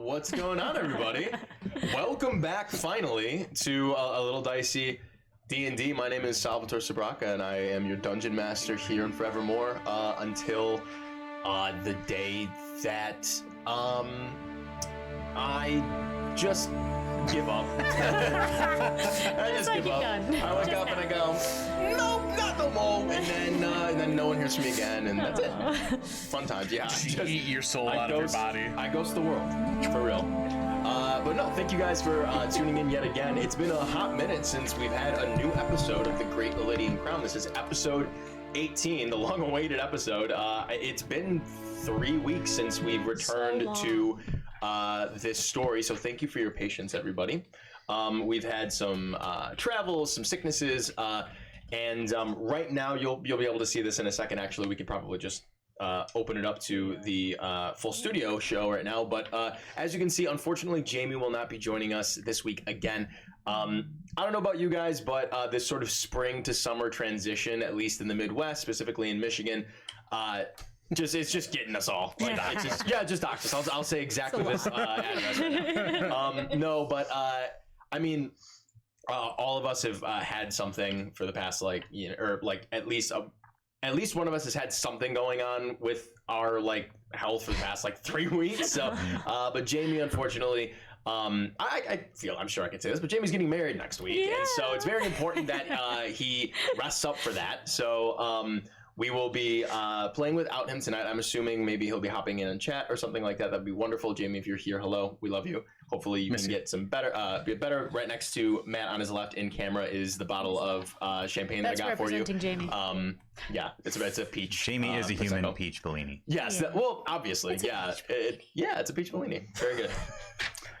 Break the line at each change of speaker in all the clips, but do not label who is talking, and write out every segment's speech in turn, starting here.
What's going on, everybody? Welcome back, finally, to a little Dicey D&D. My name is Salvatore Sabraca, and I am your Dungeon Master here and forevermore until the day that I just give up. I just give up. I wake up and I go, no, not no more, and then no one hears from me again, and that's it. Fun times, yeah.
Just eat your soul out of your body.
I ghost the world, for real. But no, thank you guys for tuning in yet again. It's been a hot minute since we've had a new episode of the Great Naledian Crown. This is episode 18, the long-awaited episode. It's been 3 weeks since we've returned to this story, so thank you for your patience, everybody. We've had some travels, some sicknesses, and right now you'll be able to see this in a second. Actually, we could probably just open it up to the full studio show right now, but as you can see, unfortunately, Jamie will not be joining us this week again. I don't know about you guys, but this sort of spring to summer transition, at least in the Midwest, specifically in Michigan, it's just getting us all. Like, just dox us. I'll say exactly this address right now. No, but I mean, all of us have had something for the past, like, you know, or like at least one of us has had something going on with our like health for the past like 3 weeks. So, but Jamie, unfortunately, I'm sure I can say this, but Jamie's getting married next week, and so it's very important that he rests up for that. So, we will be playing without him tonight. I'm assuming maybe he'll be hopping in chat or something like that. That'd be wonderful. Jamie, if you're here, hello. We love you. Hopefully you can get some better. Better. Right next to Matt on his left in camera is the bottle of champagne that I got for you.
That's representing Jamie.
Yeah, it's a peach.
Jamie is a human peach Bellini.
Yes.
Yeah.
Well, obviously. Yeah. It's a peach Bellini. Very good.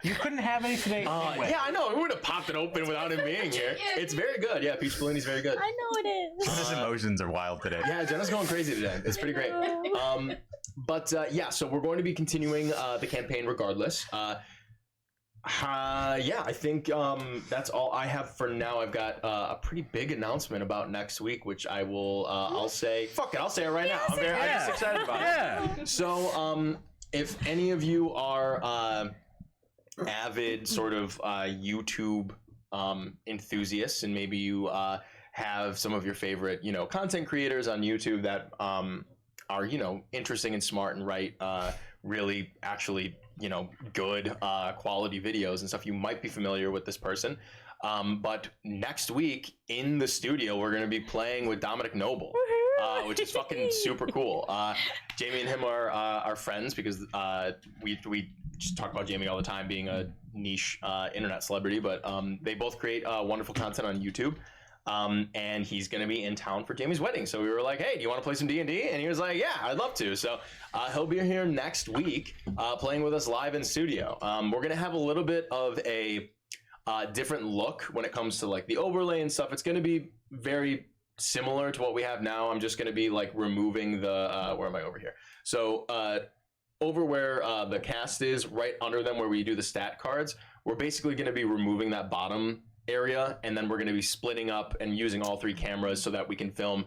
You couldn't have any today.
Yeah, I know. We would have popped it open without him being here. It's very good. Yeah, peach Bellini's very good.
I know it is.
His emotions are wild today.
Yeah, Jenna's going crazy today. It's pretty great. So we're going to be continuing the campaign regardless. I think that's all I have for now. I've got a pretty big announcement about next week, which I will. I'll say. Fuck it. I'll say it right now. I'm just excited about it. So, if any of you are avid sort of YouTube enthusiasts, and maybe you have some of your favorite, content creators on YouTube that are, interesting and smart and write really actually, good quality videos and stuff, you might be familiar with this person. But next week in the studio, we're going to be playing with Dominic Noble, which is fucking super cool. Jamie and him are friends because we just talk about Jamie all the time being a niche internet celebrity, but they both create wonderful content on YouTube. And he's going to be in town for Jamie's wedding. So we were like, hey, do you want to play some D&D? And he was like, yeah, I'd love to. So he'll be here next week playing with us live in studio. We're going to have a little bit of a different look when it comes to like the overlay and stuff. It's going to be very similar to what we have now. I'm just going to be like removing the, where am I over here? So over where the cast is, right under them where we do the stat cards, we're basically going to be removing that bottom area, and then we're going to be splitting up and using all 3 cameras so that we can film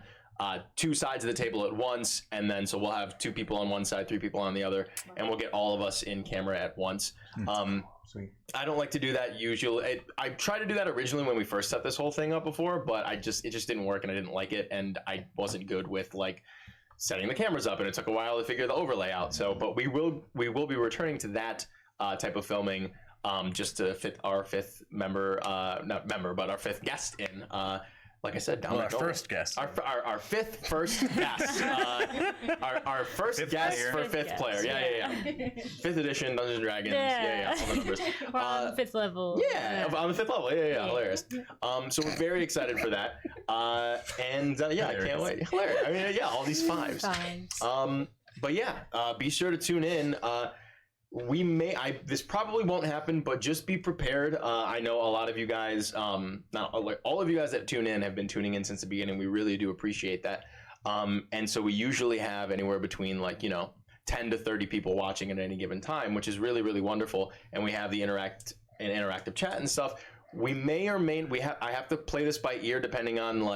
2 sides of the table at once, and then so we'll have 2 people on one side, 3 people on the other, and we'll get all of us in camera at once.
Sweet.
I don't like to do that usually. I tried to do that originally when we first set this whole thing up before, but it just didn't work, and I didn't like it, and I wasn't good with like setting the cameras up, and it took a while to figure the overlay out. So, but we will be returning to that type of filming. Just to fit our 5th member, not member, but our 5th guest in. Like I said, Dominic Noble.
First guest.
Our 5th first guest. Our first guest for 5th player. Yeah. 5th edition Dungeons & Dragons. Yeah. All the numbers.
We're on the 5th level.
Yeah, on the 5th level. Yeah. Hilarious. So we're very excited for that. I can't wait. Hilarious. I mean, all these 5s. But be sure to tune in. This probably won't happen, but just be prepared. I know a lot of you guys, not all of you guys that tune in have been tuning in since the beginning. We really do appreciate that. And so we usually have anywhere between 10 to 30 people watching at any given time, which is really, really wonderful. And we have the interactive chat and stuff. We may or may, I have to play this by ear depending on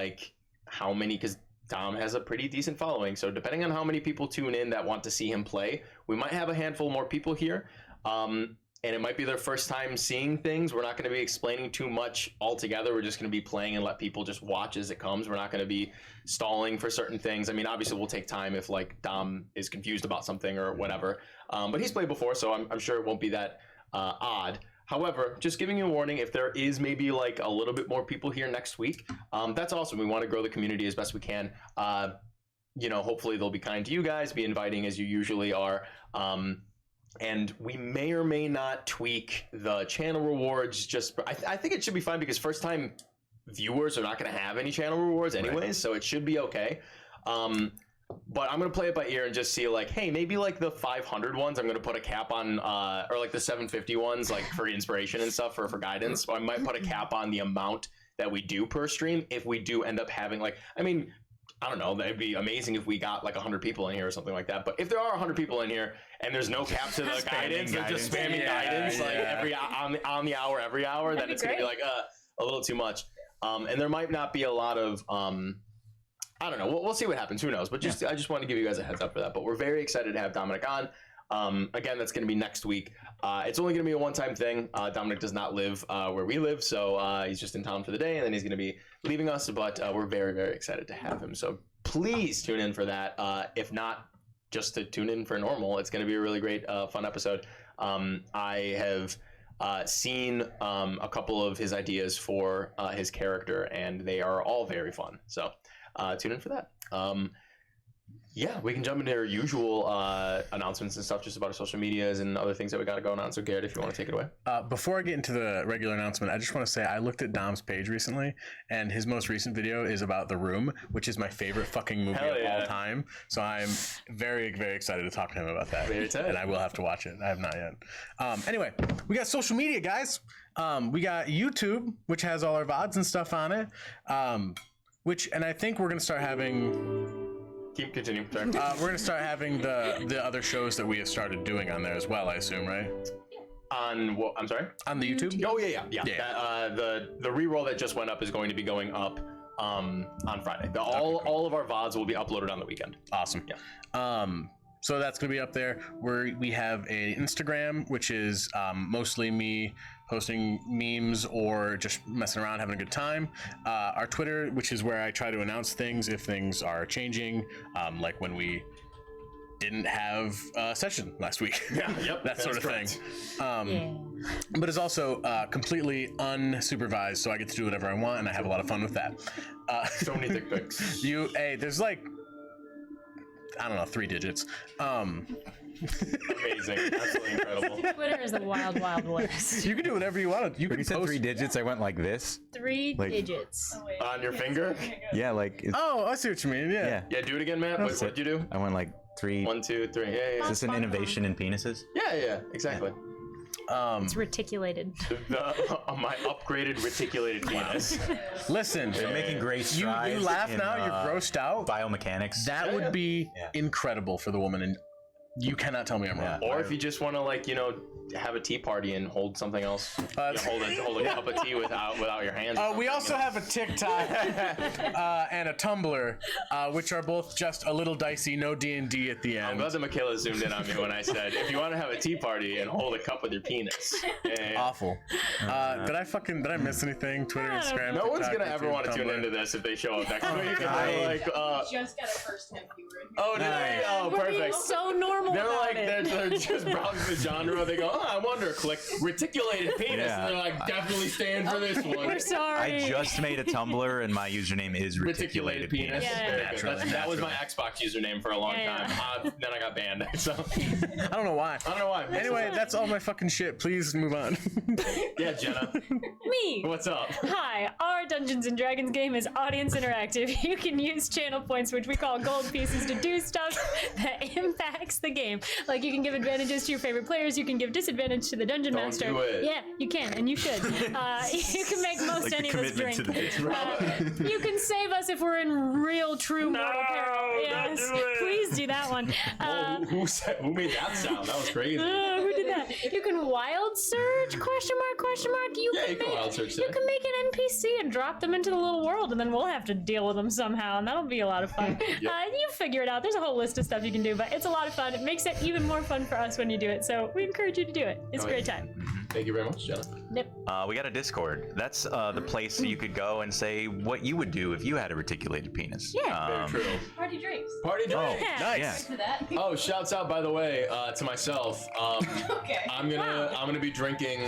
how many, because Dom has a pretty decent following, so depending on how many people tune in that want to see him play, we might have a handful more people here. and it might be their first time seeing things. We're not going to be explaining too much altogether. We're just going to be playing and let people just watch as it comes. We're not going to be stalling for certain things. I mean, obviously we'll take time if like Dom is confused about something or whatever. But he's played before, so I'm sure it won't be that odd. However, just giving you a warning, if there is maybe like a little bit more people here next week, that's awesome. We want to grow the community as best we can. You know, hopefully they'll be kind to you guys, be inviting as you usually are. And we may or may not tweak the channel rewards. Just I think it should be fine because first time viewers are not going to have any channel rewards anyways, right. So it should be okay. But I'm going to play it by ear and just see like, hey, maybe like the 500 ones, I'm going to put a cap on, or like the 750 ones, like for inspiration and stuff, or for guidance. So I might put a cap on the amount that we do per stream if we do end up having like, I mean, I don't know, that'd be amazing if we got like 100 people in here or something like that. But if there are 100 people in here and there's no cap to the guidance, they're just spamming guidance like every on the hour, every hour, then it's going to be like a little too much. And there might not be a lot of, I don't know. We'll see what happens. Who knows? But just I just want to give you guys a heads up for that. But we're very excited to have Dominic on. Again, that's going to be next week. It's only going to be a one-time thing. Dominic does not live where we live, so he's just in town for the day, and then he's going to be leaving us. But we're very, very excited to have him. So please tune in for that. If not, just to tune in for normal. It's going to be a really great, fun episode. I have seen a couple of his ideas for his character, and they are all very fun. So tune in for that. Yeah, we can jump into our usual announcements and stuff just about our social medias and other things that we got going on. So Garrett, if you want to take it away.
Before I get into the regular announcement, I just want to say I looked at Dom's page recently, and his most recent video is about The Room, which is my favorite fucking movie of all time. So I'm very, very excited to talk to him about that. And I will have to watch it. I have not yet. Anyway, we got social media, guys. We got YouTube, which has all our VODs and stuff on it. And I think we're going to start having...
Keep continuing. Sorry.
We're going to start having the other shows that we have started doing on there as well, I assume, right?
On what? I'm sorry?
On the YouTube?
Oh, yeah. That, the reroll that just went up is going to be going up on Friday. All of our VODs will be uploaded on the weekend.
Awesome. Yeah. So that's going to be up there. We have an Instagram, which is mostly me posting memes or just messing around, having a good time. Our Twitter, which is where I try to announce things if things are changing, like when we didn't have a session last week.
Yeah, yep,
that sort of thing. But it's also completely unsupervised, so I get to do whatever I want, and I have a lot of fun with that.
So many dick pics.
There's like, I don't know, 3 digits.
Amazing. Absolutely incredible.
Twitter is the wild, wild west.
You can do whatever you want. You
said post 3 digits, I went like this.
3 digits.
On your finger?
Yeah, like...
Oh, I see what you mean. Yeah,
do it again, Matt. What did you do?
I went like 3...
1, 2, 3. Yeah.
Is this an innovation in penises?
Yeah, exactly.
It's reticulated.
My upgraded reticulated penis.
Listen,
they're making great strides.
You laugh now. You're grossed out.
Biomechanics.
That would be incredible for the woman, and you cannot tell me I'm wrong.
Or if you just want to, have a tea party and hold something else. Hold a cup of tea without your hands.
We also have a TikTok and a Tumblr, which are both just a little dicey, no D&D at the end.
I'm glad that Michaela zoomed in on me when I said, if you want to have a tea party and hold a cup with your penis.
Awful. Did I miss anything? Twitter, Instagram,
No
TikTok,
one's gonna ever want to
Tumblr.
tune into this if they show up next week.
Just got a first-time viewer in here.
Oh, did they? Oh,
We're being
perfect.
so normal about it.
They're just browsing the genre. They go, I wonder, click reticulated penis.
Yeah.
And they're like, definitely stand for this one.
We're sorry.
I just made a Tumblr and my username is reticulated penis.
Yeah.
That was my Xbox username for a long time. Then I got banned. So
I don't know why. Anyway, that's all my fucking shit. Please move on.
Yeah, Jenna.
Me.
What's up?
Hi, our Dungeons and Dragons game is audience interactive. You can use channel points, which we call gold pieces, to do stuff that impacts the game. Like you can give advantages to your favorite players, you can give disadvantage to the dungeon master.
Do it.
Yeah, you can, and you should. You can make most any of us drink. You can save us if we're in real, true mortal peril. Yes, please do that one.
Who made that sound? That was crazy.
Who did that? You can wild surge ? question mark? You
Yeah,
can
you can wild search that.
you can make an NPC and drop them into the little world, and then we'll have to deal with them somehow, and that'll be a lot of fun. You figure it out. There's a whole list of stuff you can do, but it's a lot of fun. It makes it even more fun for us when you do it, so we encourage you to do it. It's a great time.
Thank you very much, Jenna.
Yep.
We got a Discord. That's the place you could go and say what you would do if you had a reticulated penis.
Yeah.
Very true.
Party drinks.
Party drinks.
Nice.
To that.
Oh, shouts out, by the way, to myself.
Okay.
I'm gonna be drinking.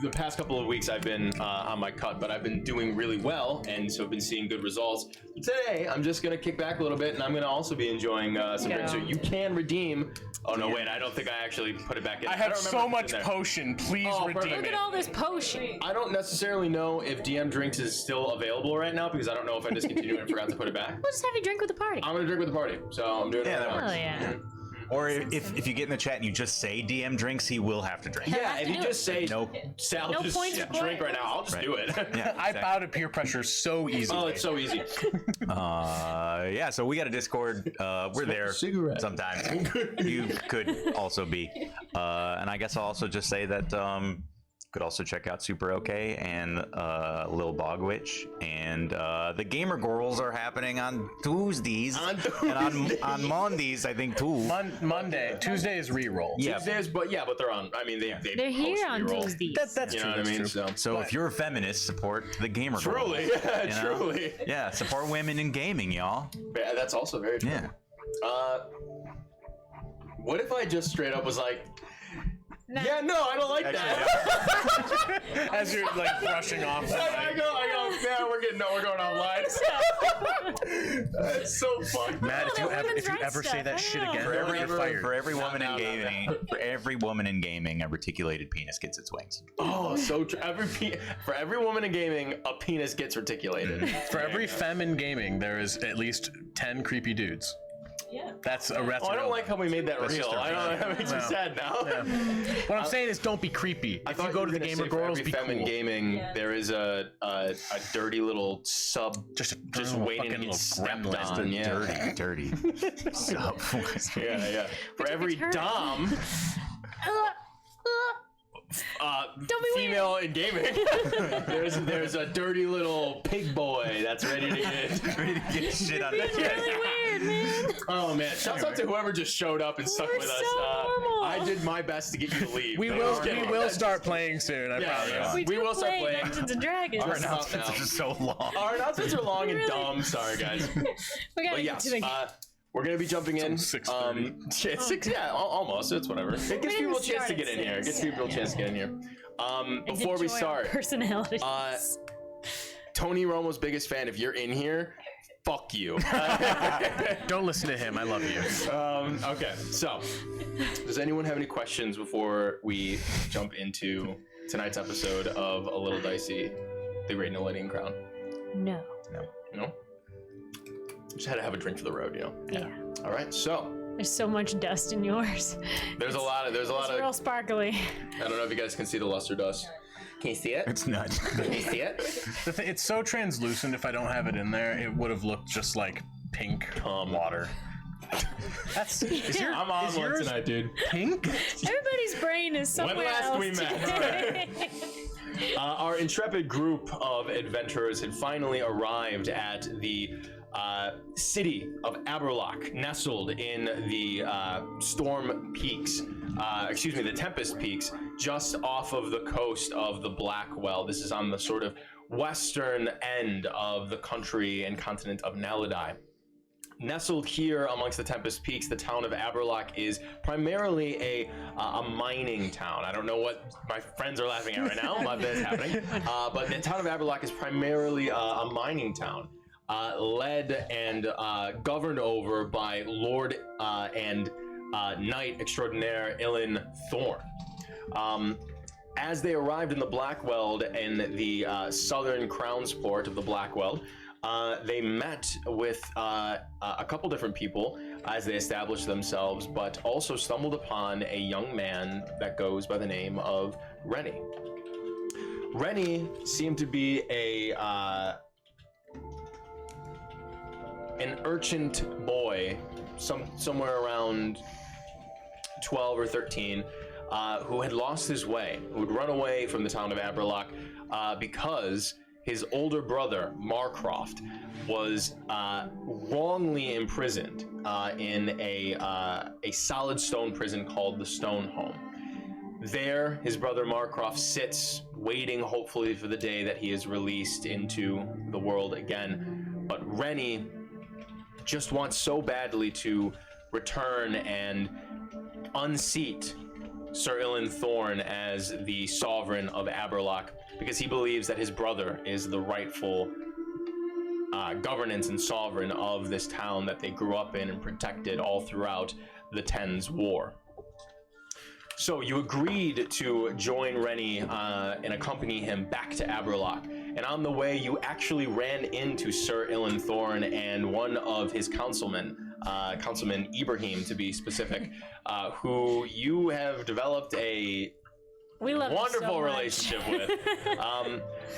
The past couple of weeks I've been on my cut, but I've been doing really well, and so I've been seeing good results. Today I'm just gonna kick back a little bit, and I'm gonna also be enjoying some drinks. So you can redeem. Oh no, wait! I don't think I actually put it back in.
I have
don't remember
so
if it's
much
in there.
potion. Please
perfect.
redeem
Look
it.
at all this potion.
I don't necessarily know if DM Drinks is still available right now because I don't know if I discontinued it and forgot to put it back.
We'll just have you drink with the party.
I'm gonna drink with the party, so I'm doing it.
Yeah,
right
that
now.
works.
Oh yeah.
Or if you get in the chat and you just say DM Drinks, he will have to drink.
Yeah, if you just say
No.
Sal,
No
just
points
drink
required.
right now, I'll just do it.
Yeah,
I
exactly.
bow to peer pressure so easily.
Oh, it's so easy.
Yeah, so we got a Discord. We're there
cigarette.
sometimes. You could also be. And I guess I'll also just say that could also check out Super OK and Lil Bog Witch. And the Gamer Girls are happening on Tuesdays. And on Mondays, I think, too.
Monday. Tuesday is reroll.
Yeah.
Tuesdays, but they're on. I mean,
They're here
post
on
reroll.
Tuesdays.
That's
You
true.
know what I
That's
mean?
true.
So
So if you're a feminist, support the Gamer Girls.
truly, yeah,
you know?
truly.
Yeah, support women in gaming, y'all.
Yeah, that's also very true.
Yeah.
What if I just straight up was like, yeah, no, I don't like that.
As you're like brushing off.
I go, yeah, we're going online. That's so fun.
Matt, if you
that
ever,
women's
if you
rights
ever say
stuff, I
that shit
know.
again,
For every,
you're fired.
for every woman
No,
in
no,
gaming, for every woman in gaming, a reticulated penis gets its wings.
Oh, so true. For every woman in gaming, a penis gets reticulated.
For every femme in gaming, there is at least 10 creepy dudes.
Yeah.
That's a
Oh, I don't like how we made that
That's
real.
just a-
I don't know. That makes me
No.
sad now.
What I'm saying is, don't be creepy.
I
If
thought
you go
were
to the
gonna
Gamer
say for
Girls,
every
be
femme in
cool.
gaming,
Yeah.
there is a dirty little sub
Just
waiting to
fucking
get
little
stepped
gremlin.
on. Yeah.
Dirty. So,
Yeah. For every
turn.
dom,
Don't be
female in gaming, there's a dirty little pig boy that's ready to get.
ready to get shit out of
It's really weird, man.
Oh man! Shouts out to whoever just showed up and stuck
We're
with us.
so normal.
I did my best to get you to leave.
We
No,
will.
just kidding.
We will start playing soon. I
Yeah,
promise.
yeah.
We
We
do
will start
play
playing.
Dungeons and Dragons.
Our
Our announcements
now.
are so long.
Our announcements are long and
Really?
dumb. Sorry, guys.
We gotta
But
get
yes,
to the game.
we're gonna be jumping in.
It's 6:30.
Yeah, it's 6. Yeah, almost. It's whatever. It gives
didn't
people a chance
start
to
at
get in here. It
6.
gives people a chance to get in here.
And
Before we
enjoy our
start,
personalities.
Tony Romo's biggest fan. If you're in here, fuck you.
Don't listen to him. I love you.
Okay, so does anyone have any questions before we jump into tonight's episode of A Little Dicey, the Great Naledian Crown?
No.
No? Just had to have a drink for the road, you know?
Yeah.
All right, so
There's so much dust in yours.
there's a lot
It's
of.
real sparkly.
I don't know if you guys can see the luster dust. Can you see it?
It's nuts.
Can you see it?
It's so translucent. If I don't have it in there, it would have looked just like pink water. That's.
I'm on
is
one
yours
tonight, dude.
pink?
Everybody's brain is somewhere
last
else.
we met. Our intrepid group of adventurers had finally arrived at the city of Aberlock, nestled in the Storm Peaks, the Tempest Peaks, just off of the coast of the Blackwell. This is on the sort of western end of the country and continent of Naledian. Nestled here amongst the Tempest Peaks, the town of Aberlock is primarily a mining town. I don't know what my friends are laughing at right now, but that's happening. But the town of Aberlock is primarily a mining town, led and governed over by Lord and Knight Extraordinaire Ilan Thorn. As they arrived in the Blackwell in the southern Crown's Port of the Blackwell, they met with a couple different people as they established themselves, but also stumbled upon a young man that goes by the name of Rennie. Rennie seemed to be an urchin boy, somewhere around 12 or 13, who had lost his way, who had run away from the town of Aberlock because his older brother, Marcroft, was wrongly imprisoned in a solid stone prison called the Stone Home. There, his brother Marcroft sits, waiting hopefully for the day that he is released into the world again. But Rennie just wants so badly to return and unseat Sir Ilan Thorne as the sovereign of Aberlock, because he believes that his brother is the rightful governance and sovereign of this town that they grew up in and protected all throughout the Tens War. So you agreed to join Rennie and accompany him back to Aberlock. And on the way, you actually ran into Sir Ilan Thorne and one of his councilmen, Councilman Ibrahim to be specific, who you have developed a wonderful relationship with.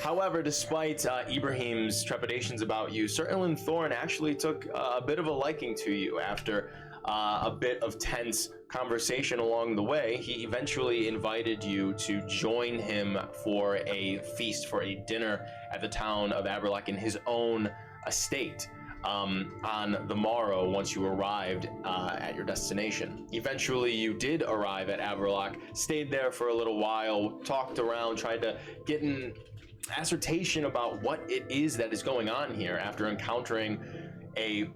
However, despite Ibrahim's trepidations about you, Sir Ilan Thorne actually took a bit of a liking to you after a bit of tense conversation along the way. He eventually invited you to join him for a feast, for a dinner at the town of Aberlock in his own estate on the morrow once you arrived at your destination. Eventually, you did arrive at Aberlock, stayed there for a little while, talked around, tried to get an assertion about what it is that is going on here after encountering a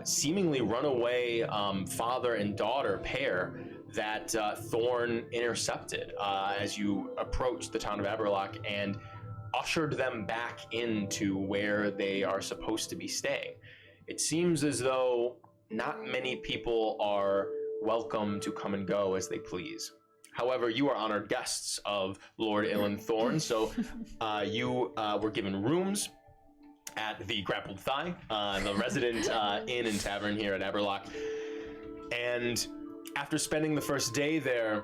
seemingly runaway father and daughter pair that Thorne intercepted as you approached the town of Aberlock and ushered them back into where they are supposed to be staying. It seems as though not many people are welcome to come and go as they please. However, you are honored guests of Lord Ilan Thorne, so you were given rooms at the Grappled Thigh, the resident inn and tavern here at Aberlock. And after spending the first day there,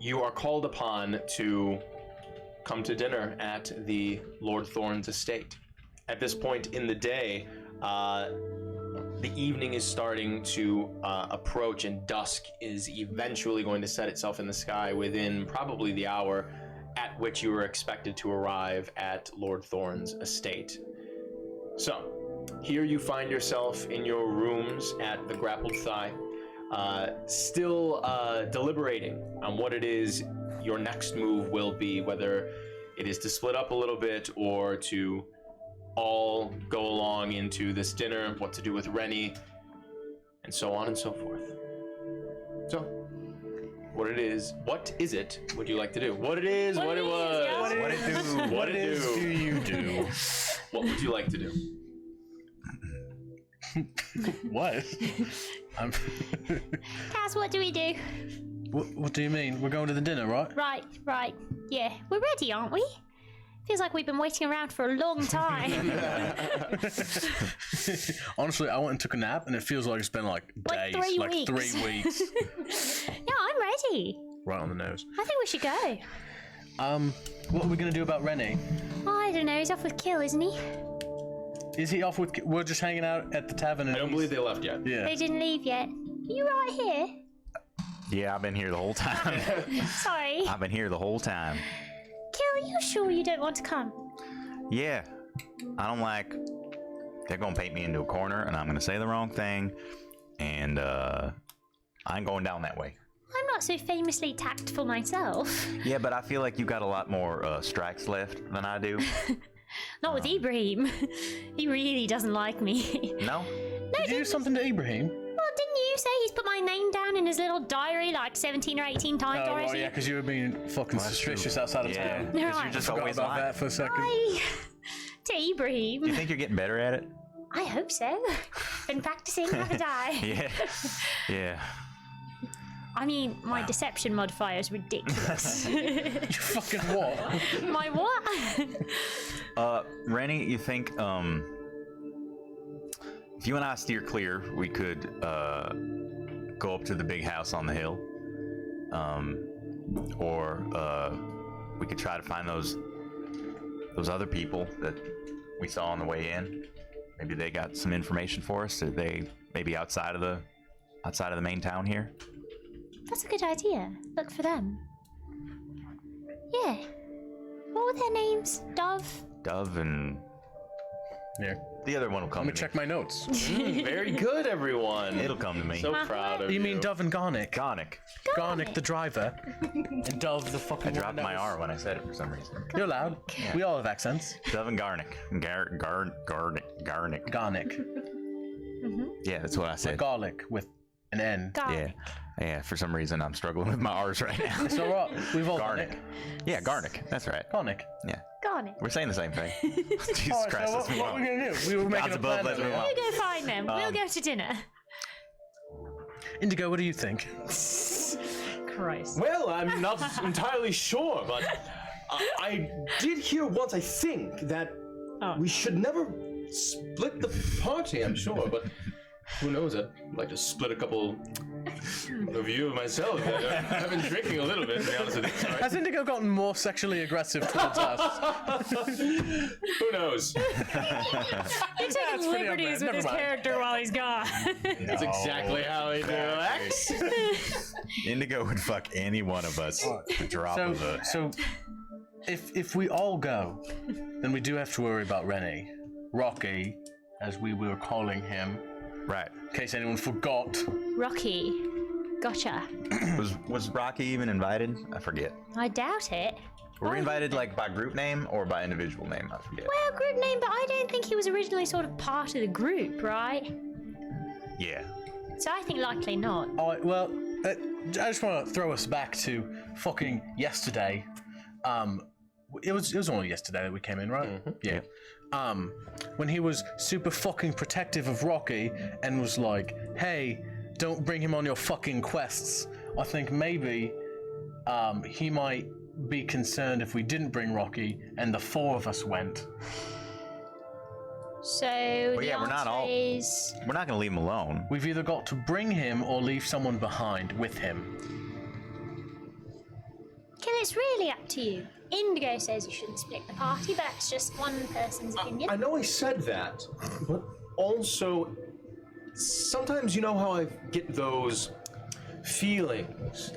you are called upon to come to dinner at the Lord Thorne's estate. At this point in the day, the evening is starting to approach, and dusk is eventually going to set itself in the sky within probably the hour at which you were expected to arrive at Lord Thorne's estate. So, here you find yourself in your rooms at the Grappled Thigh, still deliberating on what it is your next move will be, whether it is to split up a little bit or to all go along into this dinner, what to do with Rennie, and so on and so forth. So, what is it would you like to do? What it is, what it was, what it do, what it is do you do? What would you like to do?
What?
Cass, what do we do?
What do you mean? We're going to the dinner, right?
Right. Yeah, we're ready, aren't we? Feels like we've been waiting around for a long time.
Honestly, I went and took a nap, and it feels like it's been like days, 3 weeks.
Yeah, I'm ready.
Right on the nose.
I think we should go.
What are we gonna do about Rennie?
I don't know. He's off with Kill, isn't he?
Is he off with? We're just hanging out at the tavern.
I don't believe they left yet.
Yeah.
They didn't leave yet. You right here?
Yeah, I've been here the whole time.
Sorry.
I've been here the whole time.
Kill, are you sure you don't want to come?
Yeah, I don't like. They're gonna paint me into a corner, and I'm gonna say the wrong thing, and I ain't going down that way.
I'm not so famously tactful myself.
Yeah, but I feel like you got a lot more strikes left than I do.
Not with Ibrahim. He really doesn't like me.
No?
Did you do something to Ibrahim?
Well, didn't you say he's put my name down in his little diary like 17 or 18 times
Oh,
already?
well, yeah, because you were being fucking suspicious outside of
Yeah.
town.
Right.
You're just
Forgot
always
about
lying.
that for a second.
To Ibrahim.
Do you think you're getting better at it?
I hope so. Been practicing, haven't I?
Yeah. Yeah.
I mean, my deception modifier is ridiculous.
You fucking what?
My what?
Rennie, you think if you and I steer clear, we could go up to the big house on the hill, or we could try to find those other people that we saw on the way in. Maybe they got some information for us. Are they maybe outside of the main town here?
That's a good idea. Look for them. Yeah. What were their names?
Dove and
Here.
the other one will come
Let me
to
check my notes.
Very good, everyone.
me. It'll come to me.
So proud of you.
You mean Dove and Garnick?
Garnick.
Garnick the driver. And Dove the fucking
I
one
dropped
that
my
was-
R when I said it for some reason.
You're loud. We all have accents.
Dove and Garnick. Garnick.
Garnick.
Yeah, that's what I said.
Garlic with an N.
Garlic.
Yeah, for some reason I'm struggling with my R's right now.
It's alright. We've all done
Garnick.
it.
Yeah, Garnick. That's right.
Garnick.
Yeah.
Garnick.
We're saying the same thing. Jesus
Alright,
Christ,
so
let's move
what are we
on.
gonna do? We were making
God's
a
above,
plan.
let's move on.
We'll go find them. We'll go to dinner.
Indigo, what do you think?
Christ.
Well, I'm not entirely sure, but I did hear once, I think, that we should never split the party, I'm sure, but who knows? I'd like to split a couple of you myself. I've been drinking a little bit, to be honest with you. Sorry.
Has Indigo gotten more sexually aggressive towards us?
Who knows?
You're taking
pretty
liberties
unfair.
with his
Never mind.
character while he's gone.
That's exactly how he acts.
Indigo would fuck any one of us. A drop of a.
So if we all go, then we do have to worry about Rennie. Rocky, as we were calling him,
Right.
in case anyone forgot.
Rocky. Gotcha.
Was Rocky even invited? I forget.
I doubt it.
Were we invited like by group name or by individual name? I forget.
Well, group name, but I don't think he was originally sort of part of the group, right?
Yeah.
So I think likely not.
Oh, well, I just want to throw us back to fucking yesterday. It was only yesterday that we came in, right? Yeah. When he was super fucking protective of Rocky and was like, hey, don't bring him on your fucking quests. I think maybe he might be concerned if we didn't bring Rocky and the four of us went.
So the
yeah, we're not all-
is
We're not gonna leave him alone.
We've either got to bring him or leave someone behind with him.
okay, it's really up to you. Indigo says you shouldn't split the party, but that's just one person's opinion.
I know I said that, but also sometimes you know how I get those feelings.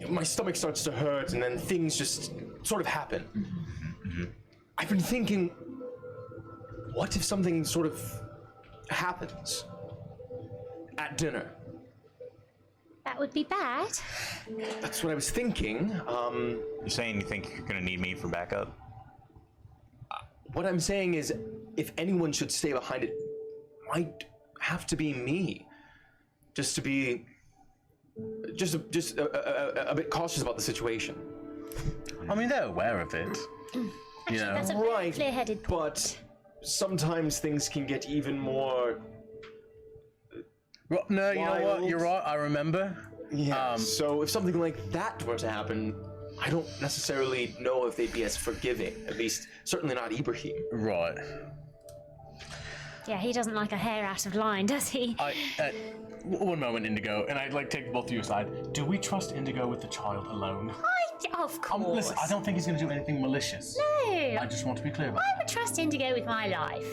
My stomach starts to hurt, and then things just sort of happen. I've been thinking, what if something sort of happens at dinner?
That would be bad.
That's what I was thinking.
You're saying you think you're gonna need me for backup?
What I'm saying is, if anyone should stay behind, it might have to be me. Just to be, just a bit cautious about the situation.
I mean, they're aware of it. You know?
That's a very
Right,
clear-headed point.
but sometimes things can get even more.
No, you know what?
Wild.
You're right. I remember.
Yeah. So if something like that were to happen, I don't necessarily know if they'd be as forgiving. At least, certainly not Ibrahim.
Right.
Yeah, he doesn't like a hair out of line, does he?
One moment, Indigo, and I'd like take both of you aside. Do we trust Indigo with the child alone?
Of course.
Listen, I don't think he's going to do anything malicious.
No.
I just want to be clear about
I would trust Indigo with my life.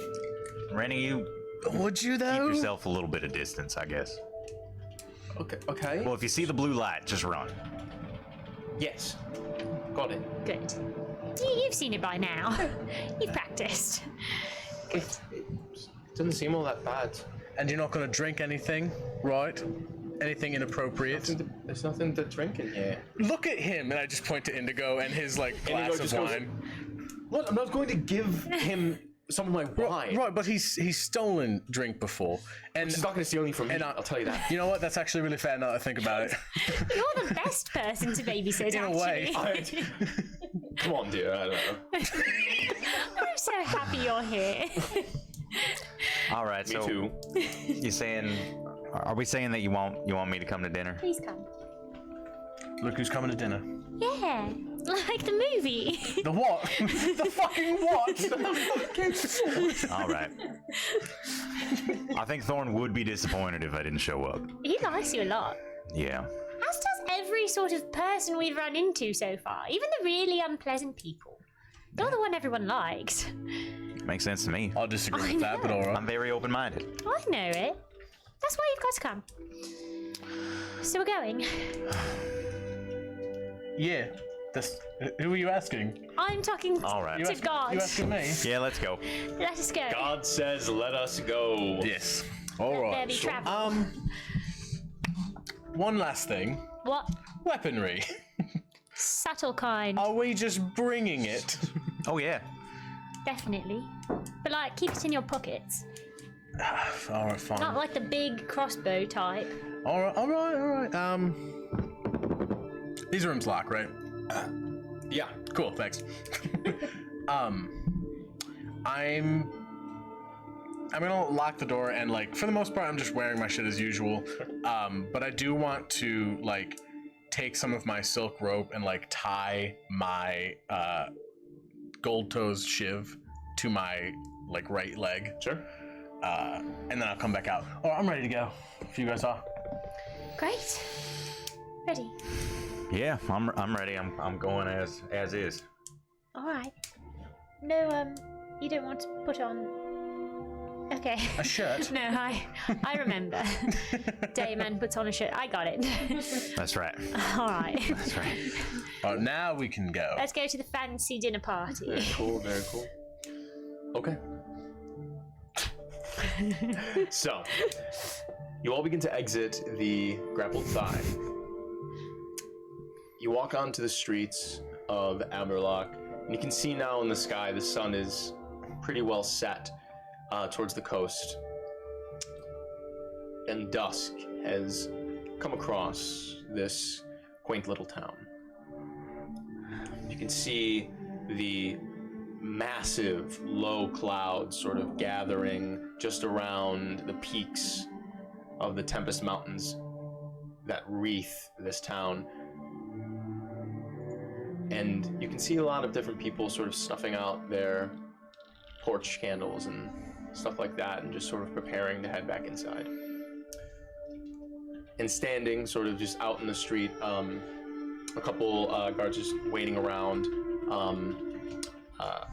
Rennie, you
that. Would you
keep
though?
yourself a little bit of distance, I guess.
Okay. Okay.
Well, if you see the blue light, just run.
Yes. Got it.
Good. You've seen it by now. You've practiced. Good.
Doesn't seem all that bad.
And you're not going to drink anything, right? Anything inappropriate?
There's nothing to drink in here.
Look at him, and I just point to Indigo and his like glass
Indigo
of
just goes,
wine.
What? I'm not going to give him some of my wine.
Right, but he's stolen drink before, and
He's not going to steal any from me.
And
I'll tell you that.
you know what? That's actually really fair now that I think about it.
You're the best person to babysit,
In a way.
actually.
Come on, dear. I don't know.
I'm so happy you're here.
All right.
Me
so
too.
you saying? Are we saying that you want me to come to dinner?
Please come.
Look who's coming to dinner.
Yeah, like the movie.
The what? The fucking what?
All right. I think Thorn would be disappointed if I didn't show up.
He likes you a lot.
Yeah.
As does every sort of person we've run into so far, even the really unpleasant people. You're the one everyone likes.
Makes sense to me.
I'll disagree with that, but alright.
I'm very open-minded.
I know it. That's why you've got to come. So we're going.
Yeah. Who are you asking?
I'm talking
All right.
to God.
You asking me?
Yeah, let's go.
Let us go.
God says, "Let us go."
Yes. All
There
right.
be travel.
One last thing.
What?
Weaponry.
Subtle kind.
Are we just bringing it?
Oh yeah.
Definitely. But like, keep it in your pockets.
All right, fine.
Not like the big crossbow type.
All right. These rooms lock, right?
Yeah.
Cool, thanks. I'm gonna lock the door and like for the most part I'm just wearing my shit as usual. But I do want to like take some of my silk rope and like tie my gold toes shiv to my like right leg.
Sure.
And then I'll come back out. Oh, I'm ready to go. If you guys are.
Great. Ready.
Yeah, I'm ready. I'm going as is.
All right. No, you don't want to put on. Okay.
A shirt?
No, I remember. Dayman puts on a shirt. I got it.
That's right.
All right.
That's right.
Oh, now we can go.
Let's go to the fancy dinner party.
Very cool. Very cool. Okay. So, you all begin to exit the grappled thigh. You walk onto the streets of Aberlock, and you can see now in the sky the sun is pretty well set towards the coast. And dusk has come across this quaint little town. You can see the massive low clouds sort of gathering just around the peaks of the Tempest Mountains that wreath this town. And you can see a lot of different people sort of snuffing out their porch candles and stuff like that and just sort of preparing to head back inside. And standing sort of just out in the street, a couple guards just waiting around,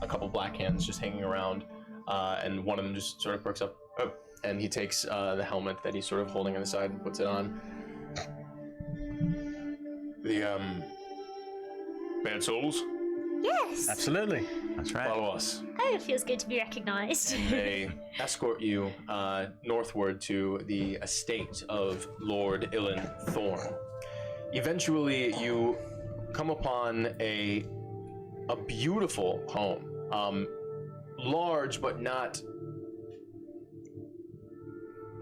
a couple black hands just hanging around, and one of them just sort of perks up, and he takes the helmet that he's sort of holding on the side and puts it on. The bad souls,
Yes.
Absolutely.
That's right.
follow us.
Oh, it feels good to be recognized.
And they escort you northward to the estate of Lord Ilan Thorn. Eventually, you come upon a beautiful home, large but not.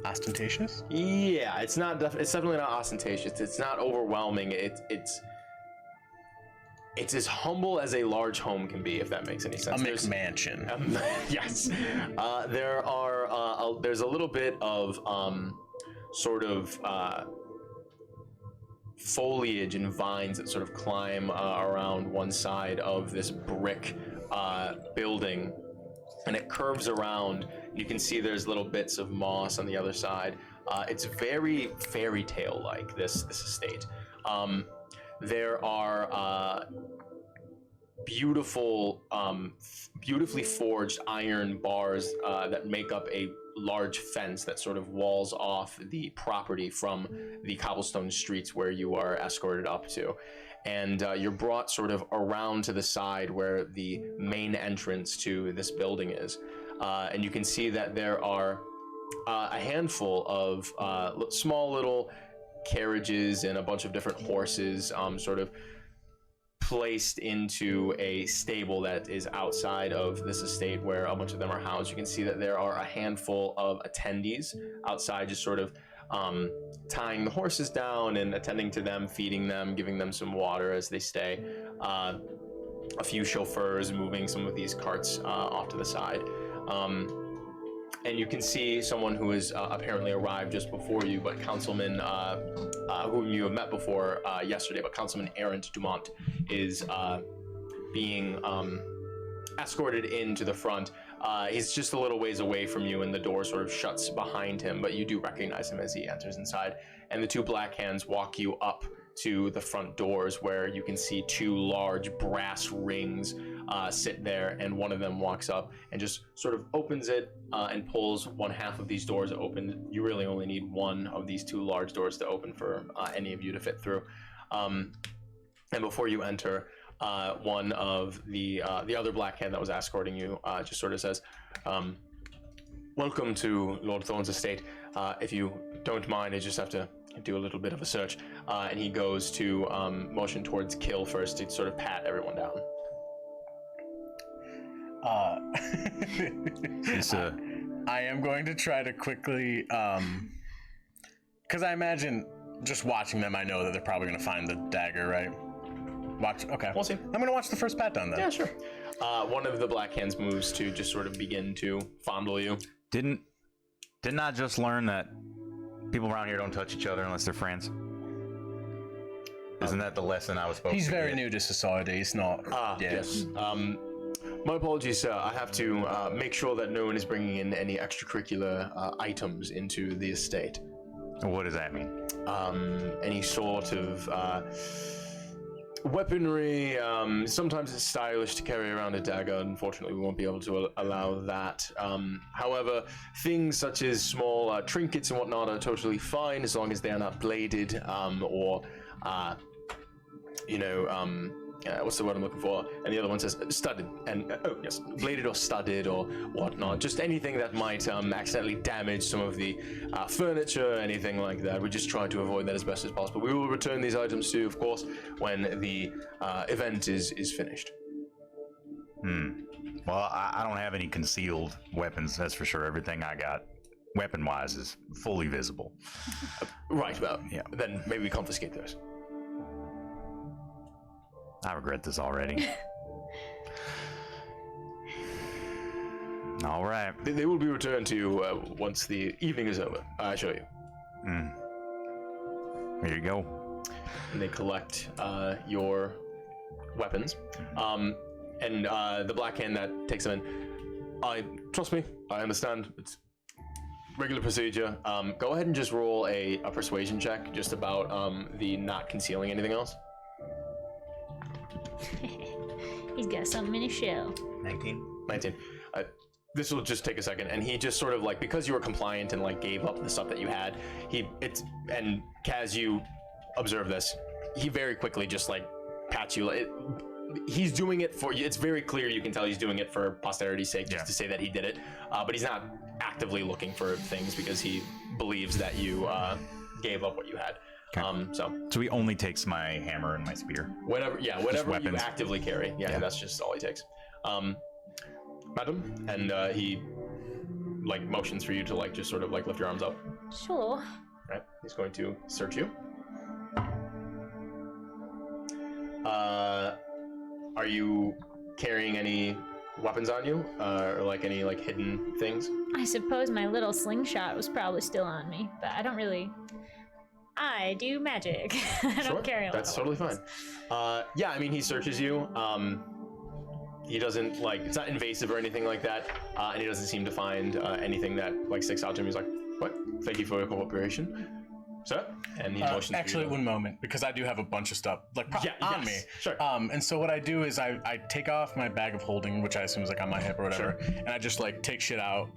Ostentatious?
Yeah, it's not. It's definitely not ostentatious. It's not overwhelming. It's as humble as a large home can be, if that makes any sense.
A McMansion.
Yes. There's a little bit of sort of foliage and vines that sort of climb around one side of this brick building, and it curves around. You can see there's little bits of moss on the other side. It's very fairy tale like, this estate. There are beautifully forged iron bars that make up a large fence that sort of walls off the property from the cobblestone streets where you are escorted up to. And you're brought sort of around to the side where the main entrance to this building is. And you can see that there are a handful of small little carriages and a bunch of different horses sort of placed into a stable that is outside of this estate where a bunch of them are housed. You can see that there are a handful of attendees outside just sort of tying the horses down and attending to them, feeding them, giving them some water as they stay. A few chauffeurs moving some of these carts off to the side. And you can see someone who has apparently arrived just before you, but Councilman, whom you have met before yesterday, but Councilman Errant Dumont is being escorted into the front. He's just a little ways away from you, and the door sort of shuts behind him, but you do recognize him as he enters inside. And the two black hands walk you up to the front doors, where you can see two large brass rings sit there, and one of them walks up and just sort of opens it and pulls one half of these doors open. You really only need one of these two large doors to open for any of you to fit through. And before you enter, one of the other black hand that was escorting you just sort of says, "Welcome to Lord Thorne's estate. If you don't mind, I just have to do a little bit of a search." And he goes to motion towards Kill first to sort of pat everyone down.
I am going to try to quickly, because I imagine just watching them, I know that they're probably going to find the dagger, right? Watch. Okay.
We'll see.
I'm going to watch the first pat down then.
Yeah, sure. One of the black hands moves to just sort of begin to fondle you.
Didn't I just learn that people around here don't touch each other unless they're friends? Isn't that the lesson I was supposed to
He's very
get?
new to society. He's not.
Yes. My apologies, sir. I have to make sure that no one is bringing in any extracurricular items into the estate.
What does that mean?
Any sort of weaponry. Sometimes it's stylish to carry around a dagger. Unfortunately, we won't be able to allow that. However, things such as small trinkets and whatnot are totally fine as long as they are not bladed or, what's the word I'm looking for? And the other one says studded. And yes, bladed or studded or whatnot. Just anything that might accidentally damage some of the furniture, anything like that. We just try to avoid that as best as possible. We will return these items to you, of course, when the event is finished.
Well, I don't have any concealed weapons, that's for sure. Everything I got, weapon-wise, is fully visible.
Right, well,
Yeah.
then maybe we confiscate those.
I regret this already. All right.
They will be returned to you once the evening is over, I assure you.
Here you go.
And they collect your weapons. And the black hand that takes them in, trust me, I understand. It's regular procedure. Go ahead and just roll a persuasion check just about the not concealing anything else.
He's got something in his shell.
19.
This will just take a second, and he just sort of like, because you were compliant and like gave up the stuff that you had, and Kaz, you observe this, he very quickly just like pats you. He's doing it for you. It's very clear, you can tell he's doing it for posterity's sake, just to say that he did it. But he's not actively looking for things because he believes that you gave up what you had.
Okay. So he only takes my hammer and my spear.
Whatever you actively carry. Yeah, that's just all he takes. Madam, and he like motions for you to like just sort of like lift your arms up.
Sure.
Right. He's going to search you. Are you carrying any weapons on you, or like any like hidden things?
I suppose my little slingshot was probably still on me, but I don't really. I do magic. I don't carry a lot.
That's
of
totally
weapons.
fine. Yeah, I mean, he searches you. He doesn't like, it's not invasive or anything like that, and he doesn't seem to find anything that like sticks out to him. He's like, "What? Thank you for your cooperation, sir." And he motions.
Actually, one moment, because I do have a bunch of stuff like on me.
Sure.
And so what I do is I take off my bag of holding, which I assume is like on my hip or whatever, and I just like take shit out.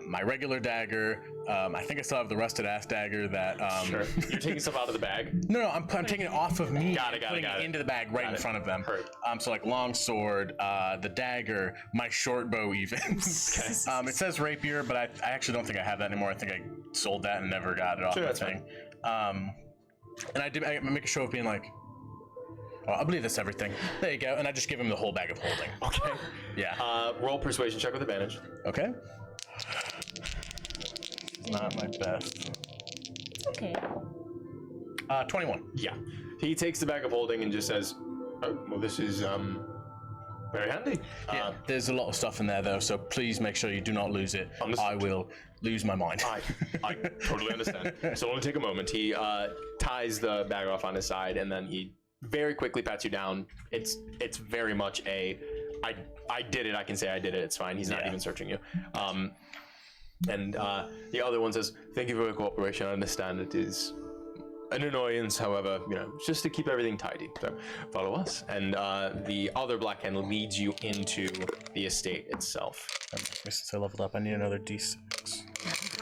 My regular dagger. I think I still have the rusted ass dagger that.
Sure. You're taking stuff out of the bag.
No, I'm taking it off of me.
Got it.
Putting it into the bag right in front of them. So like long sword, the dagger, my short bow even. It says rapier, but I actually don't think I have that anymore. I think I sold that and never got it off the thing. And I make a show of being like, oh, I believe that's everything. There you go. And I just give him the whole bag of holding.
Okay.
Yeah.
Roll persuasion check with advantage.
Okay. Not my best.
Okay.
21.
Yeah. He takes the bag of holding and just says, "Oh, well, this is very handy."
Yeah, there's a lot of stuff in there though, so please make sure you do not lose it. I will lose my mind.
I totally understand. So it'll only take a moment. He ties the bag off on his side, and then he very quickly pats you down. It's very much a I did it. I can say I did it. It's fine. He's not even searching you. And the other one says, "Thank you for your cooperation. I understand it is an annoyance. However, just to keep everything tidy. So follow us." And the other black hen leads you into the estate itself.
Since I leveled up, I need another D6.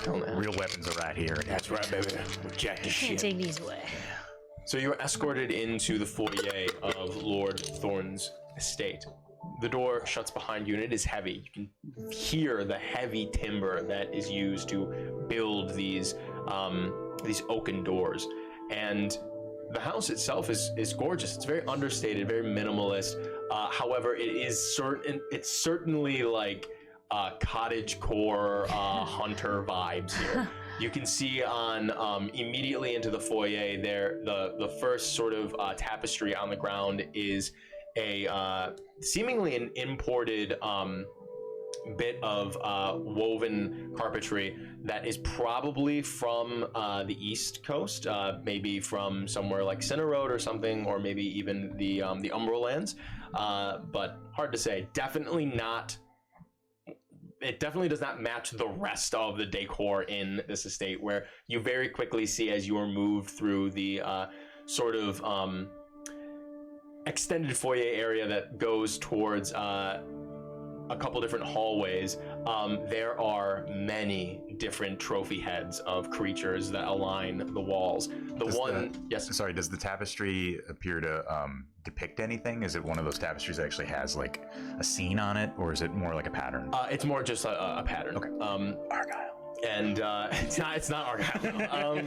Real weapons are right here.
That's right, baby. We're jacked to
Can't
shit.
take these away.
So you are escorted into the foyer of Lord Thorn's estate. The door shuts behind you, and it is heavy. You can hear the heavy timber that is used to build these oaken doors. And the house itself is gorgeous. It's very understated, very minimalist. However, it's certainly like cottage core hunter vibes here. You can see on immediately into the foyer there, the first sort of tapestry on the ground is a seemingly an imported bit of woven carpentry that is probably from the East Coast, maybe from somewhere like Center Road or something, or maybe even the Umberlands, but hard to say. Definitely not. It definitely does not match the rest of the decor in this estate, where you very quickly see as you are moved through the sort of extended foyer area that goes towards a couple different hallways. There are many different trophy heads of creatures that align the walls.
Does the tapestry appear to depict anything? Is it one of those tapestries that actually has like a scene on it, or is it more like a pattern?
It's more just a pattern. Okay.
Argyle.
And it's not Argyle.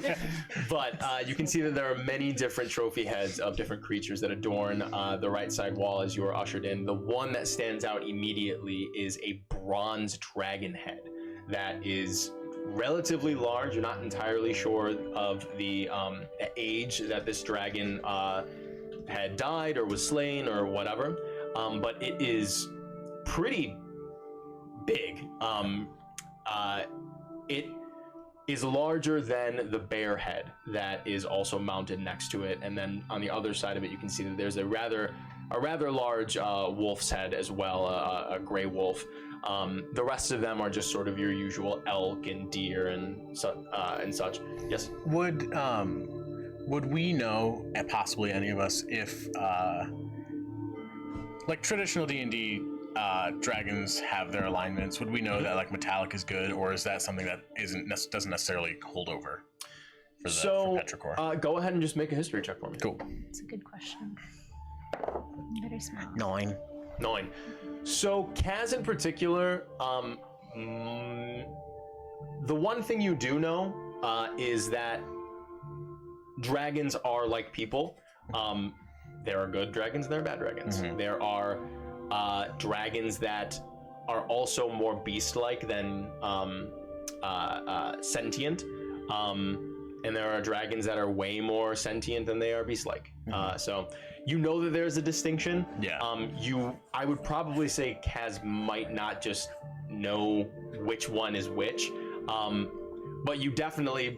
But you can see that there are many different trophy heads of different creatures that adorn the right side wall as you are ushered in. The one that stands out immediately is a bronze dragon head that is relatively large. You're not entirely sure of the age that this dragon had died or was slain or whatever, but it is pretty big. It is larger than the bear head that is also mounted next to it, and then on the other side of it you can see that there's a rather large wolf's head as well, a gray wolf. The rest of them are just sort of your usual elk and deer and such. Yes.
Would we know, and possibly any of us, if like traditional D&D dragons have their alignments? Would we know that like metallic is good, or is that something that doesn't necessarily hold over for Petrichor?
Go ahead and just make a history check for me.
Cool.
It's a good question. Very smart.
9.
So Kaz in particular, the one thing you do know is that dragons are like people. There are good dragons and there are bad dragons.
Mm-hmm.
There are dragons that are also more beast-like than sentient. And there are dragons that are way more sentient than they are beast-like. So you know that there's a distinction.
Yeah.
I would probably say Kaz might not just know which one is which. But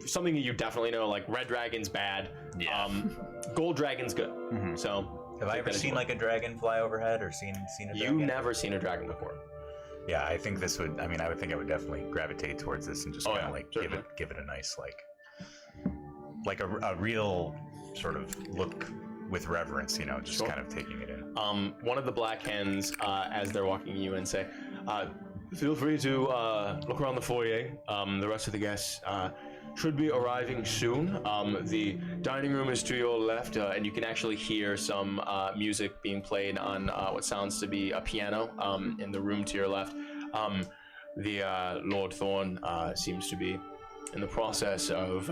something that you definitely know, like red dragon's bad.
Yeah.
Gold dragon's good. Mm-hmm. So
have I ever seen like a dragon fly overhead or seen a dragon?
You've never seen a dragon before.
Yeah, I think this would. I mean, I would think I would definitely gravitate towards this and just kind of give it a nice like a real sort of look with reverence, just kind of taking it in.
One of the black hens, as they're walking you in, say, feel free to look around the foyer. The rest of the guests should be arriving soon. The dining room is to your left, and you can actually hear some music being played on what sounds to be a piano in the room to your left. The Lord Thorn seems to be in the process of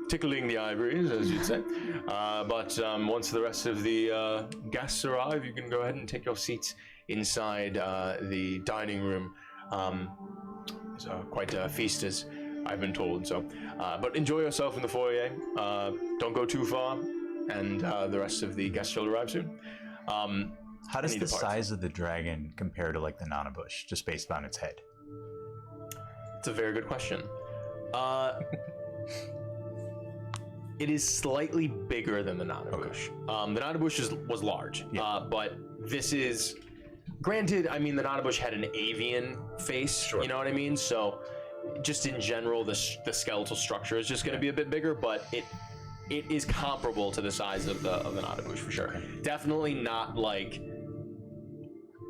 tickling the ivories, as you'd say. But once the rest of the guests arrive, you can go ahead and take your seats inside the dining room. It's quite a feast, as I've been told. So, but enjoy yourself in the foyer. Don't go too far, and the rest of the guests will arrive soon.
How does the size of the dragon compare to like the Nanabush, just based on its head?
It's a very good question. It is slightly bigger than the Nanabush. Okay. The Nanabush was large, but this is Granted, I mean, the Nanabush had an avian face, you know what I mean? So just in general, the skeletal structure is just going to be a bit bigger, but it is comparable to the size of the Nanabush for sure. Definitely not like,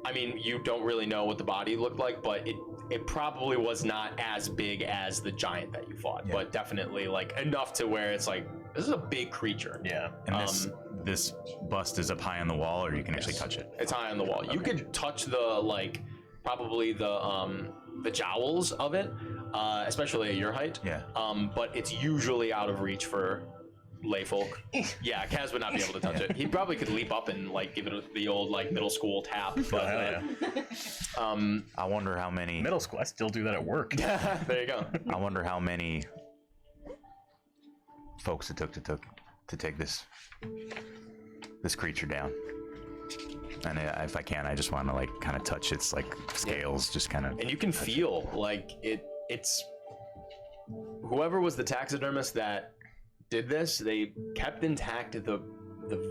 I mean, you don't really know what the body looked like, but it probably was not as big as the giant that you fought, but definitely like enough to where it's like, this is a big creature.
Yeah.
And this bust is up high on the wall, or you can actually touch it?
It's high on the wall. You could touch the, like, probably the jowls of it, especially at your height.
Yeah.
But it's usually out of reach for lay folk. Yeah, Kaz would not be able to touch it. He probably could leap up and like give it the old like middle school tap. But
I wonder how many
Middle school. I still do that at work.
there you go.
I wonder how many folks it took to take this creature down. And if I can, I just want to like kind of touch its like scales, just kind of.
And you can feel like it's whoever was the taxidermist that did this, they kept intact the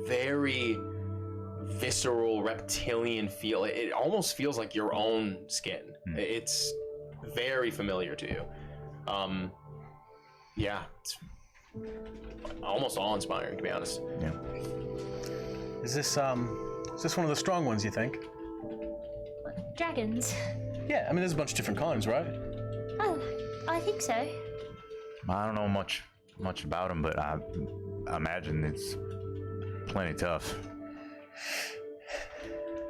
very visceral reptilian feel. It almost feels like your own skin. It's very familiar to you. Yeah, it's almost awe-inspiring, to be honest.
Yeah.
Is this one of the strong ones, you think?
Dragons.
Yeah, I mean, there's a bunch of different kinds, right?
Oh, I think so.
I don't know much about them, but I imagine it's plenty tough.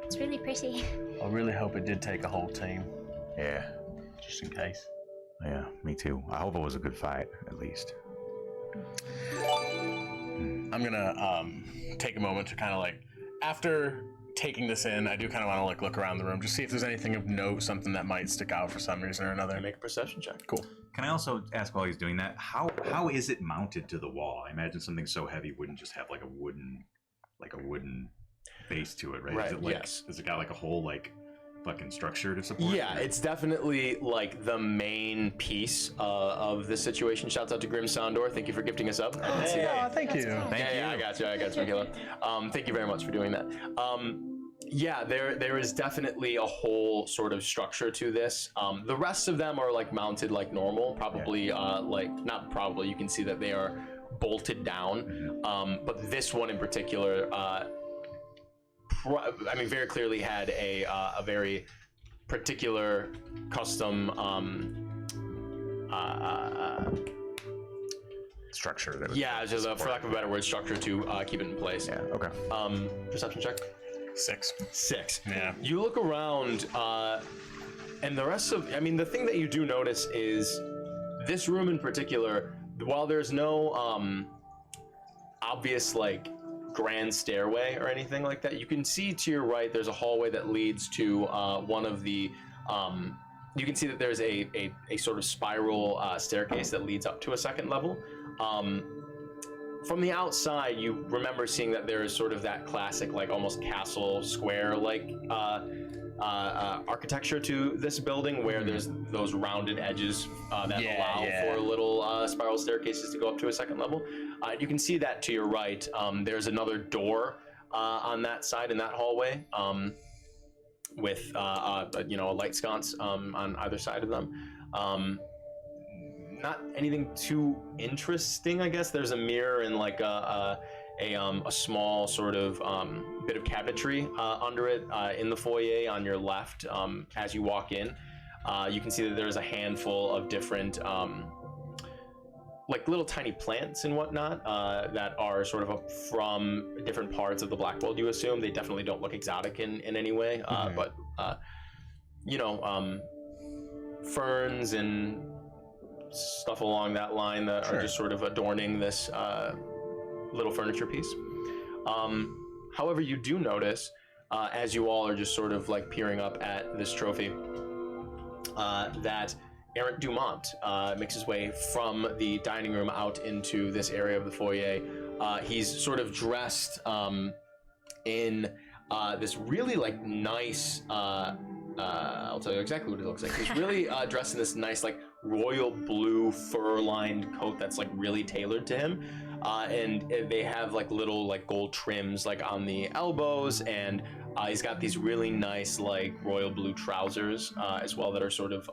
It's really pretty.
I really hope it did take a whole team,
Yeah.
just in case.
Yeah, me too. I hope it was a good fight, at least.
I'm gonna take a moment to kind of like, after taking this in, I do kind of want to like look around the room, just see if there's anything of note, something that might stick out for some reason or another.
Make a perception check.
Cool.
Can I also ask while he's doing that, how is it mounted to the wall? I imagine something so heavy wouldn't just have like a wooden base to it, right?
Right,
Is it like,
yes.
Has it got like a whole like fucking structure to support?
Yeah,
it?
it's definitely like the main piece of the situation. Shouts out to Grim Sondor. Thank you for gifting us up. I didn't see that.
Thank you.
Yeah, I got you, Michaela. Thank you very much for doing that. Yeah, there is definitely a whole sort of structure to this. The rest of them are like mounted like normal, probably not probably. You can see that they are bolted down. But this one in particular, I mean, very clearly had a very particular custom
Structure. That
just for lack of a better word, structure to keep it in place.
Yeah. Okay.
Perception check.
6.
6.
Yeah.
You look around, and the rest of, I mean, the thing that you do notice is this room in particular, while there's no obvious like grand stairway or anything like that, you can see to your right there's a hallway that leads to one of the you can see that there's a sort of spiral staircase that leads up to a second level. From the outside, you remember seeing that there is sort of that classic, like almost castle square like architecture to this building, where there's those rounded edges that allow for little spiral staircases to go up to a second level. You can see that to your right. There's another door on that side in that hallway with a light sconce on either side of them. Not anything too interesting, I guess. There's a mirror and like a small sort of bit of cabinetry under it in the foyer on your left as you walk in. You can see that there's a handful of different like little tiny plants and whatnot that are sort of from different parts of the Black World, you assume. They definitely don't look exotic in any way, but ferns and stuff along that line that are just sort of adorning this little furniture piece. However, you do notice, as you all are just sort of like peering up at this trophy, that Errant Dumont makes his way from the dining room out into this area of the foyer. He's sort of dressed in this really like nice, I'll tell you exactly what he looks like. He's really dressed in this nice like royal blue fur-lined coat that's like really tailored to him. And they have like little like gold trims like on the elbows, and He's got these really nice, like, royal blue trousers as well that are sort of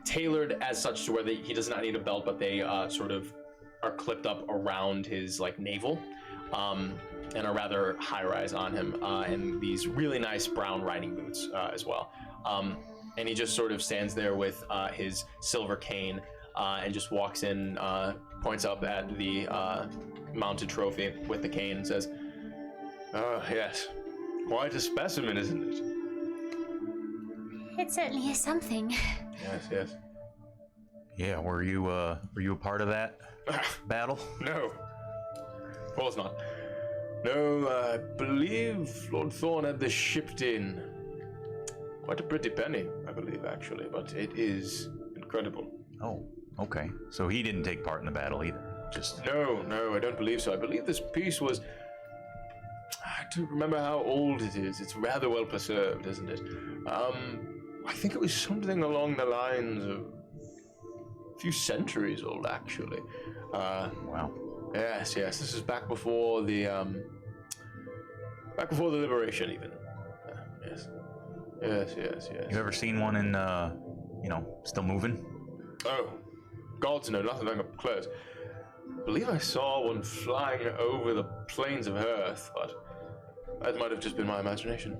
tailored as such to where he does not need a belt, but they sort of are clipped up around his, like, navel and are rather high-rise on him, and these really nice brown riding boots as well. And he just sort of stands there with his silver cane and just walks in, points up at the mounted trophy with the cane and says, "Oh, yes. Quite a specimen, isn't it?"
It certainly is something.
Yes, yes.
Yeah, were you a part of that battle?
No. Of course not. No, I believe Lord Thorn had this shipped in. Quite a pretty penny, I believe, actually, but it is incredible.
Oh, okay. So he didn't take part in the battle either. Just
No, I don't believe so. I believe this piece was... I don't remember how old it is. It's rather well preserved, isn't it? I think it was something along the lines of a few centuries old, actually.
wow.
Yes. This is back before the liberation, even. Yes.
You ever seen one in, still moving?
Oh, gods no, nothing up close. I believe I saw one flying over the plains of Earth, but that might have just been my imagination.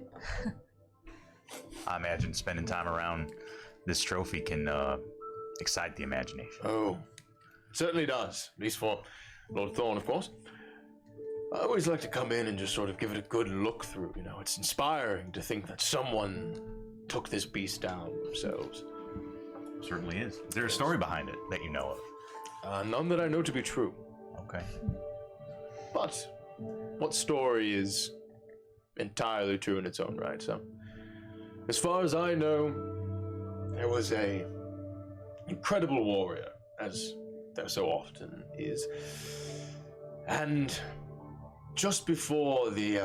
I imagine spending time around this trophy can excite the imagination.
Oh, it certainly does. At least for Lord Thorn, of course. I always like to come in and just sort of give it a good look through, you know. It's inspiring to think that someone took this beast down themselves.
Certainly is.
Is there a story behind it that you know of?
None that I know to be true.
Okay.
But what story is entirely true in its own right? So, as far as I know, there was a incredible warrior, as there so often is, and just before the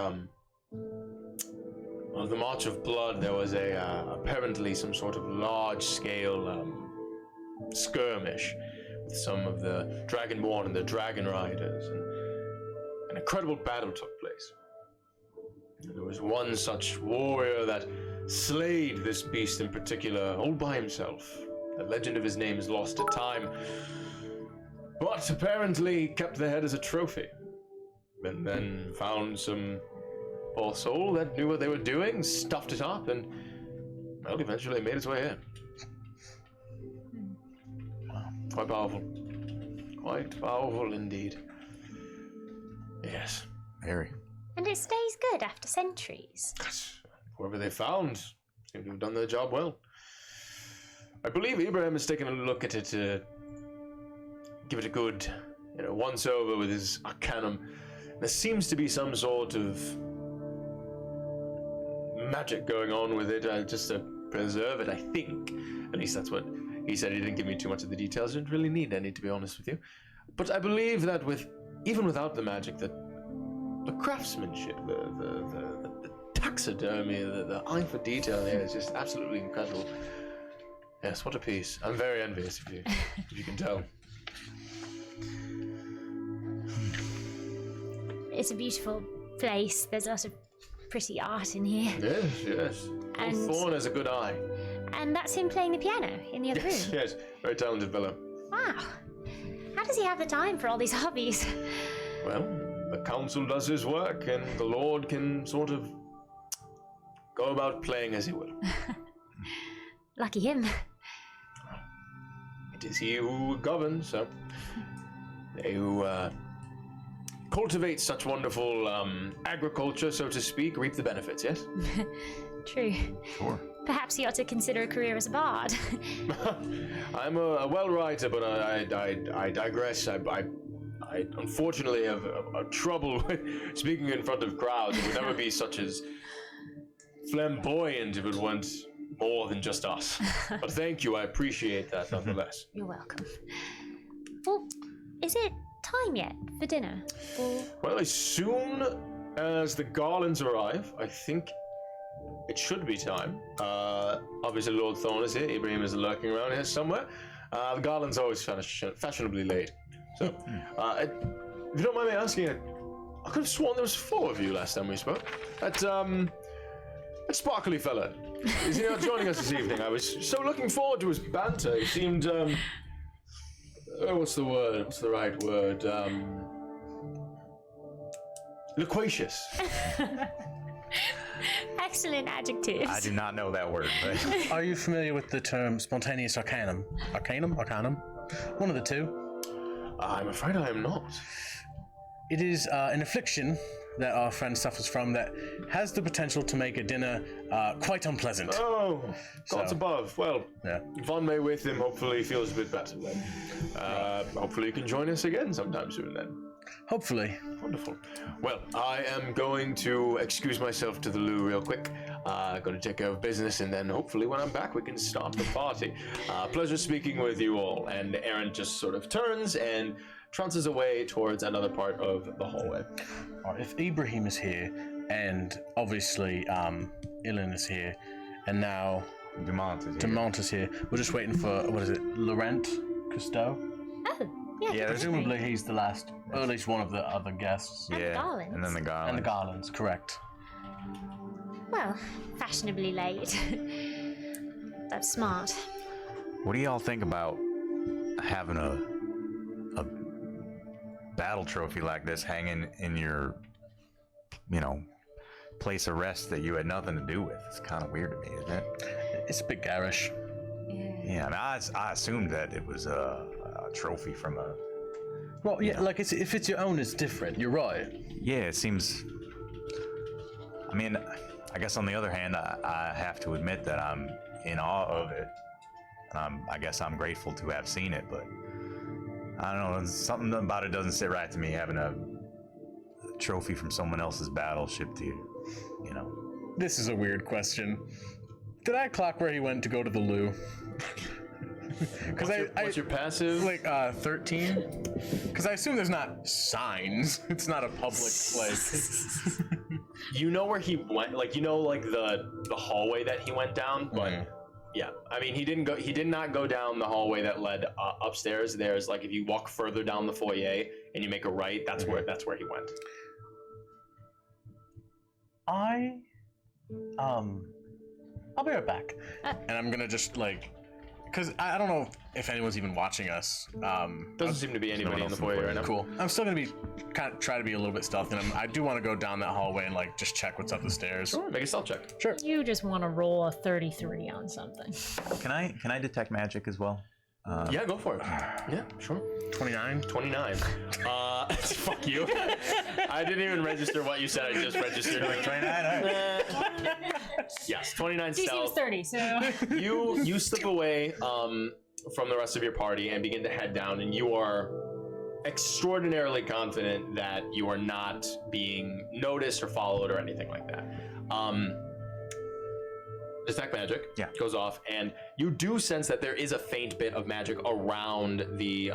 March of Blood, there was apparently some sort of large-scale skirmish with some of the Dragonborn and the Dragon Riders, and an incredible battle took place. And there was one such warrior that slayed this beast in particular, all by himself. The legend of his name is lost to time, but apparently kept the head as a trophy. And then found some poor soul that knew what they were doing, stuffed it up, and, well, eventually made its way here. Wow. Quite powerful. Quite powerful indeed. Yes.
Very.
And it stays good after centuries.
Whoever they found seemed to have done their job well. I believe Abraham has taken a look at it to give it a good, once over with his arcanum. There seems to be some sort of magic going on with it, just to preserve it, I think. At least that's what he said. He didn't give me too much of the details. I didn't really need any, to be honest with you. But I believe that even without the magic, the craftsmanship, the taxidermy, the eye for detail here is just absolutely incredible. Yes, what a piece. I'm very envious of you, if you can tell.
It's a beautiful place. There's lots of pretty art in here.
Yes.
And
Thorn has a good eye.
And that's him playing the piano in the other room.
Yes, very talented fellow.
Wow. How does he have the time for all these hobbies?
Well, the council does his work, and the Lord can sort of go about playing as he will.
Lucky him.
It is he who governs, so they who cultivate such wonderful agriculture, so to speak, reap the benefits, yes?
True.
Sure.
Perhaps he ought to consider a career as a bard.
I'm a well writer, but I digress. I unfortunately have trouble with speaking in front of crowds. It would never be such as flamboyant if it weren't more than just us. But thank you, I appreciate that nonetheless.
You're welcome. Well, is it time yet for dinner? Or...
Well, as soon as the garlands arrive, I think it should be time. Obviously, Lord Thorn is here. Ibrahim is lurking around here somewhere. The garland's always fashionably late. So, if you don't mind me asking, I could have sworn there was 4 of you last time we spoke. That sparkly fella. Is he not joining us this evening? I was so looking forward to his banter. He seemed, what's the word? What's the right word? Loquacious.
Excellent adjectives.
I do not know that word. But
Are you familiar with the term spontaneous arcanum? Arcanum? One of the two.
I'm afraid I am not.
It is an affliction that our friend suffers from that has the potential to make a dinner quite unpleasant.
Oh, gods above. Well,
Yeah.
Von May with him hopefully feels a bit better then. Hopefully you can join us again sometime soon then.
Hopefully.
Wonderful. Well, I am going to excuse myself to the loo real quick. Going to take care of business, and then hopefully when I'm back we can start the party. Pleasure speaking with you all. And Aaron just sort of turns and trounces away towards another part of the hallway.
If Ibrahim is here, and obviously Ilan is here, and now Dumont is here, we're just waiting for, what is it, Laurent Cousteau?
Oh, yeah.
Presumably he's the last, or at least one of the other guests.
And
yeah,
garlands.
and then the garland.
And the Garlands, correct.
Well, fashionably late. That's smart.
What do y'all think about having a battle trophy like this hanging in your, place of rest that you had nothing to do with? It's kind of weird to me, isn't it?
It's a bit garish.
Yeah, and I assumed that it was a trophy from a.
Well, yeah, like if it's your own, it's different. You're right.
Yeah, it seems. I mean, I guess on the other hand, I have to admit that I'm in awe of it. And I guess I'm grateful to have seen it, but I don't know, something about it doesn't sit right to me, having a trophy from someone else's battleship to you,
This is a weird question. Did I clock where he went to go to the loo? Because
What's your passive?
like 13? Because I assume there's not signs. It's not a public place.
You know where he went, like the hallway that he went down, but yeah, I mean he did not go down the hallway that led upstairs. There's like if you walk further down the foyer and you make a right, that's where he went.
I'll be right back. And I'm gonna just because I don't know if anyone's even watching us.
Doesn't seem to be anybody in the foyer right now.
Cool. I'm still gonna be try to be a little bit stealthy, and I do want to go down that hallway and just check what's up the stairs.
Sure, make a stealth check.
Sure.
You just want to roll a 33 on something.
Can I detect magic as well?
Yeah, go for it. Yeah, sure.
29.
29. Fuck you. I didn't even register what you said. I just registered 29. Yes, 29
DC was
stealth.
30, so.
You slip away from the rest of your party and begin to head down, and you are extraordinarily confident that you are not being noticed or followed or anything like that. Detect magic goes off, and you do sense that there is a faint bit of magic around the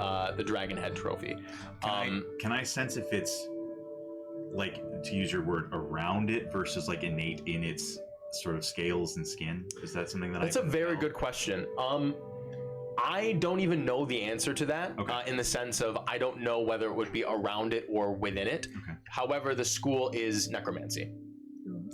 dragon head trophy.
Can I sense if it's to use your word, around it versus innate in its sort of scales and skin? Is that something that
That's a very good question. I don't even know the answer to that. In the sense of I don't know whether it would be around it or within it.
Okay.
However, the school is necromancy.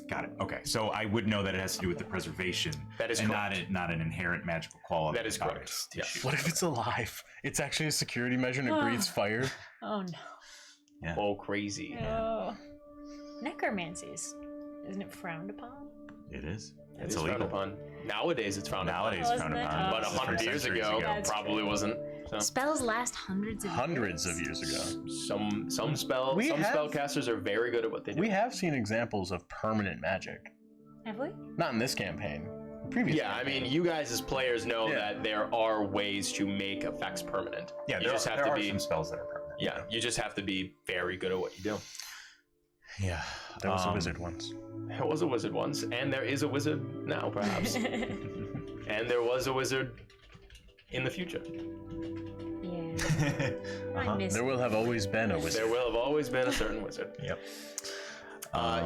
Got it. Okay, so I would know that it has to do with the preservation.
That is
and
correct.
not an inherent magical quality.
That is correct. Yeah.
What if it's alive? It's actually a security measure and it breathes fire.
Oh no.
Yeah.
Oh, crazy.
Oh. Necromancies. Isn't it frowned upon?
It is.
It
It's
is
illegal.
frowned upon. Nowadays, it's frowned upon.
Nowadays,
Wasn't
frowned
it?
upon.
But
This is
100
from
years
centuries
ago,
ago.
That's
probably
true.
wasn't. So.
Spells last hundreds of
Hundreds
years.
of years ago.
Some
We have-
spellcasters are very good at what they do.
We have seen examples of permanent magic.
Have we?
Not in this campaign. Previous.
Yeah, I mean, you guys as players know that there are ways to make effects permanent.
Yeah,
you
there
just
are,
have
there
to
are
be.
some spells that are permanent.
Yeah, you just have to be very good at what you do.
Yeah.
There was a wizard once.
There was a wizard once, and there is a wizard now, perhaps. And there was a wizard in the future.
Yeah. I miss
There will have always been a wizard.
There will have always been a certain wizard.
Yep.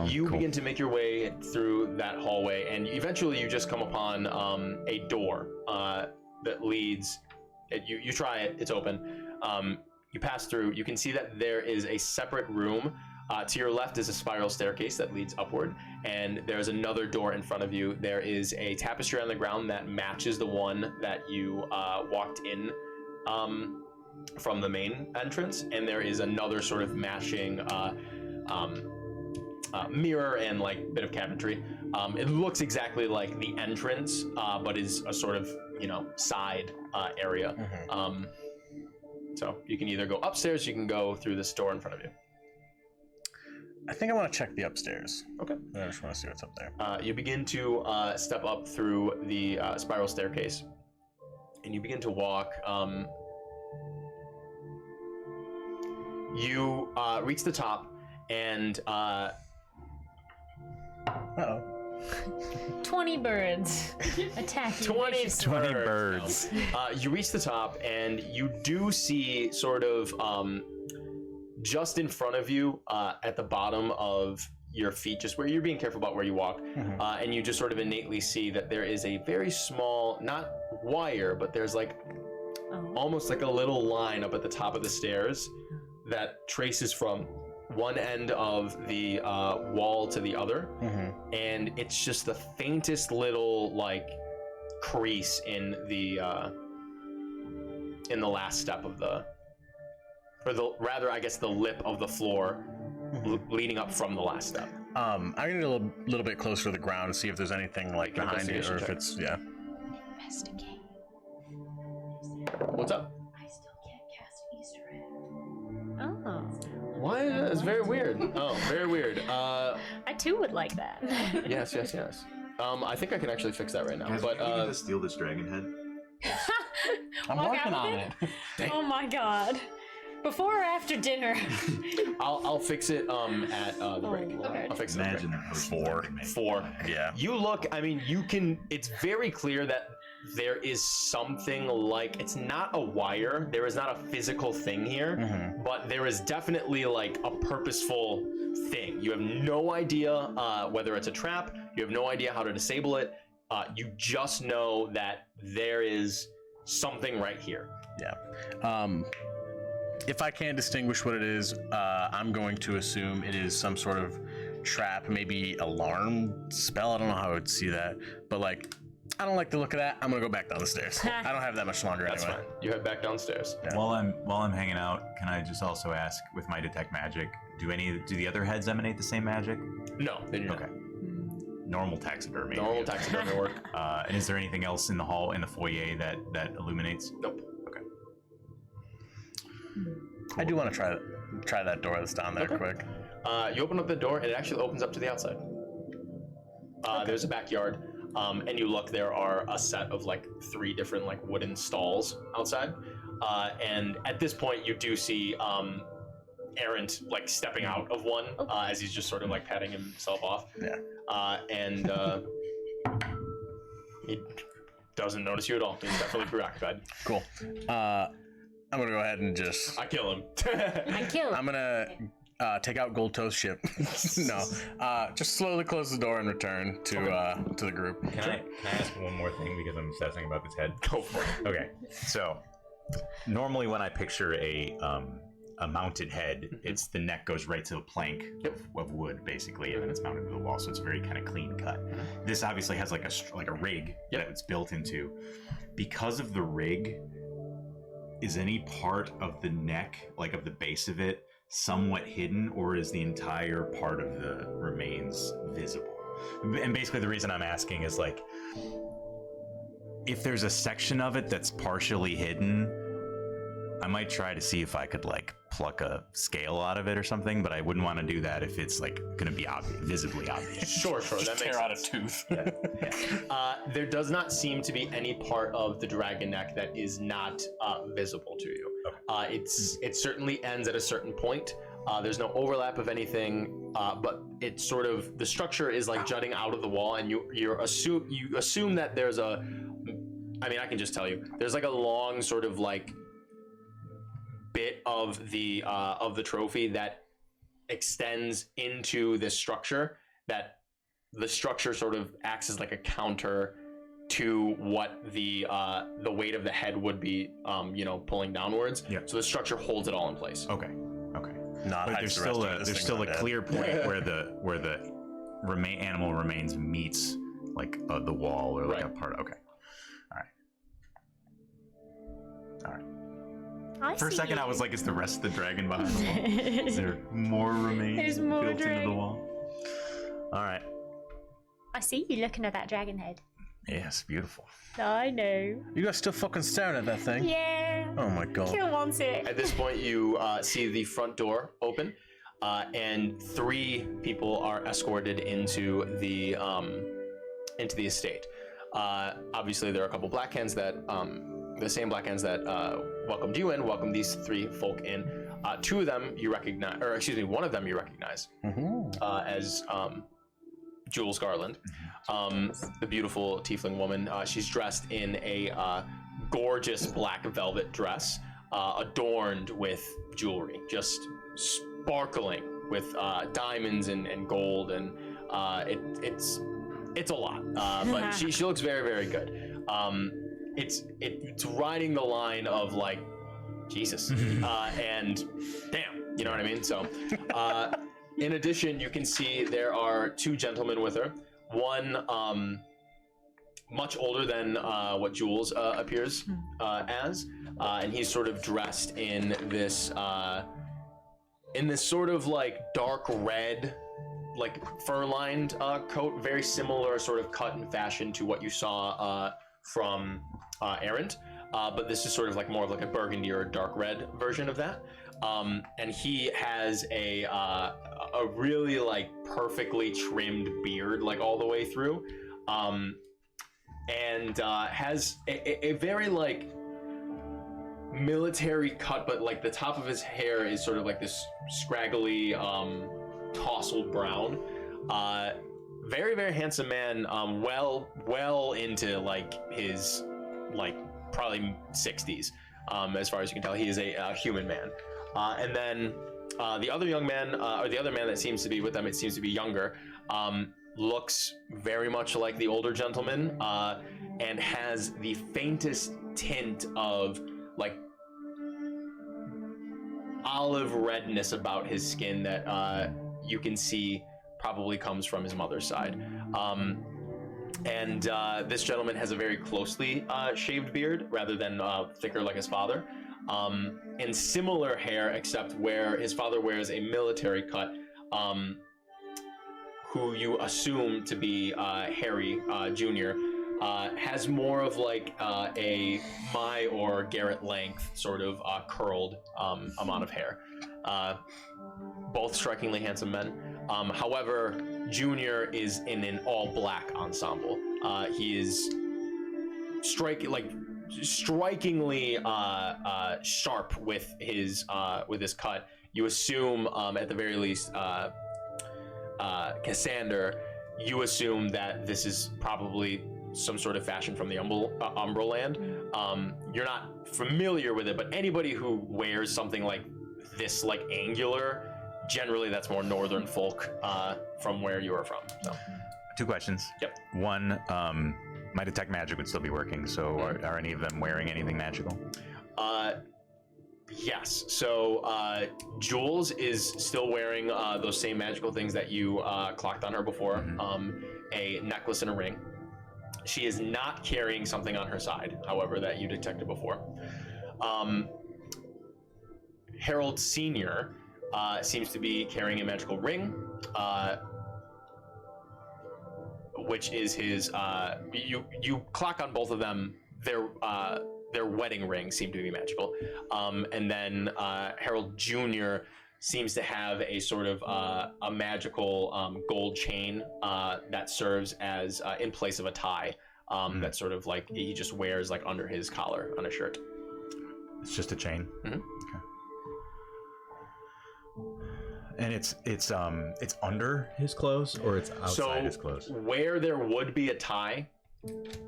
You
Cool.
begin to make your way through that hallway, and eventually you just come upon a door that leads. You try it; it's open. You pass through. You can see that there is a separate room To your left is a spiral staircase that leads upward, and there's another door in front of you. There is a tapestry on the ground that matches the one that you walked in from the main entrance, and there is another sort of matching mirror and like bit of cabinetry. It looks exactly like the entrance, but is a sort of side area. So you can either go upstairs, you can go through this door in front of you.
I think I want to check the upstairs.
Okay.
I just want to see what's up there.
You begin to step up through the spiral staircase, and you begin to walk. You reach the top, and
Uh-oh.
20 birds attack you.
20
birds.
You reach the top, and you do see sort of just in front of you, at the bottom of your feet, just where you're being careful about where you walk, and you just sort of innately see that there is a very small, not wire, but there's like almost like a little line up at the top of the stairs that traces from one end of the wall to the other, and it's just the faintest little like crease in the last step of the, or the rather, I guess, the lip of the floor leading up from the last step.
I'm gonna get a little bit closer to the ground and see if there's anything like behind it, or if it's
Investigate.
What's up?
I still can't cast Easter egg.
Oh.
What? It's very weird. Oh, very weird.
I too would like that.
Yes. I think I can actually fix that right now.
Guys,
But
can you just steal this dragon head?
I'm
Walk
working
out
on
with
it.
Oh my god. Before or after dinner?
I'll fix it at the break.
Okay.
I'll fix it.
Imagine the
Four.
Four.
Yeah.
You look. I mean, you can. It's very clear that there is something like, it's not a wire. There is not a physical thing here, but there is definitely like a purposeful thing. You have no idea whether it's a trap. You have no idea how to disable it. You just know that there is something right here.
Yeah. If I can't distinguish what it is, I'm going to assume it is some sort of trap, maybe alarm spell. I don't know how I would see that, but like, I don't like the look of that. I'm gonna go back down the stairs. I don't have that much longer
That's
anyway.
fine. You head back downstairs.
Yeah.
While I'm hanging out, can I just also ask, with my detect magic, do the other heads emanate the same magic?
No, then you're
Okay. Normal taxidermy.
normal taxidermy work.
And is there anything else in the hall, in the foyer, that illuminates?
Nope.
Okay.
I do want to try that door that's down there quick.
You open up the door, and it actually opens up to the outside. There's a backyard, and you look. There are a set of like 3 different like wooden stalls outside, and at this point, you do see Errant like stepping out of one as he's just sort of like patting himself off.
Yeah.
And he doesn't notice you at all. He's definitely preoccupied.
Cool. I'm gonna go ahead and just.
I kill him.
I killed.
I'm gonna take out Gold Toast ship. No. Just slowly close the door and return to the group.
Can I ask one more thing, because I'm obsessing about this head?
Go for it.
Okay, so normally when I picture a mounted head, it's the neck goes right to a plank of wood, basically, and then it's mounted to the wall, so it's very kind of clean cut. This obviously has like a rig that it's built into. Because of the rig, is any part of the neck, like of the base of it, somewhat hidden, or is the entire part of the remains visible? And basically the reason I'm asking is, like, if there's a section of it that's partially hidden, I might try to see if I could like pluck a scale out of it or something, but I wouldn't want to do that if it's like going to be visibly obvious.
Sure, that makes
tear
sense.
out a tooth.
There does not seem to be any part of the dragon neck that is not visible to you. Okay. It certainly ends at a certain point. There's no overlap of anything, but it's sort of, the structure is like jutting out of the wall, and you assume that there's a, I mean, I can just tell you, there's like a long sort of like bit of the trophy that extends into this structure, that the structure sort of acts as like a counter to what the weight of the head would be, pulling downwards.
Yeah.
So the structure holds it all in place.
Okay.
Not
But there's still a clear point where the animal remains meets like the wall or like a part. Okay. All right. For a second, I was like, "Is the rest of the dragon behind the wall? Is there more remains
There's more
built into the
dragon.
wall?" All right.
I see you looking at that dragon head.
Yes, beautiful.
I know.
You guys still fucking staring at that thing?
Yeah.
Oh my god.
Kill wants it.
At this point, you see the front door open, and 3 people are escorted into the estate. Obviously, there are a couple black hands that, the same black hands that welcomed you in, welcomed these 3 folk in. 2 of them you recognize, or excuse me, 1 of them you recognize as Jules Garland, the beautiful tiefling woman. She's dressed in a gorgeous black velvet dress, adorned with jewelry, just sparkling with diamonds and gold, and it's a lot. But she looks very, very good. It's riding the line of like Jesus and damn, you know what I mean? So in addition, you can see there are 2 gentlemen with her. One much older than what Jules appears as, and he's sort of dressed in this sort of like dark red, like fur-lined coat, very similar sort of cut and fashion to what you saw from Errant, but this is sort of like more of like a burgundy or a dark red version of that. And he has a really like perfectly trimmed beard, like all the way through, and has a very like military cut, but like the top of his hair is sort of like this scraggly, tousled brown. Very, very handsome man. Well into like his like probably 60s, as far as you can tell. He is a human man. And then the other young man, or the other man that seems to be with them, it seems to be younger, looks very much like the older gentleman, and has the faintest tint of like olive redness about his skin that you can see probably comes from his mother's side. And this gentleman has a very closely shaved beard rather than thicker like his father. And similar hair, except where his father wears a military cut, who you assume to be Harry Jr., has more of like a my or Garrett length sort of curled amount of hair. Both strikingly handsome men. However, Junior is in an all black ensemble. He is strikingly sharp with his cut. You assume, at the very least, Cassander, you assume that this is probably some sort of fashion from the Umbral land. You're not familiar with it, but anybody who wears something like this, like angular, generally that's more northern folk from where you are from. So,
2 questions.
Yep.
One, my detect magic would still be working, so are any of them wearing anything magical?
Yes. So Jules is still wearing those same magical things that you clocked on her before, a necklace and a ring. She is not carrying something on her side, however, that you detected before. Harold Sr. Seems to be carrying a magical ring, which is his. You clock on both of them. Their wedding rings seem to be magical, and then Harold Jr. seems to have a sort of a magical gold chain that serves as in place of a tie. That sort of like he just wears like under his collar on a shirt.
It's just a chain.
Mm-hmm.
Okay. And it's under his clothes or it's outside his clothes?
Where there would be a tie,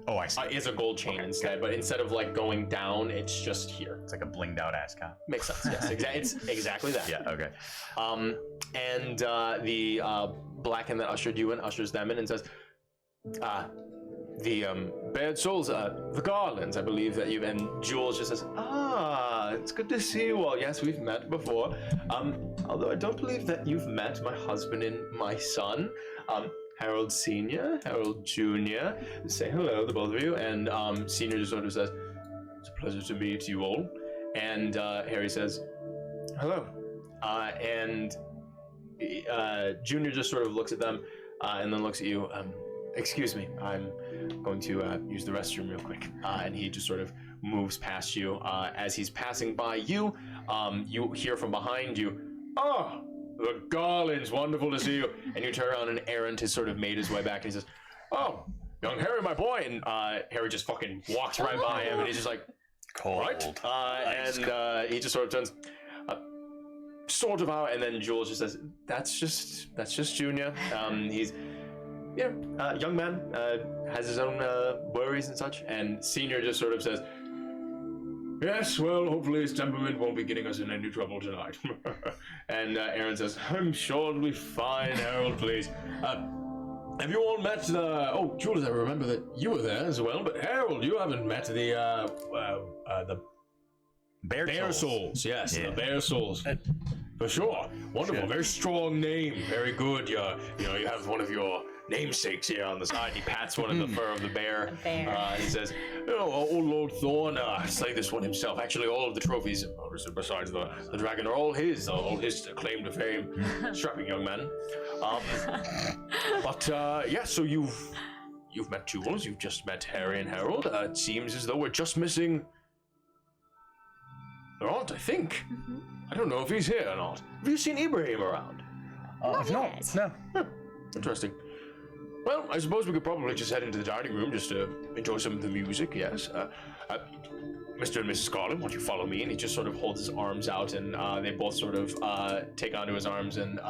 oh, I see.
Is a gold chain instead, but instead of like going down, it's just here.
It's like a blinged out ascot.
Makes sense. Yes, it's exactly that.
Yeah. Okay.
And the black hand that ushered you in ushers them in and says, the Bared Souls, the Garlands, I believe that you. And Jules just says, It's good to see you all. Yes, we've met before. Although I don't believe that you've met my husband and my son. Harold Sr., Harold Jr. Say hello, the both of you. And Sr. just sort of says, it's a pleasure to meet you all. And Harry says, hello. And Jr. just sort of looks at them and then looks at you. Excuse me, I'm going to use the restroom real quick. And he just sort of moves past you. As he's passing by you, you hear from behind you, oh, the Garlands, wonderful to see you. And you turn around and Aaron has sort of made his way back and he says, oh, young Harry, my boy. And Harry just fucking walks right by him and he's just like,
Cold.
right? And he just sort of turns sort of out, and then Jules just says, that's just Junior. He's young man, has his own worries and such. And Senior just sort of says, yes, well, hopefully his temperament won't be getting us in any trouble tonight. And Aaron says, I'm sure it'll be fine. Harold, please. Have you all met the... Oh, Jules, I remember that you were there as well, but Harold, you haven't met the Bear Souls. Yes, the Bear Souls. For sure. Wonderful. Very strong name. Very good. You have one of your namesakes here on the side. He pats one of the fur of the bear. He says, old Lord Thorn slayed this one himself. Actually, all of the trophies, besides the dragon, are all his claim to fame. Strapping young man. So you've met Jules. You've just met Harry and Harold. It seems as though we're just missing their aunt, I think. I don't know if he's here or not. Have you seen Ibrahim around?
Not. No.
Interesting. Well, I suppose we could probably just head into the dining room just to enjoy some of the music, yes. Mr. and Mrs. Garland, why don't you follow me? And he just sort of holds his arms out, and they both sort of take onto his arms, and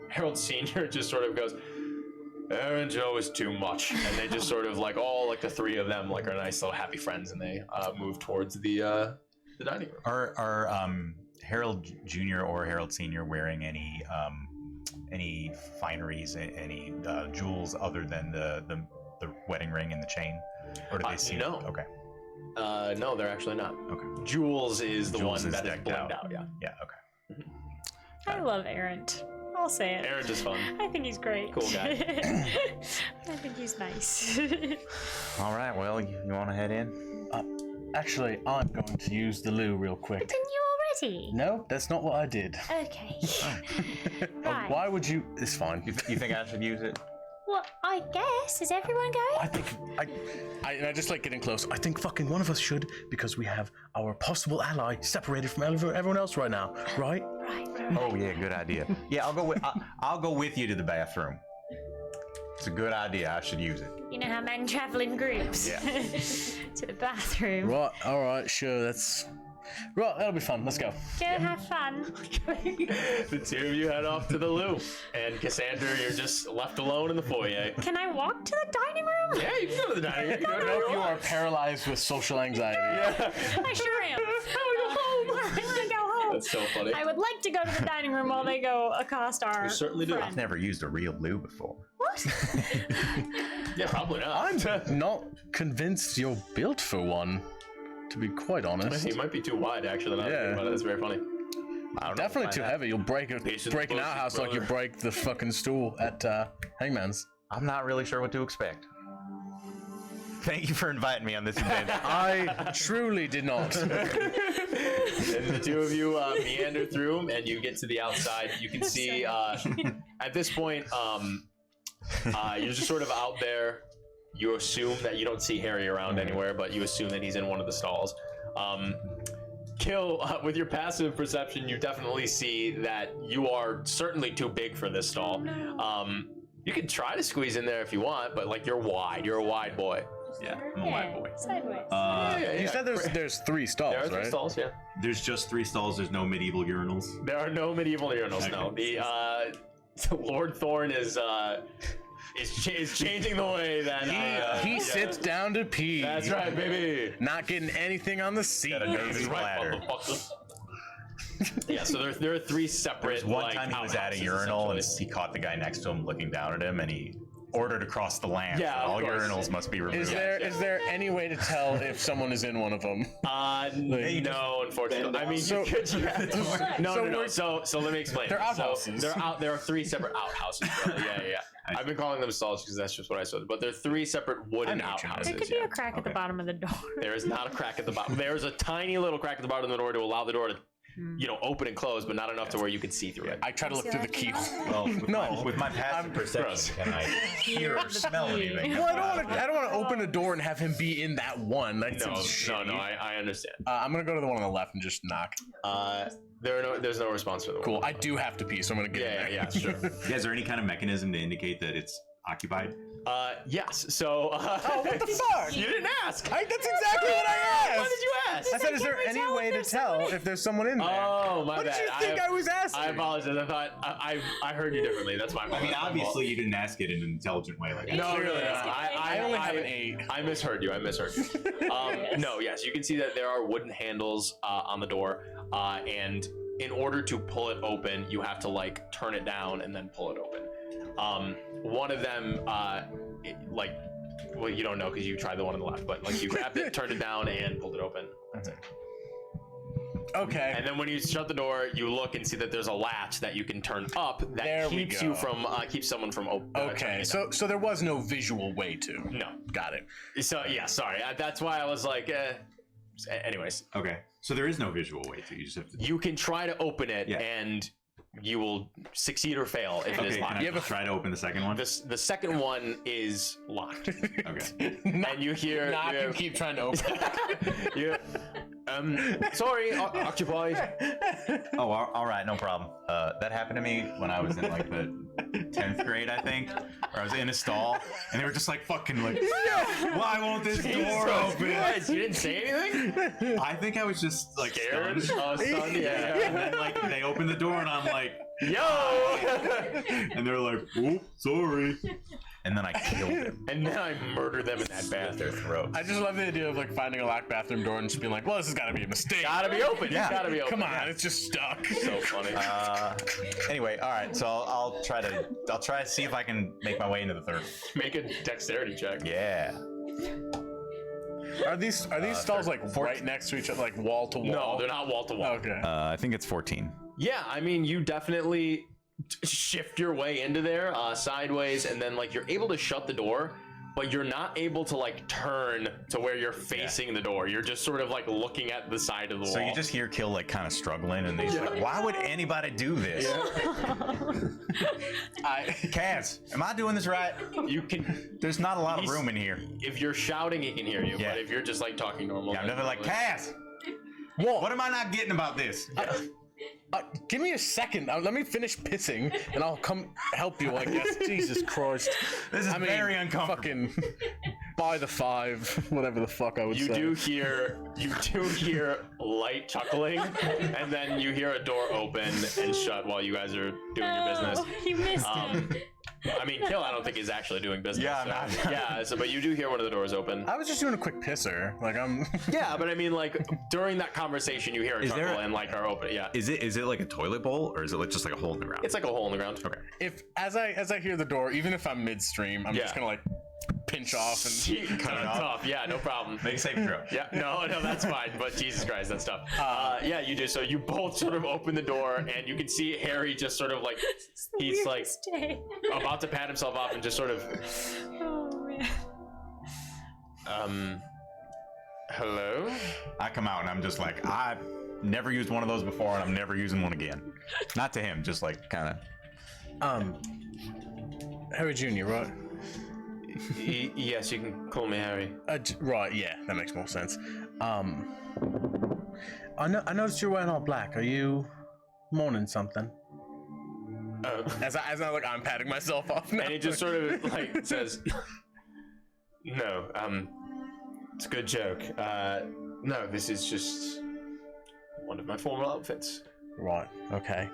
Harold Sr. just sort of goes, Aaron Joe is too much. And they just sort of the three of them are nice little happy friends, and they move towards the dining room.
Are Harold Jr. or Harold Sr. wearing any fineries, any jewels other than the wedding ring and the chain? Or do they seem...
No.
Okay.
No, they're actually not.
Okay.
Jules is the
Jules
one
is
that is
decked
blinged
out.
out, yeah.
Yeah, okay.
I love Aaron. I'll say it.
Aaron's just fun.
I think he's great.
Cool guy.
I think he's nice.
All right, well, you want to head in?
Actually, I'm going to use the loo real quick.
Didn't you already?
No, that's not what I did.
Okay. Right.
Why would you... It's fine.
You think I should use it?
Well, I guess. Is everyone going?
I think... I just like getting close. I think fucking one of us should, because we have our possible ally separated from everyone else right now, right?
Right.
Oh yeah, good idea. Yeah, I'll go with you to the bathroom. It's a good idea. I should use it.
You know how men travel in groups?
Yeah.
To the bathroom.
Right, alright, sure, that's... Right, that'll be fun. Let's go.
Go have fun.
The two of you head off to the loo. And Cassandra, you're just left alone in the foyer.
Can I walk to the dining room?
Yeah, you can go to the dining room. You can
I
go
don't know if you are paralyzed with social anxiety.
I sure am. I want to go home.
That's so funny.
I would like to go to the dining room while they go accost our.
You certainly do.
I've never used a real loo before.
What?
Yeah, probably not.
I'm not convinced you're built for one, to be quite honest.
He might be too wide, actually. Now
Yeah.
That's very funny.
Definitely too heavy. You'll break an outhouse like you break the fucking stool at Hangman's.
I'm not really sure what to expect. Thank you for inviting me on this event.
I truly did not.
And the two of you meander through, and you get to the outside. You can see at this point, you're just sort of out there. You assume that you don't see Harry around anywhere, but you assume that he's in one of the stalls. Kill, with your passive perception, you definitely see that you are certainly too big for this stall. You can try to squeeze in there if you want, but you're wide. You're a wide boy. Yeah, I'm a wide boy.
Sideways.
You said there's 3 stalls,
There are 3
right?
stalls, yeah.
There's just 3 stalls. There's no medieval urinals.
There are no medieval urinals. No, the Lord Thorn is changing the way that
He sits down to pee.
That's right, baby.
Not getting anything on the seat.
That's right,
Yeah, so there are 3 separate.
One time he was at a
outhouses,
urinal and
essentially.
he caught the guy next to him looking down at him, and he ordered across the land.
Yeah,
so
of
all
course.
urinals must be removed.
Is there any way to tell if someone is in one of them?
No, unfortunately. I mean,
So-
you could. No. So let me explain.
They're
So
outhouses.
there are 3 separate outhouses. Bro. Yeah. I've been calling them stalls because that's just what I saw. But they're 3 separate wooden
I know what you mean.
outhouses.
There could be a crack at the bottom of the door.
There is not a crack at the bottom. There's a tiny little crack at the bottom of the door to allow the door to, open and close, but not enough to where you can see through it.
I try to look through the keyhole.
Well,
No.
with my passive perception, can I hear or smell anything?
Well, I don't want to open a door and have him be in that one. That
No,
seems shitty.
I understand.
I'm gonna go to the one on the left and just knock.
There's no response for the
Cool.
one.
I do have to pee, so I'm gonna get in there.
Yeah, sure.
Yeah, is there any kind of mechanism to indicate that it's occupied?
Yes. So.
Oh, what the fuck?
You didn't ask.
That's exactly what I asked.
Why did you ask?
I said, is there any way to tell if there's someone in there?
Oh, my
What
bad.
did you think I was asking?
I apologize. I thought I heard you differently. That's my fault.
I mean, obviously you didn't ask it in an intelligent way like that.
No.
I only have an 8.
I misheard you. No, yes, you can see that there are wooden handles on the door, and in order to pull it open, you have to like turn it down and then pull it open. One of them, well, you don't know because you tried the one on the left, but like you grabbed it, turned it down, and pulled it open. That's it.
Okay.
And then when you shut the door, you look and see that there's a latch that you can turn up that
There we
keeps
go.
you from keeps someone from turning
Okay.
it
So there was no visual way to.
down. No.
Got it.
So yeah, sorry. That's why I was like. Anyways,
Okay, so there is no visual way to. You just have to.
you can try to open it,
Yeah.
and you will succeed or fail if it is
Okay,
locked.
can I try to open the second one?
The second one is locked,
Okay.
and you hear.
Knock
you
and keep trying to open it.
you, sorry, occupied.
Oh, all right, no problem. That happened to me when I was in like the 10th grade, I think, where I was in a stall, and they were just like fucking like, why won't this door open?
What? You didn't say anything?
I think I was just like
Scared?
stunned.
Oh, stunned, yeah.
And then like they opened the door and I'm like,
Yo!
and they're like, oh, sorry.
And then I killed him.
And then I murdered them in that bathroom.
Throat.
I just love the idea of like finding a locked bathroom door and just being like, well, this has got to be a mistake.
Gotta be open.
Yeah.
Gotta be open.
Come on, it's just stuck.
So funny.
Anyway, all right. So I'll try to see if I can make my way into the third.
Make a dexterity check.
Yeah.
Are these stalls like right next to each other, like wall to wall?
No, they're not wall to wall.
Okay.
I think it's 14.
Yeah, I mean, you definitely shift your way into there sideways, and then like you're able to shut the door, but you're not able to like turn to where you're facing the door. You're just sort of like looking at the side of the wall.
So you just hear Kill like kind of struggling, and he's like, "Why would anybody do this?" Kaz, am I doing this right?
you can.
There's not a lot of room in here.
If you're shouting, he can hear you.
Yeah.
But if you're just like talking normal,
Yeah, I'm
then
definitely like,
probably-
Kaz, what am I not getting about this?
Give me a second. Let me finish pissing, and I'll come help you. I guess. Jesus Christ.
This is very uncomfortable.
Fucking by the 5, whatever the fuck I would
You
say.
do hear light chuckling, and then you hear a door open and shut while you guys are doing your business.
Oh, you missed
Um,
it.
I mean, Kill, I don't think is actually doing business.
Yeah,
so-
I'm not.
Yeah, so but you do hear one of the doors open.
I was just doing a quick pisser. Like I'm.
Yeah, but I mean, like during that conversation, you hear a
Is there-
chuckle and like are open. Yeah,
Is it like a toilet bowl, or is it like just like a hole in the ground?
it's like a hole in the ground.
Okay.
If as I hear the door, even if I'm midstream, I'm
Yeah.
just gonna like pinch off and
Cut it off. Yeah, no problem.
Make a safe throw.
Yeah, no, that's fine. But Jesus Christ, that's tough. Yeah, you do. So you both sort of open the door, and you can see Harry just sort of like he's like
Day.
about to pat himself off and just sort of
Oh man.
hello.
I come out and I'm just like, I've never used one of those before, and I'm never using one again. Not to him, just like kind of.
Harry Jr. Right?
Yes, you can call me Harry.
Right. Yeah, that makes more sense. I noticed you're wearing all black. Are you mourning something? As I look, I'm patting myself off now.
And he just sort of like says, "No, it's a good joke. No, this is just one of my formal outfits."
Right. Okay.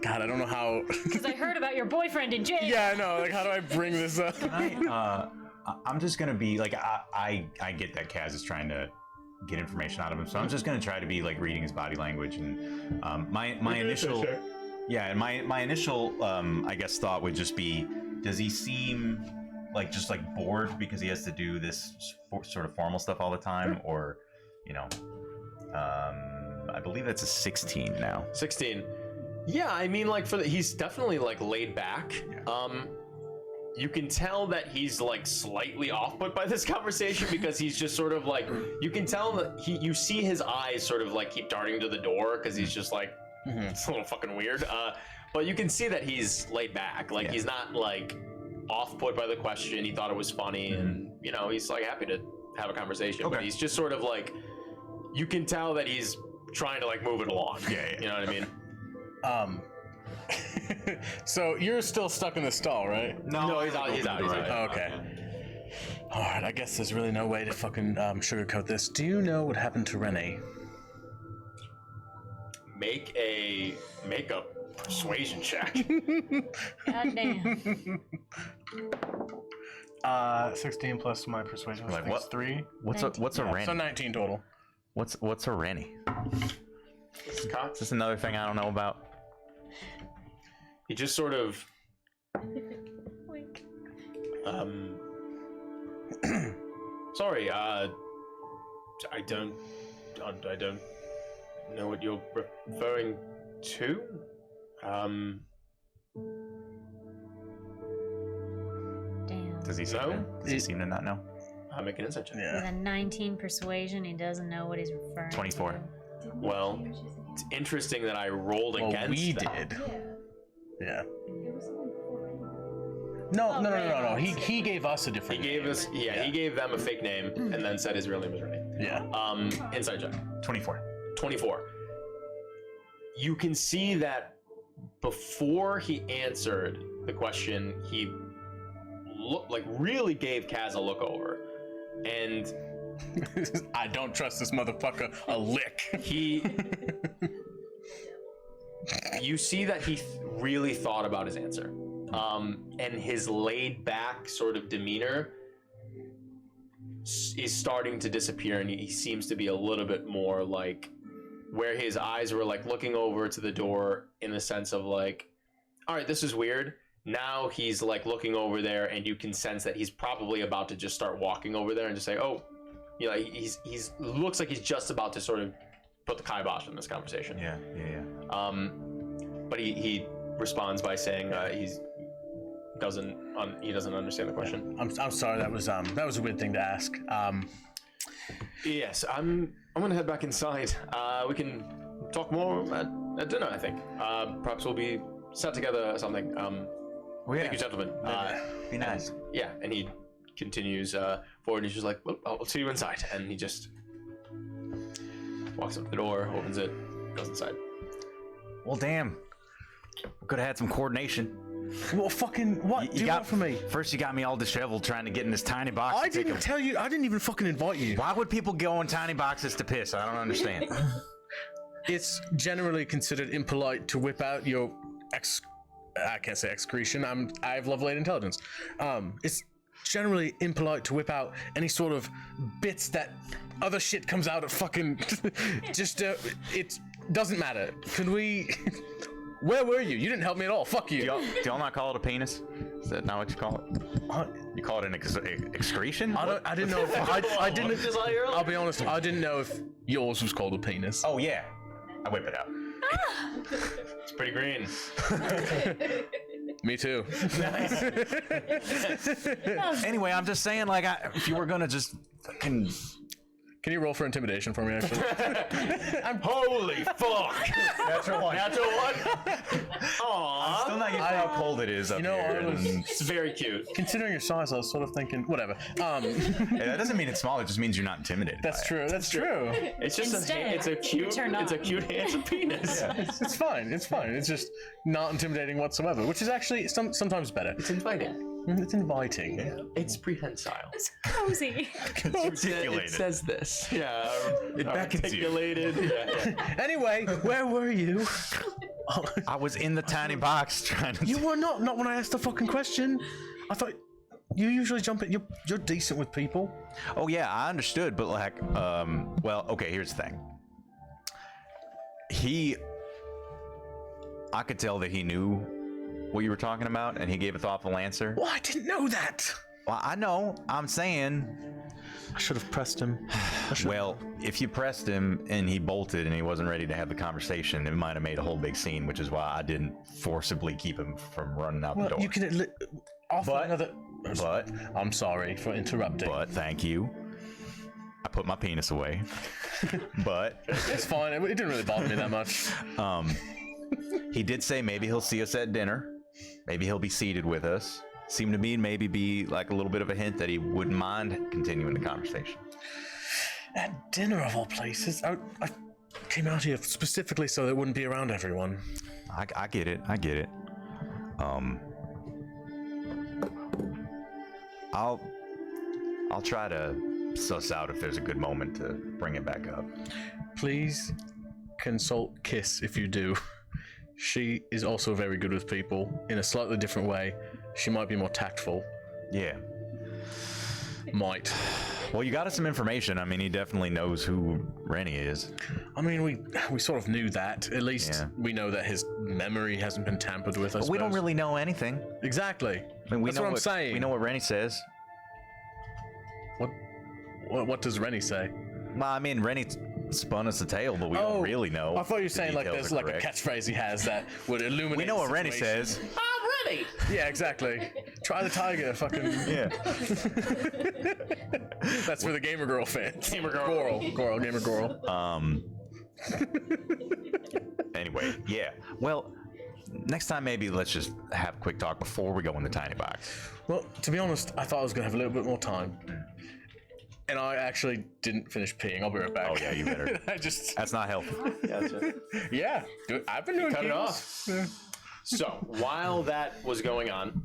God, I don't know how.
Because I heard about your boyfriend in jail.
Yeah, I know. Like, how do I bring this up?
I'm just gonna be like, I get that Kaz is trying to get information out of him, so I'm just gonna try to be like reading his body language, and my initial Yeah, and my initial, I guess, thought would just be, does he seem like just like bored because he has to do this sort of formal stuff all the time, or, you know, I believe that's a 16 now.
16. Yeah, I mean, like he's definitely like laid back.
Yeah.
You can tell that he's like slightly off-put by this conversation because he's just sort of like, you can tell that you see his eyes sort of like keep darting to the door because he's just like, it's a little fucking weird. But you can see that he's laid back. Like he's not like off-put by the question. He thought it was funny, and you know, he's like happy to have a conversation.
Okay.
But he's just sort of like, you can tell that he's trying to like move it along.
Yeah.
You know what I mean?
So you're still stuck in the stall, right?
No, he's out. He's out.
Okay. All right. I guess there's really no way to fucking sugarcoat this. Do you know what happened to Renee?
Make a persuasion check.
Goddamn.
16 plus my persuasion.
Like what?
3.
What's a Rennie?
So 19 total.
What's a Rennie? Is
Cox.
this another thing I don't know about?
He just sort of sorry, I don't know what you're referring to.
Damn.
Does he seem
No.
to not know?
I'll make an insight check.
With
Yeah.
a 19 persuasion, he doesn't know what he's referring
24.
to.
Well, it's interesting that I rolled
Well,
against
we
that.
did. Yeah. No. He gave us a
He
different.
gave
name.
us, he gave them a fake name and then said his real name was Renee.
Yeah.
Insight check.
24.
24. You can see that before he answered the question, he really gave Kaz a look over, and
I don't trust this motherfucker a lick.
You see that he really thought about his answer, and his laid back sort of demeanor is starting to disappear, and he seems to be a little bit more like where his eyes were like looking over to the door in the sense of like, all right, this is weird. Now he's like looking over there, and you can sense that he's probably about to just start walking over there and just say, oh, you know, he's looks like he's just about to sort of put the kibosh in this conversation.
Yeah.
But he responds by saying he doesn't understand the question.
I'm sorry. That was a weird thing to ask.
Yes, I'm gonna head back inside. We can talk more at dinner, I think. Perhaps we'll be set together or something. Thank you, gentlemen.
Be nice.
Yeah, and he continues forward, and he's just like, well, I'll see you inside. And he just walks up to the door, opens it, goes inside.
Well, damn. Could have had some coordination.
What fucking what? Do you want from me?
First, you got me all disheveled trying to get in this tiny box.
I didn't tell you. I didn't even fucking invite you.
Why would people go in tiny boxes to piss? I don't understand.
It's generally considered impolite to whip out your I can't say excretion. I have level 8 intelligence. It's generally impolite to whip out any sort of bits that other shit comes out of fucking. Just it doesn't matter. Can we? Where were you? You didn't help me at all. Fuck you.
Do y'all not call it a penis? Is that not what you call it? You call it an excretion?
I didn't know. I didn't. I'll be honest. I didn't know if yours was called a penis.
Oh yeah, I whip it out.
It's pretty green.
Me too.
Anyway, I'm just saying, like, if you were gonna just fucking.
Can you roll for intimidation for me, actually?
Holy fuck!
Natural one.
Natural one. Aww.
Still not getting how cold it is up here.
It's very cute.
Considering your size, I was sort of thinking, whatever.
Hey, that doesn't mean it's small. It just means you're not intimidated.
That's
by
true. That's true.
It's just
Instead,
it's a cute handsome penis.
It's fine. It's fine. It's just not intimidating whatsoever, which is actually sometimes better.
It's inviting.
It's inviting.
It's prehensile.
It's cozy.
It's articulated.
It says this. Yeah.
It beckons you.
Articulated. Yeah.
Anyway, where were you?
I was in the tiny box trying to.
You were not when I asked the fucking question. I thought you usually jump at. You're decent with people.
Oh yeah, I understood, but like, well, okay. Here's the thing. I could tell that he knew what you were talking about, and he gave a thoughtful answer.
Well, I didn't know that.
Well, I know. I'm saying.
I should have pressed him.
Well, if you pressed him and he bolted and he wasn't ready to have the conversation, it might have made a whole big scene, which is why I didn't forcibly keep him from running out the door.
You can offer
But-
another.
But,
I'm sorry for interrupting.
but thank you. I put my penis away. But
It's fine. It didn't really bother me that much.
he did say maybe he'll see us at dinner. Maybe he'll be seated with us. Seemed to me maybe be like a little bit of a hint that he wouldn't mind continuing the conversation.
At dinner of all places, I came out here specifically so that it wouldn't be around everyone.
I get it. I get it. I'll try to suss out if there's a good moment to bring it back up.
Please consult Kiss if you do. She is also very good with people in a slightly different way. She might be more tactful.
Yeah.
Might.
Well, you got us some information. I mean, he definitely knows who Rennie is.
I mean, we sort of knew that. At least
Yeah.
we know that his memory hasn't been tampered with. I
But we don't
suppose.
really know anything.
Exactly.
I mean, we
That's
know
what I'm saying.
We know what Rennie says.
What does Rennie say?
Well, I mean, Rennie spun us a tale, but we don't really know.
I thought you were
the
saying like
details
there's
are
like
correct.
a catchphrase he has that would illuminate.
We know
the
what Rennie
situation.
says.
Yeah, exactly. Try the tiger, fucking.
Yeah.
That's for the gamer girl fans. Gamer girl. Goral, gamer girl.
Anyway, yeah. Well, next time maybe let's just have a quick talk before we go in the tiny box.
Well, to be honest, I thought I was gonna have a little bit more time, and I actually didn't finish peeing. I'll be right back.
Oh yeah, you better.
I just.
That's not healthy.
Yeah, I've been doing
Cut it
peeing.
off. So while that was going on,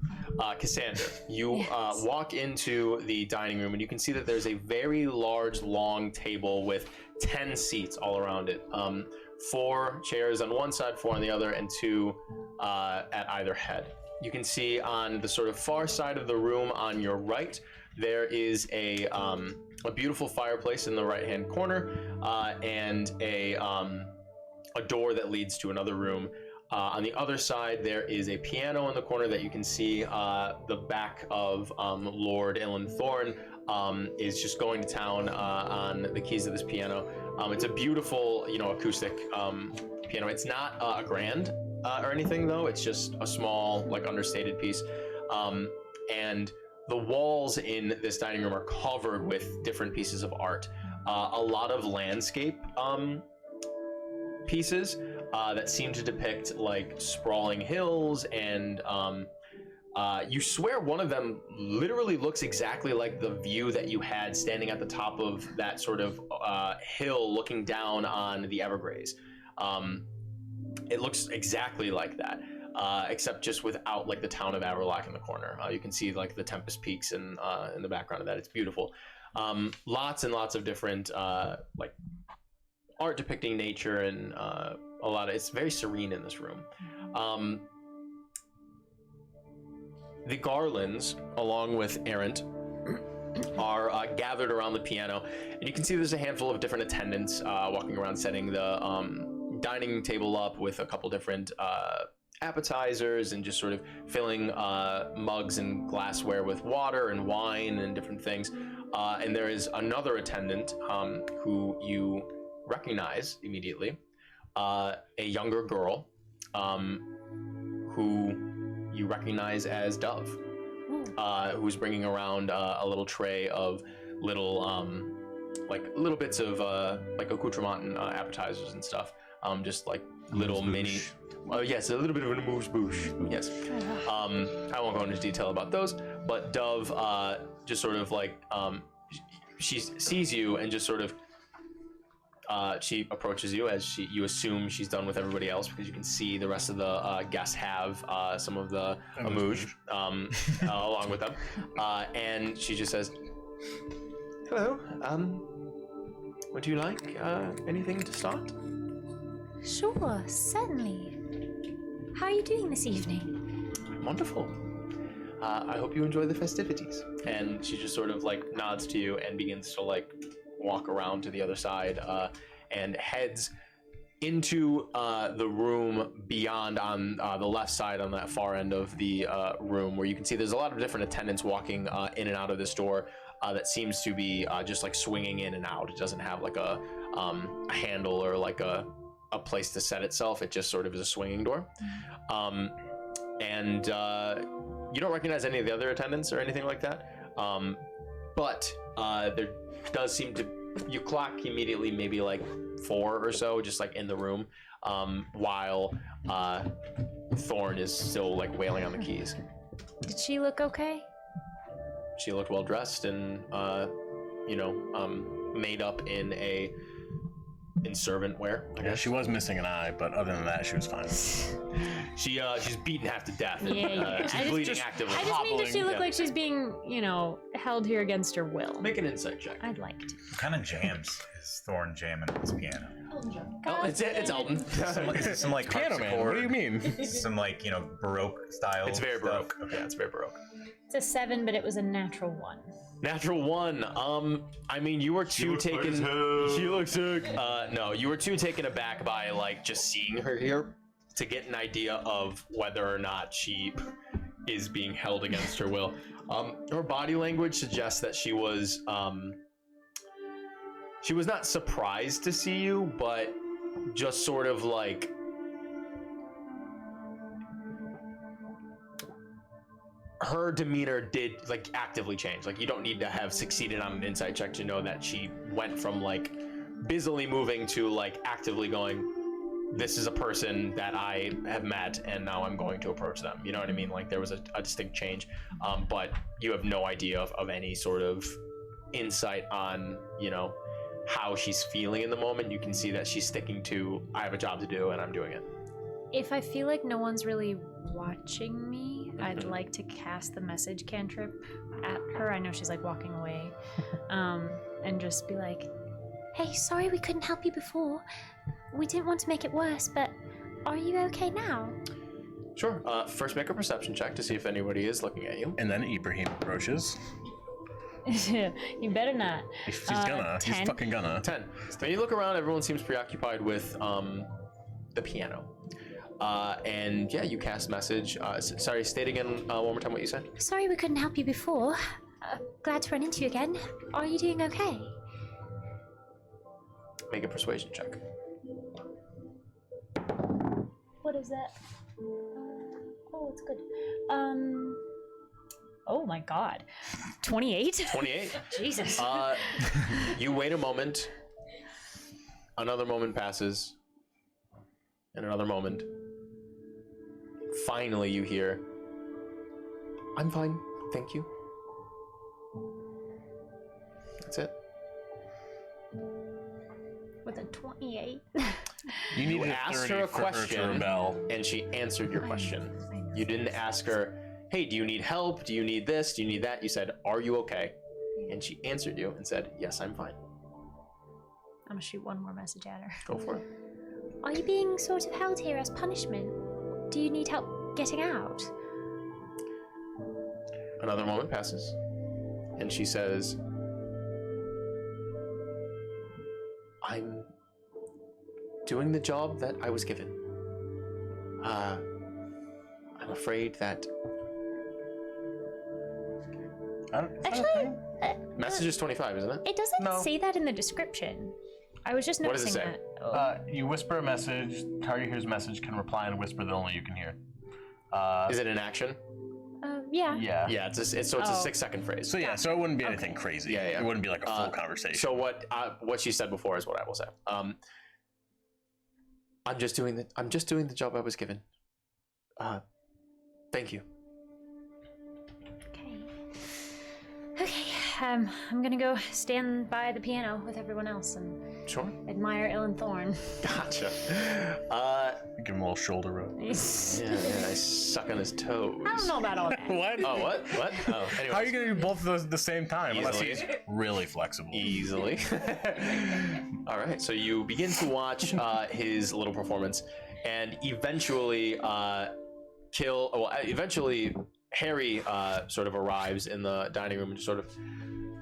Cassandra, you walk into the dining room and you can see that there's a very large, long table with 10 seats all around it. 4 chairs on one side, 4 on the other, and 2 at either head. You can see on the sort of far side of the room on your right, there is a beautiful fireplace in the right-hand corner, and a door that leads to another room. On the other side, there is a piano in the corner that you can see. The back of Lord Ilan Thorn is just going to town on the keys of this piano. It's a beautiful, acoustic piano. It's not a grand or anything, though. It's just a small, understated piece. And the walls in this dining room are covered with different pieces of art. A lot of landscape pieces that seem to depict sprawling hills, and you swear one of them literally looks exactly like the view that you had standing at the top of that sort of hill looking down on the Everglades. It looks exactly like that, except just without the town of Averlock in the corner. You can see the Tempest Peaks in the background of that. It's beautiful. Lots and lots of different art depicting nature, and it's very serene in this room. The Garlands, along with Errant, are gathered around the piano, and you can see there's a handful of different attendants walking around, setting the dining table up with a couple different appetizers, and just sort of filling mugs and glassware with water and wine and different things. And there is another attendant who you recognize immediately, a younger girl who you recognize as Dove, who's bringing around a little tray of little little bits of accoutrement and appetizers and stuff, just little mini. Yes, a little bit of an amuse-bouche. Yes. I won't go into detail about those, but Dove just sort of she sees you and just sort of she approaches you as you assume she's done with everybody else, because you can see the rest of the guests have some of the amuse along with them, and she just says, "Hello. Would you like anything to start?"
Sure, certainly. How are you doing this evening?
Wonderful. I hope you enjoy the festivities. And she just sort of nods to you and begins to walk around to the other side, and heads into the room beyond on the left side on that far end of the room, where you can see there's a lot of different attendants walking in and out of this door that seems to be just like swinging in and out. It doesn't have like a handle or like a place to set itself. It just sort of is a swinging door. And you don't recognize any of the other attendants or anything like that. But there does seem to, you clock immediately maybe like 4 or so just like in the room, while Thorn is still like wailing on the keys.
Did she look okay?
She looked well dressed and made up in servant wear.
Yeah, she was missing an eye, but other than that, she was fine.
She's beaten half to death.
Yeah.
She's bleeding actively.
I just mean, does she look like she's being, held here against her will?
Make an insight check.
I'd like to.
What kind of jams is Thorn jamming on his piano?
Oh, it's Elton.
Some like
Piano man. What do you mean?
Some like Baroque style.
It's very
stuff.
Baroque. Okay, it's very Baroque.
It's a 7, but it was a natural 1.
Natural 1. I mean, you were too taken. She looks sick. No, you were too taken aback by like just seeing her here to get an idea of whether or not she is being held against her will. Her body language suggests that she was not surprised to see you, but just sort of like her demeanor did like actively change. Like you don't need to have succeeded on an insight check to know that she went from like busily moving to like actively going, this is a person that I have met and now I'm going to approach them. You know what I mean? Like there was a distinct change, but you have no idea of any sort of insight on, how she's feeling in the moment. You can see that she's sticking to, I have a job to do and I'm doing it.
If I feel like no one's really watching me, I'd like to cast the message cantrip at her. I know she's like walking away, and just be like,
Hey, sorry we couldn't help you before. We didn't want to make it worse, but are you okay now?
Sure. First make a perception check to see if anybody is looking at you.
And then Ibrahim approaches.
you better not.
If he's gonna.
10.
He's fucking gonna.
10. When you look around, everyone seems preoccupied with the piano. And yeah, you cast message. Sorry, state again one more time what you said.
Sorry we couldn't help you before. Glad to run into you again. Are you doing okay?
Make a persuasion check.
What is that? Oh, it's good. Oh my God. 28?
28.
Jesus.
You wait a moment. Another moment passes. And another moment. Finally, you hear, I'm fine, thank you. That's it.
With a 28.
You asked her a question, and she answered your question. You didn't ask her, hey, do you need help? Do you need this? Do you need that? You said, are you okay? And she answered you and said, yes, I'm fine.
I'm gonna shoot one more message at her.
Go for it.
Are you being sort of held here as punishment? Do you need help getting out?
Another moment passes, and she says, I'm doing the job that I was given. I'm afraid that...
Actually,
Message is 25, isn't it?
It doesn't
No.
say that in the description. I was just
What does
noticing
it say?
that.
You whisper a message. Target hears message, can reply in a whisper that only you can hear.
Is it an action?
Yeah.
Yeah.
Yeah, it's a 6-second phrase.
So yeah, so it wouldn't be anything crazy.
Yeah, yeah.
It wouldn't be like a full conversation.
So what she said before is what I will say. I'm just doing the job I was given. Thank you.
Okay. I'm gonna go stand by the piano with everyone else and
Sure.
admire Ilan Thorn.
Gotcha.
Give him a little shoulder rub.
Yeah, I suck on his toes.
I don't know about all that.
What?
Oh, what? Oh, anyway.
How are you gonna do both of those at the same time? Unless
Easily.
he's really flexible.
Easily. All right, so you begin to watch his little performance, and eventually, eventually Harry sort of arrives in the dining room and just sort of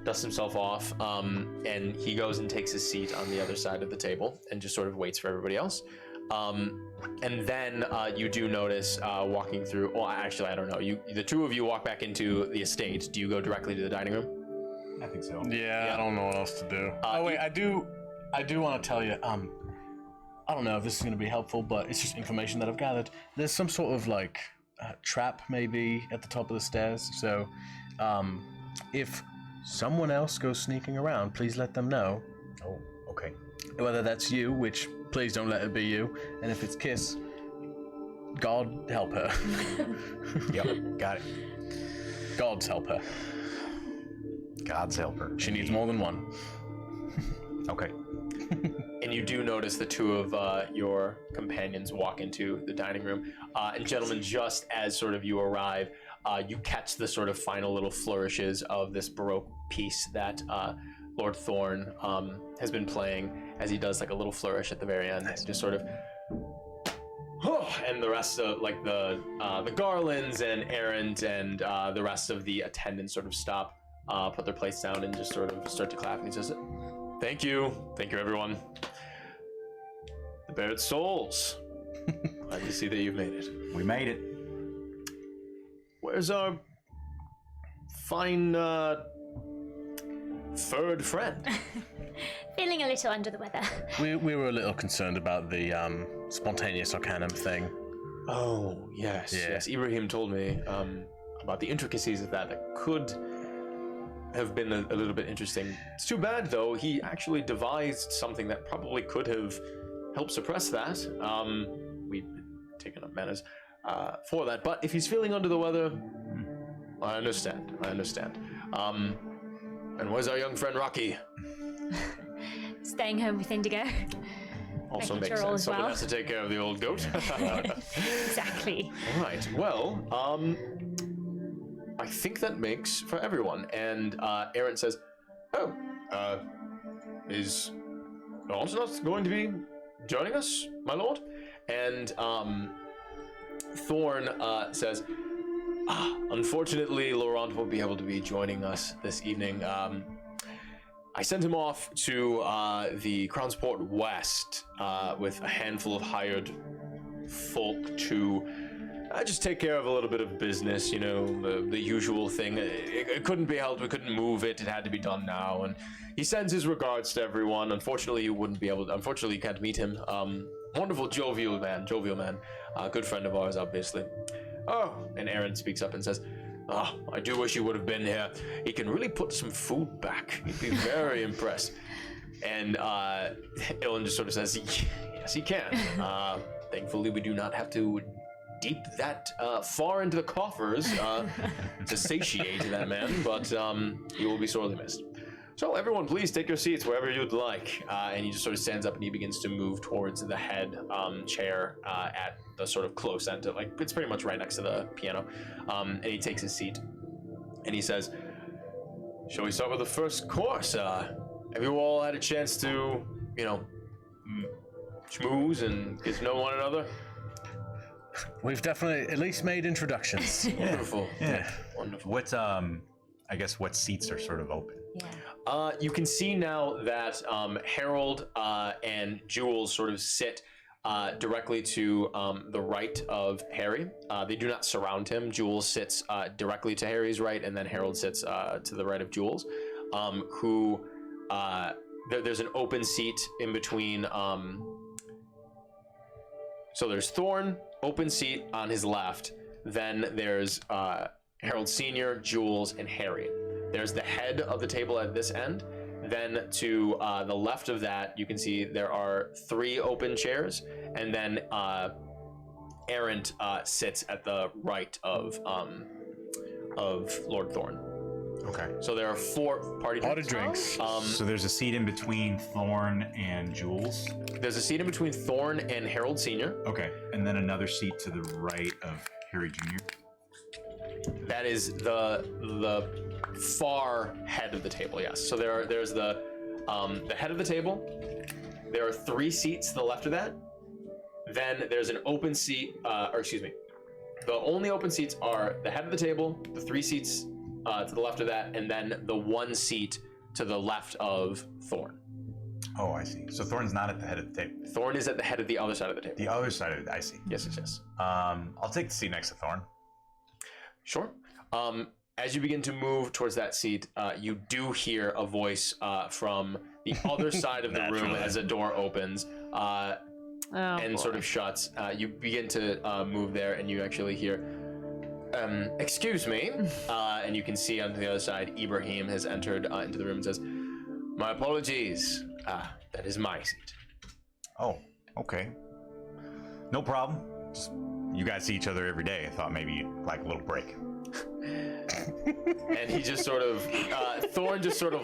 dusts himself off, and he goes and takes his seat on the other side of the table and just sort of waits for everybody else. And then you do notice walking through. Well, actually, I don't know. The two of you walk back into the estate. Do you go directly to the dining room?
I think so.
Yeah, I don't know what else to do. Oh wait, I do want to tell you. I don't know if this is going to be helpful, but it's just information that I've gathered. There's some sort of like trap maybe at the top of the stairs. So, if someone else goes sneaking around, please let them know.
Oh, okay.
Whether that's you, which please don't let it be you, and if it's Kiss, God help her.
Yep, got it.
God's help her.
God's help her.
She needs more than one.
Okay.
And you do notice the two of your companions walk into the dining room. And gentlemen, just as sort of you arrive, you catch the sort of final little flourishes of this Baroque piece that Lord Thorn has been playing, as he does like a little flourish at the very end. Just sort of, and the rest of like the garlands and errands and the rest of the attendants sort of stop, put their plates down, and just sort of start to clap. And he says, thank you everyone. The Bared Souls. Glad to see that you've made it.
We made it.
Where's our fine furred friend?
Feeling a little under the weather.
We were a little concerned about the spontaneous arcanum thing.
Oh, yes,
Yeah.
yes. Ibrahim told me about the intricacies of that could have been a little bit interesting. It's too bad, though. He actually devised something that probably could have helped suppress that. We've taken up manners for that. But if he's feeling under the weather, I understand. And where's our young friend Rocky?
Staying home with Indigo.
Also
Making
makes
sure all
sense.
is
Someone
well.
has to take care of the old goat.
Exactly.
All right. Well, I think that makes for everyone. And Aaron says, "Oh, is Laurent not going to be joining us, my lord?" And Thorn says, "Unfortunately, Laurent won't be able to be joining us this evening. I sent him off to the Crownsport West with a handful of hired folk to just take care of a little bit of business, you know, the usual thing. It couldn't be helped. We couldn't move it. It had to be done now. And he sends his regards to everyone. Unfortunately, you wouldn't be able to. Unfortunately, you can't meet him. Wonderful, jovial man. Good friend of ours, obviously." Oh, and Aaron speaks up and says, "I do wish you would have been here. He can really put some food back. He'd be very impressed." And Ilan just sort of says, "Yes, he can. Thankfully, we do not have to deep that far into the coffers to satiate that man, but he will be sorely missed. So everyone, please take your seats wherever you'd like." And he just sort of stands up and he begins to move towards the head chair at the sort of close end of, like, it's pretty much right next to the piano. And he takes his seat and he says, "Shall we start with the first course? Have you all had a chance to, you know, schmooze and get to know one another?"
We've definitely at least made introductions.
Wonderful.
Yeah.
Wonderful.
What I guess what seats are sort of open?
Yeah.
You can see now that Harold and Jules sort of sit directly to the right of Harry. They do not surround him. Jules sits directly to Harry's right, and then Harold sits to the right of Jules, there's an open seat in between. So there's Thorn, open seat on his left. Then there's Harold Sr., Jules, and Harry. There's the head of the table at this end. Then to the left of that, you can see there are 3 open chairs. And then Aaron sits at the right of Lord Thorn.
Okay.
So there are 4 party drinks.
So there's a seat in between Thorn and Jules.
There's a seat in between Thorn and Harold Sr.
Okay, and then another seat to the right of Harry Jr.
That is the far head of the table. Yes. So there's the head of the table. There are 3 seats to the left of that. Then there's an open seat. The only open seats are the head of the table, the 3 seats to the left of that, and then the one seat to the left of Thorn.
Oh, I see. So Thorn's not at the head of the table.
Thorn is at the head of the other side of the table.
The other side of it, I see.
Yes, yes, yes.
I'll take the seat next to Thorn.
Sure. As you begin to move towards that seat, you do hear a voice from the other side of the room as a door opens and sort of shuts. You begin to move there, and you actually hear, excuse me. And you can see on the other side, Ibrahim has entered into the room and says, my apologies. That is my seat.
Oh, okay. No problem. Just, you guys see each other every day. I thought maybe you'd like a little break.
And he just sort of, Thorn just sort of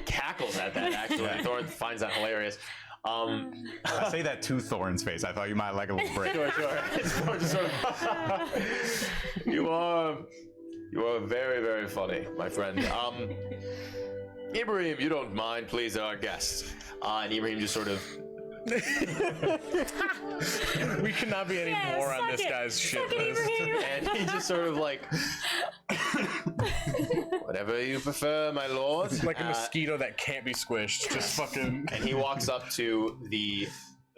cackles at that, actually. Thorn finds that hilarious.
I say that to Thorn's face. I thought you might like a little break.
Sure. Thorn just sort of, you are very, very funny, my friend. Ibrahim, you don't mind, please, our guests. And Ibrahim just sort of...
We could not be any more on this guy's shit list.
And he just sort of like... Whatever you prefer, my lord.
It's like a mosquito that can't be squished. Just fucking...
And he walks up to the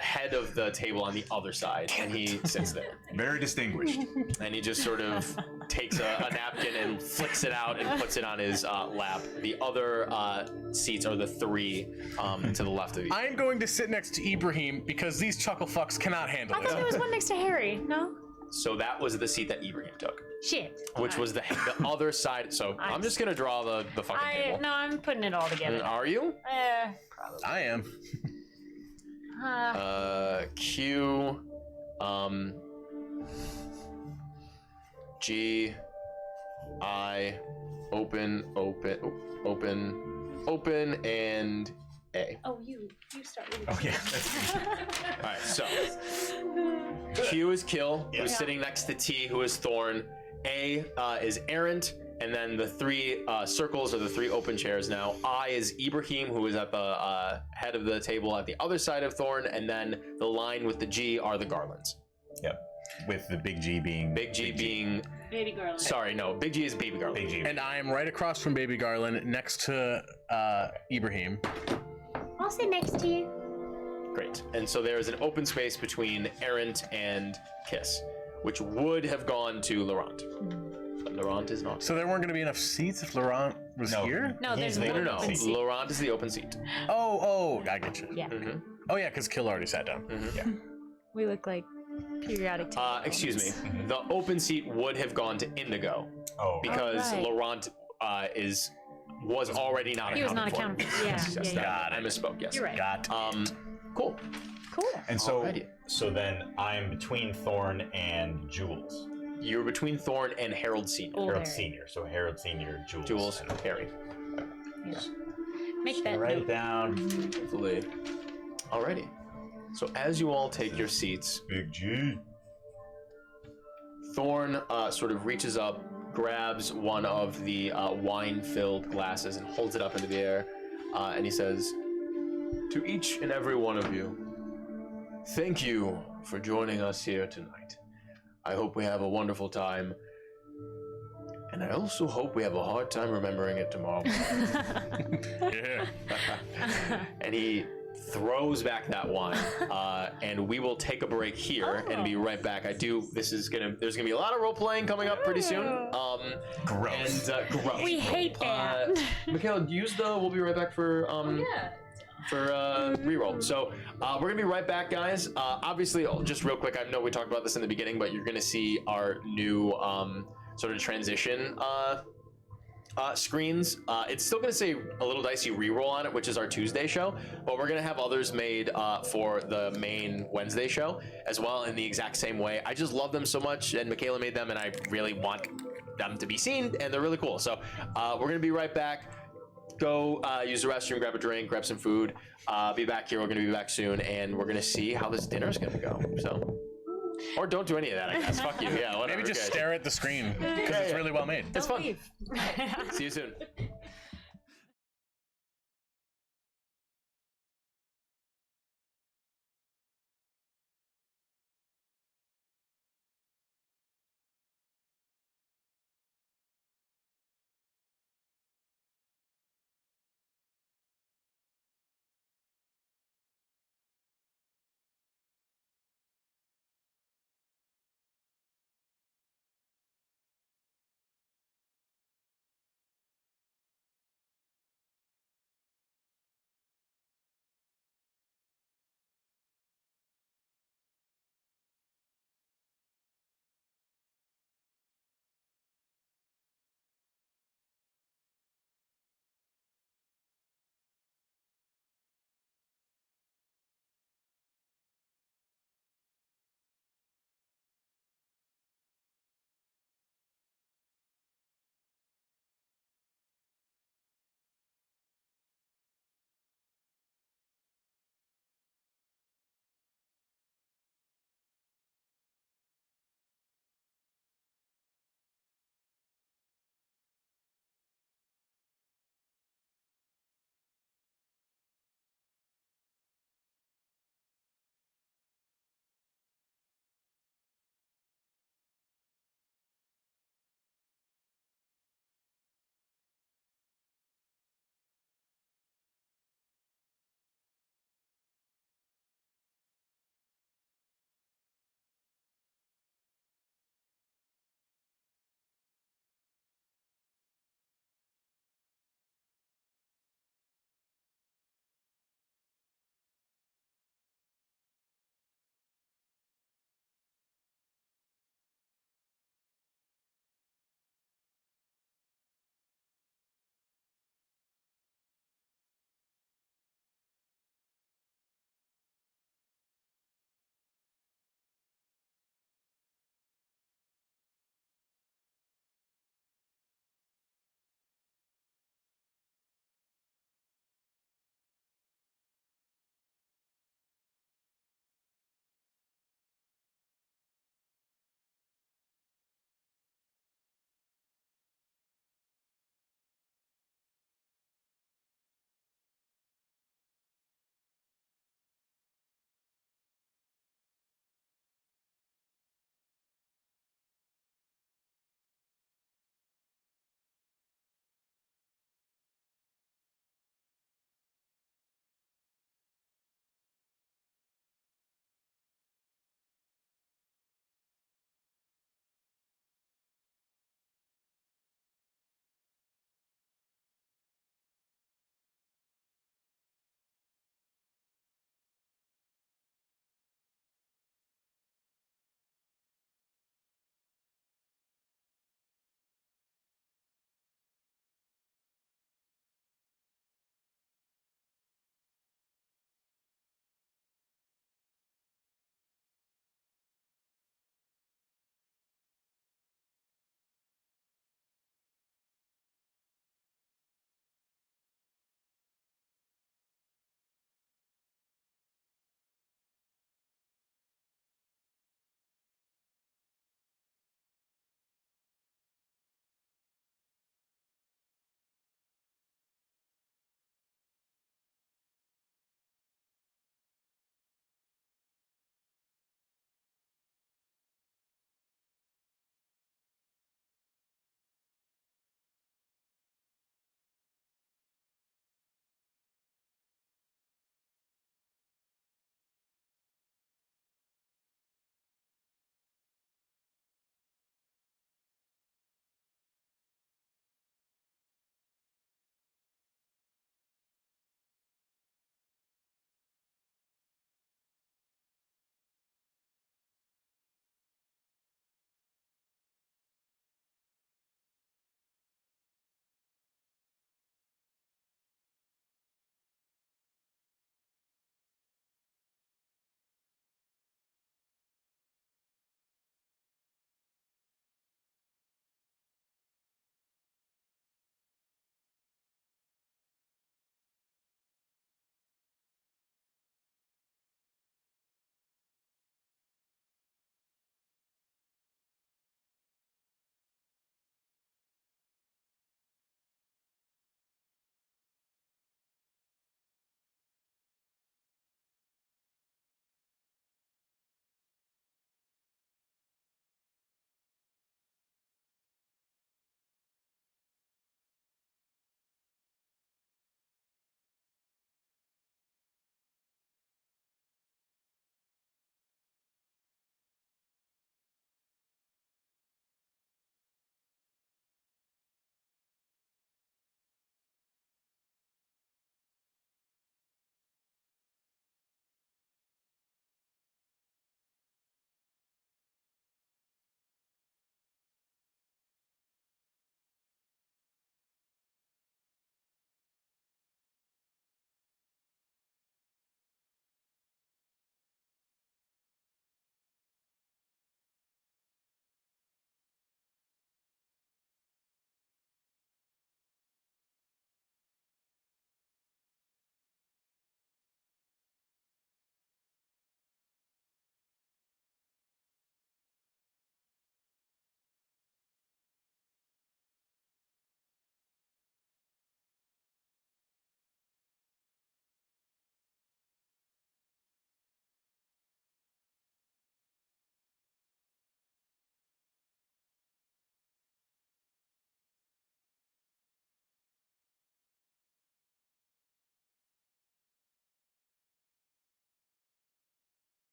head of the table on the other side, and he sits there.
Very distinguished.
And he just sort of takes a napkin and flicks it out and puts it on his lap. The other seats are the three to the left of you.
I'm going to sit next to Ibrahim because these chuckle fucks cannot handle
I thought there was
it.
one next to Harry. No.
So that was the seat that Ibrahim took,
Shit.
which was the other side. So I'm just gonna draw the fucking table.
No, I'm putting it all together.
Are you?
I am.
Q, G, I, open, and A.
Oh, you start with
Oh, yeah.
All right, so Q is Kill, who's sitting next to T, who is Thorn. A is Errant, and then the three circles are the three open chairs now. I is Ibrahim, who is at the head of the table at the other side of Thorn, and then the line with the G are the Garlands.
Yep. With the big G being...
Big G being...
Baby Garland.
Sorry, no, Big G is Baby Garland.
Big G.
And I am right across from Baby Garland next to Ibrahim.
I'll sit next to you.
Great. And so there is an open space between Errant and Kiss, which would have gone to Laurent. But Laurent is not.
So there weren't going to be enough seats if Laurent was here?
No, there's
the
one
No.
open seat.
Laurent is the open seat.
Oh, I get you.
Yeah.
Oh, yeah, because Kill already sat down. Yeah.
We look like periodic table.
Excuse me. The open seat would have gone to Indigo
Oh.
because
right.
Laurent was already not
He was
accounted
not
for.
accounted for. Yeah.
Got
I
it.
misspoke. Yes.
You're right.
Got
Cool.
Cool.
And so,
Alrighty.
so then I'm between Thorn and Jules.
You're between Thorn and Harold Senior.
Oh,
Harold
Harry.
Senior. So Harold Senior, Jules.
Jules,
and
Harry.
Make that
Write it
note.
down.
Hopefully. Alrighty. So as you all take your seats,
Big G.
Thorn sort of reaches up, grabs one of the wine-filled glasses and holds it up into the air, and he says, "To each and every one of you, thank you for joining us here tonight. I hope we have a wonderful time, and I also hope we have a hard time remembering it tomorrow."
Yeah.
And he throws back that wine, and we will take a break here and be right back. There's gonna be a lot of role playing coming up pretty soon.
Gross.
And gross.
We hate that.
Michaela, we'll be right back for reroll. So we're gonna be right back, guys. Obviously, just real quick, I know we talked about this in the beginning, but you're gonna see our new sort of transition screens. It's still going to say a little dicey reroll on it, which is our Tuesday show, but we're going to have others made for the main Wednesday show as well in the exact same way. I just love them so much, and Michaela made them, and I really want them to be seen, and they're really cool. So we're going to be right back. Go use the restroom, grab a drink, grab some food. Be back here. We're going to be back soon, and we're going to see how this dinner is going to go. So. Or don't do any of that, I guess. Fuck you. Yeah, whatever.
Maybe just
guys.
stare at the screen because it's really well made.
It's fun.
Leave.
See you soon.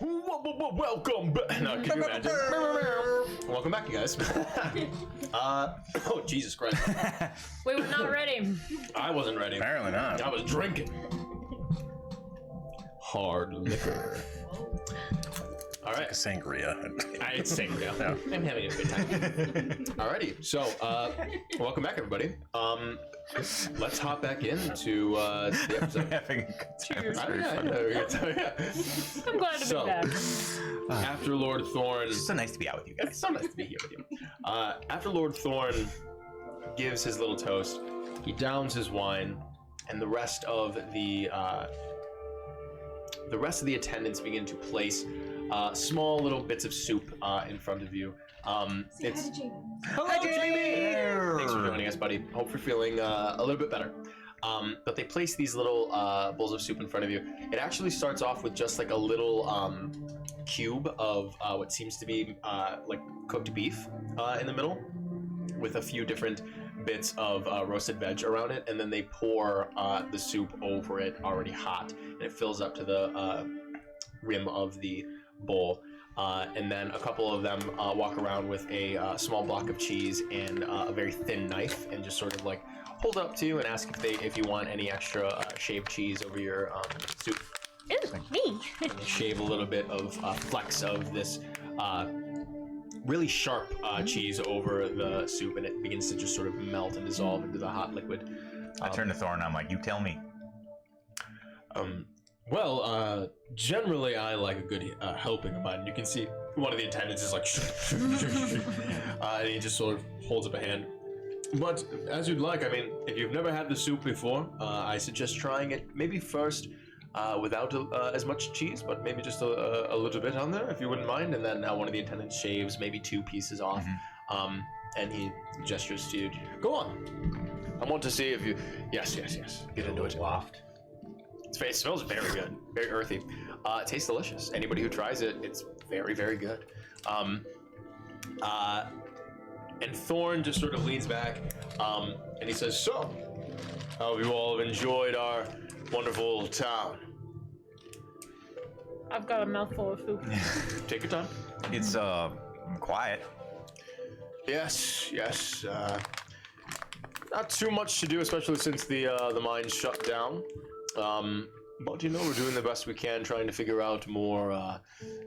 Welcome back. No, can you imagine? Welcome back, you guys. Oh, Jesus Christ.
We were not ready.
I wasn't ready.
Apparently not.
I was drinking. Hard liquor. All right.
Sangria.
It's sangria.
Yeah.
I'm having a good time. Alrighty, so welcome back, everybody. Let's hop back into the episode.
Having a good time. It's
I'm
very funny.
glad to
So,
be back.
after Lord Thorn,
It's so nice to be out with you
it's
guys.
so nice to be here with you. After Lord Thorn gives his little toast, he downs his wine, and the rest of the attendants begin to place small little bits of soup in front of you. It's hello, Jamie. Thanks for joining us, buddy. Hope you're feeling a little bit better. But they place these little bowls of soup in front of you. It actually starts off with just like a little cube of what seems to be like cooked beef in the middle, with a few different bits of roasted veg around it, and then they pour the soup over it already hot, and it fills up to the rim of the bowl. And then a couple of them walk around with a small block of cheese and a very thin knife, and just sort of like hold it up to you and ask if you want any extra shaved cheese over your soup.
Ooh, me.
And they shave a little bit of flecks of this really sharp cheese over the soup, and it begins to just sort of melt and dissolve into the hot liquid.
I turn to Thor and I'm like, you tell me.
Well, generally I like a good helping of mine. You can see one of the attendants is like, and he just sort of holds up a hand. But as you'd like, I mean, if you've never had the soup before, I suggest trying it maybe first without as much cheese, but maybe just a little bit on there, if you wouldn't mind. And then one of the attendants shaves maybe 2 pieces off, and he gestures to you. Go on. I want to see if you... Yes. Get into it. Waft. It smells very good, very earthy. It tastes delicious. Anybody who tries it, it's very, very good. And Thorn just sort of leans back, and he says, "So, how have you all enjoyed our wonderful town?"
I've got a mouthful of food.
Take your time.
It's quiet.
Yes. Not too much to do, especially since the mine shut down. But you know, we're doing the best we can, trying to figure out more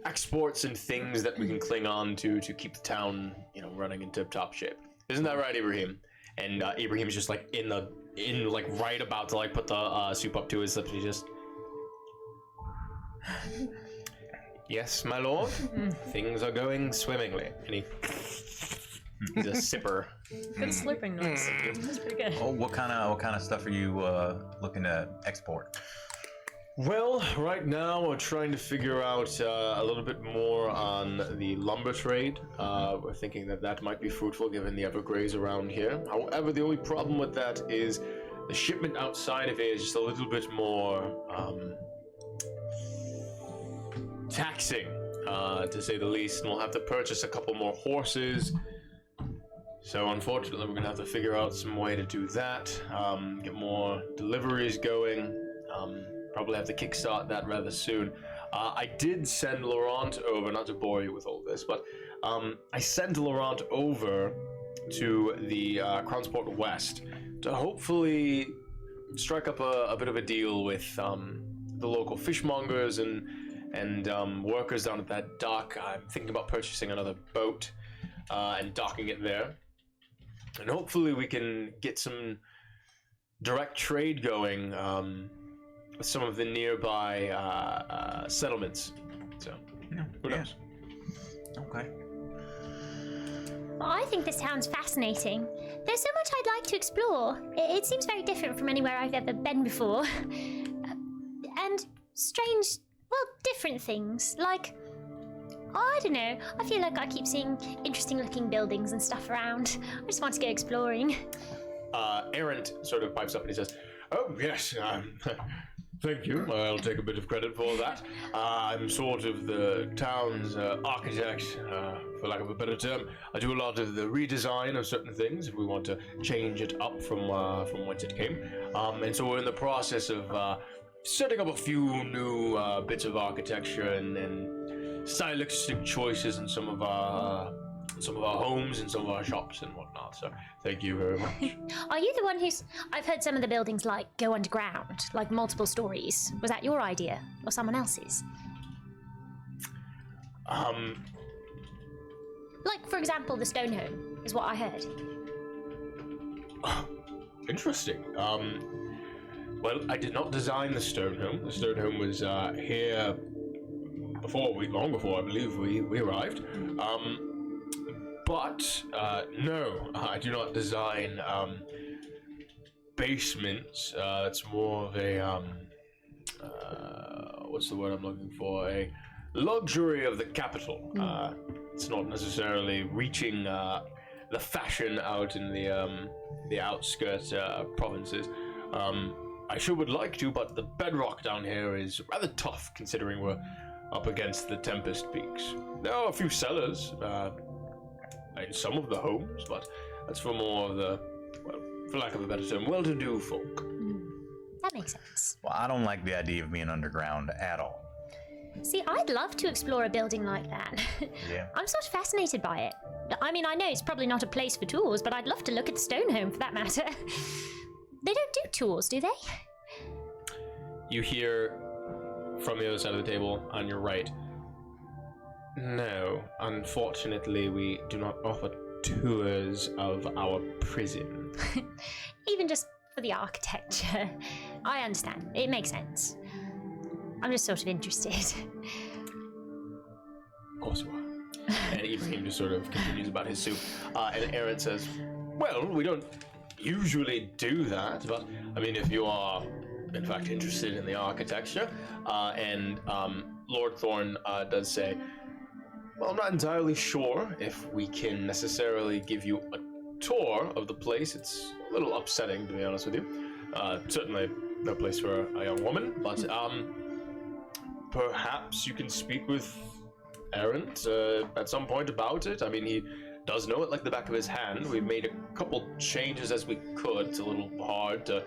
exports and things that we can cling on to keep the town, running in tip-top shape. Isn't that right, Ibrahim? And Ibrahim's just like right about to like put the soup up to his lips. And he just, yes, my lord. Things are going swimmingly. And he's a sipper.
Good slurping noise. That's pretty good.
Oh, what kind of stuff are you looking to export?
Well, right now we're trying to figure out a little bit more on the lumber trade. We're thinking that might be fruitful given the evergraze around here. However, the only problem with that is the shipment outside of it is just a little bit more taxing, to say the least, and we'll have to purchase a couple more horses. So unfortunately, we're gonna have to figure out some way to do that, get more deliveries going. Probably have to kickstart that rather soon. I did send Laurent over, not to bore you with all this, but I sent Laurent over to the Crownsport West to hopefully strike up a bit of a deal with the local fishmongers and workers down at that dock. I'm thinking about purchasing another boat and docking it there. And hopefully we can get some direct trade going with some of the nearby settlements. So, who knows?
Okay.
Well, I think this sounds fascinating. There's so much I'd like to explore. It seems very different from anywhere I've ever been before. And strange, different things. Like, I don't know. I feel like I keep seeing interesting looking buildings and stuff around. I just want to go exploring.
Errant sort of pipes up and he says, "Oh, yes, thank you. I'll take a bit of credit for that. I'm sort of the town's architect, for lack of a better term. I do a lot of the redesign of certain things if we want to change it up from whence it came. And so we're in the process of setting up a few new bits of architecture and stylistic choices in some of our homes and some of our shops and whatnot. So thank you very much.
Are you the one who's... I've heard some of the buildings, like, go underground, like multiple stories. Was that your idea or someone else's? Like, for example, the stone home is what I heard.
Interesting. Well, I did not design the stone home. The stone home was here long before I believe we arrived. But no, I do not design basements. It's more of a what's the word I'm looking for? A luxury of the capital. It's not necessarily reaching the fashion out in the outskirts provinces. I sure would like to, but the bedrock down here is rather tough, considering we're up against the Tempest Peaks. There are a few cellars in some of the homes, but that's for more of the, well, for lack of a better term, well-to-do folk.
That makes sense.
Well, I don't like the idea of being underground at all.
See, I'd love to explore a building like that.
Yeah.
I'm sort of fascinated by it. I mean, I know it's probably not a place for tours, but I'd love to look at the stone home for that matter. They don't do tours, do they?
You hear from the other side of the table on your right, no, unfortunately we do not offer tours of our prison.
Even just for the architecture. I understand. It makes sense. I'm just sort of interested.
Of course you are. And Ibrahim just sort of continues about his soup. And Aaron says, well, we don't usually do that, but I mean, if you are in fact interested in the architecture, and Lord Thorn does say, well, I'm not entirely sure if we can necessarily give you a tour of the place. It's a little upsetting, to be honest with you. Certainly no place for a young woman, but perhaps you can speak with Aaron at some point about it. I mean, he does know it like the back of his hand. We've made a couple changes as we could. It's a little hard to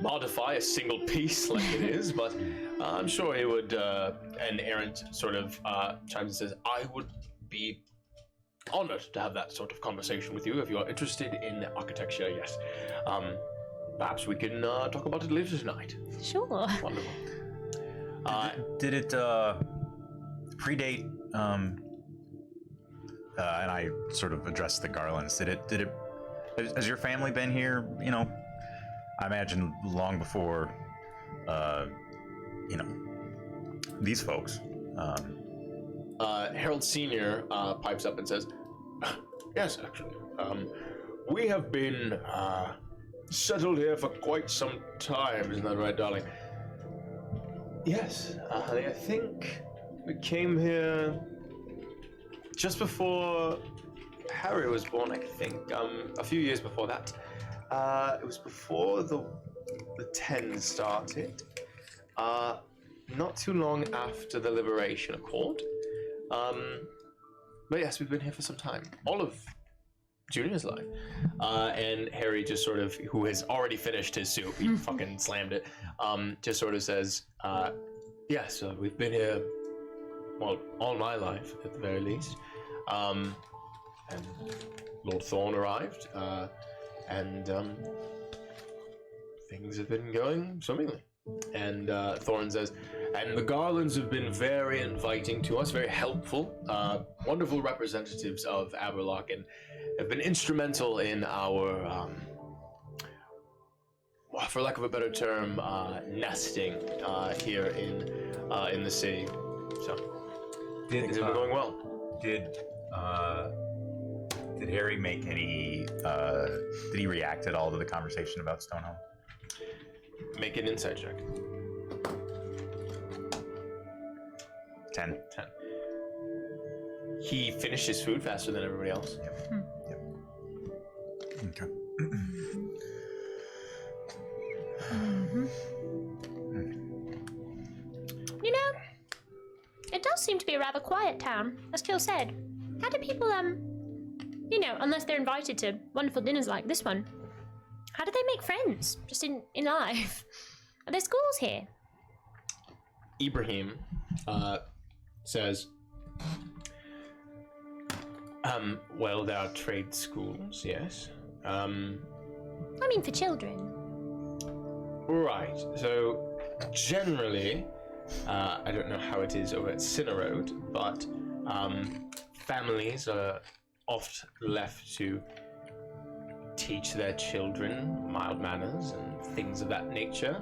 modify a single piece like it is, but I'm sure he would. And Aaron sort of chimes and says, I would be honored to have that sort of conversation with you if you are interested in architecture, yes. Perhaps we can talk about it later tonight.
Sure.
Wonderful.
Did it predate? And I sort of addressed the Garlands. Did it? Has your family been here? You know, I imagine long before. You know, these folks.
Harold Senior pipes up and says, "Yes, actually, we have been settled here for quite some time. Isn't that right, darling?" Yes, honey. I think we came here just before Harry was born. I think a few years before that. It was before the 10 started. Not too long after the Liberation Accord. But yes, we've been here for some time. All of Junior's life. And Harry just sort of, who has already finished his soup, he fucking slammed it, just sort of says, yes, we've been here, well, all my life, at the very least. And Lord Thorn arrived, and things have been going swimmingly. And Thorn says, and the Garlands have been very inviting to us, very helpful, wonderful representatives of Aberlock, and have been instrumental in our, for lack of a better term, nesting here in the city. So things have been going well.
Did Harry make any? Did he react at all to the conversation about Stoneholm?
Make an insight check.
10.
He finished his food faster than everybody else.
Yep. Okay.
You know, it does seem to be a rather quiet town, as Kill said. How do people, you know, unless they're invited to wonderful dinners like this one, how do they make friends, just in life? Are there schools here?
Ibrahim says, well, there are trade schools, yes.
I mean, for children.
Right, so generally, I don't know how it is over at Cinerode, but families are oft left to teach their children mild manners and things of that nature.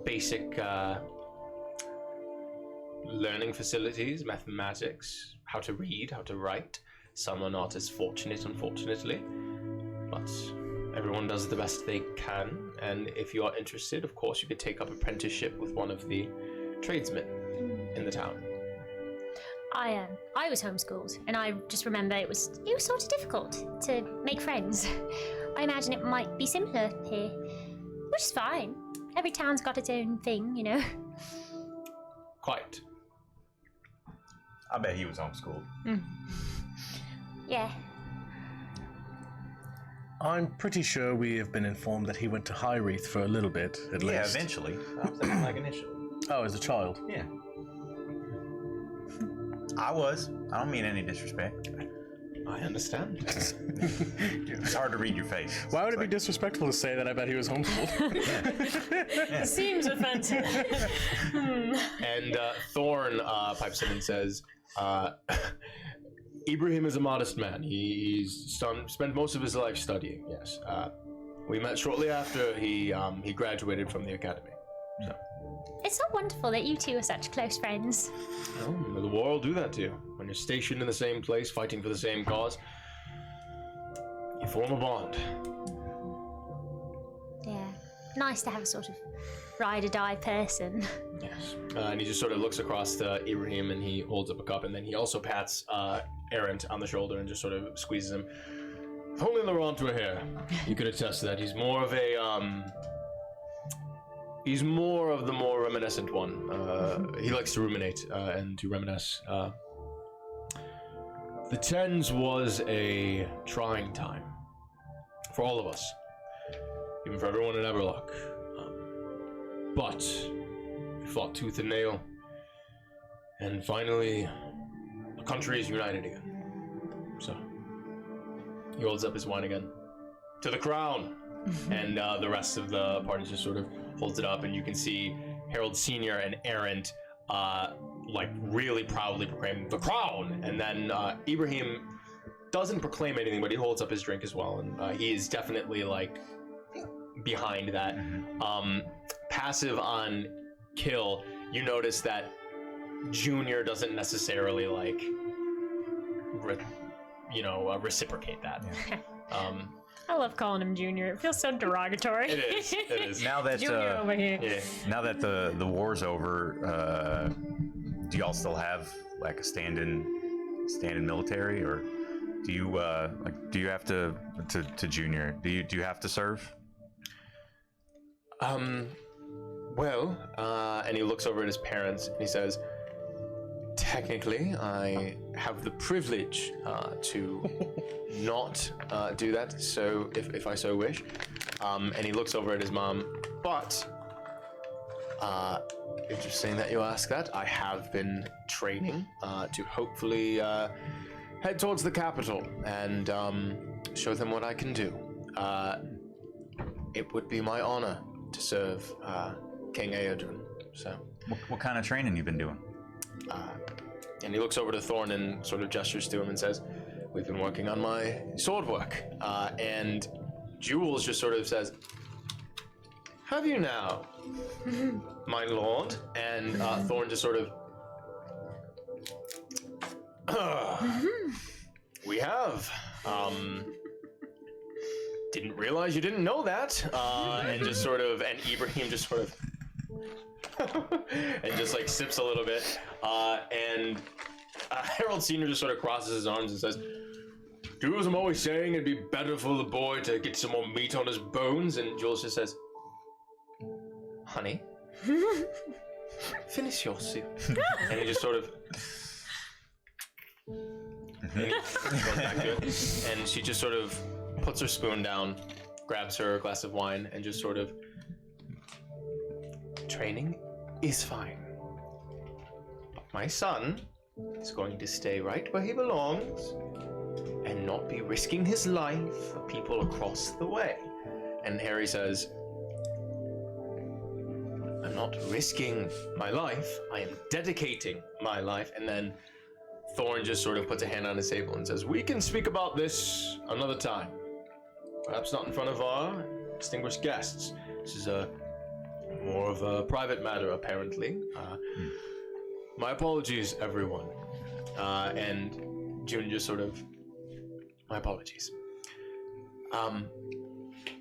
Basic learning facilities, mathematics, how to read, how to write. Some are not as fortunate, unfortunately, but everyone does the best they can. And if you are interested, of course, you could take up apprenticeship with one of the tradesmen in the town.
I was homeschooled, and I just remember it was sort of difficult to make friends. I imagine it might be simpler here, which is fine. Every town's got its own thing, you know.
Quite.
I bet he was homeschooled.
Yeah.
I'm pretty sure we have been informed that he went to Highreath for a little bit, at least.
Yeah, eventually. I was thinking like initially.
Oh, as a child?
Yeah. I was. I don't mean any disrespect.
I understand.
It's hard to read your face.
Why would it be disrespectful to say that I bet he was homeschooled?
It seems offensive.
And Thorn pipes in and says, Ibrahim is a modest man. He's spent most of his life studying, yes. We met shortly after he graduated from the academy. So.
It's so wonderful that you two are such close friends.
Well, the war will do that to you. When you're stationed in the same place, fighting for the same cause, you form a bond.
Yeah. Nice to have a sort of ride or die person.
Yes. And he just sort of looks across to Ibrahim and he holds up a cup, and then he also pats Errant on the shoulder and just sort of squeezes him. If only they were onto a hair, you could attest to that. He's more of a he's more of the more reminiscent one. He likes to ruminate and to reminisce. The Tens was a trying time for all of us, even for everyone in Everlock. But we fought tooth and nail, and finally, the country is united again. So he holds up his wine again. To the crown! And the rest of the party just sort of holds it up, and you can see Harold Sr. and Errant like really proudly proclaim the crown. And then Ibrahim doesn't proclaim anything, but he holds up his drink as well, and he is definitely like behind that. Passive on kill, you notice that Junior doesn't necessarily like reciprocate that.
I love calling him Junior. It feels so derogatory.
It is. It is.
Now that
Junior over here.
Yeah.
now that the war's over, do y'all still have like a stand-in military, or do you have to Junior? Do you have to serve?
Well, and he looks over at his parents and he says, technically, I have the privilege to not do that, so if I so wish. And he looks over at his mom, but interesting that you ask that. I have been training to hopefully head towards the capital and show them what I can do. It would be my honor to serve King Eodrin. So,
What kind of training you been doing?
and he looks over to Thorn and sort of gestures to him and says, "We've been working on my sword work." And Jules just sort of says, "Have you now, my lord?" And Thorn just sort of, "We have. Didn't realize you didn't know that." And just sort of, and Ibrahim just sort of, and just like sips a little bit. And Harold Sr. just sort of crosses his arms and says, "Do as I'm always saying, it'd be better for the boy to get some more meat on his bones." And Jules just says, "Honey, finish your soup." And he just sort of, and he goes back to it. And she just sort of puts her spoon down, grabs her glass of wine, and just sort of training is fine. But my son is going to stay right where he belongs and not be risking his life for people across the way. And Harry says, I'm not risking my life, I am dedicating my life. And then Thorn just sort of puts a hand on his table and says, we can speak about this another time. Perhaps not in front of our distinguished guests. This is more of a private matter, apparently. My apologies, everyone. And June just sort of, my apologies.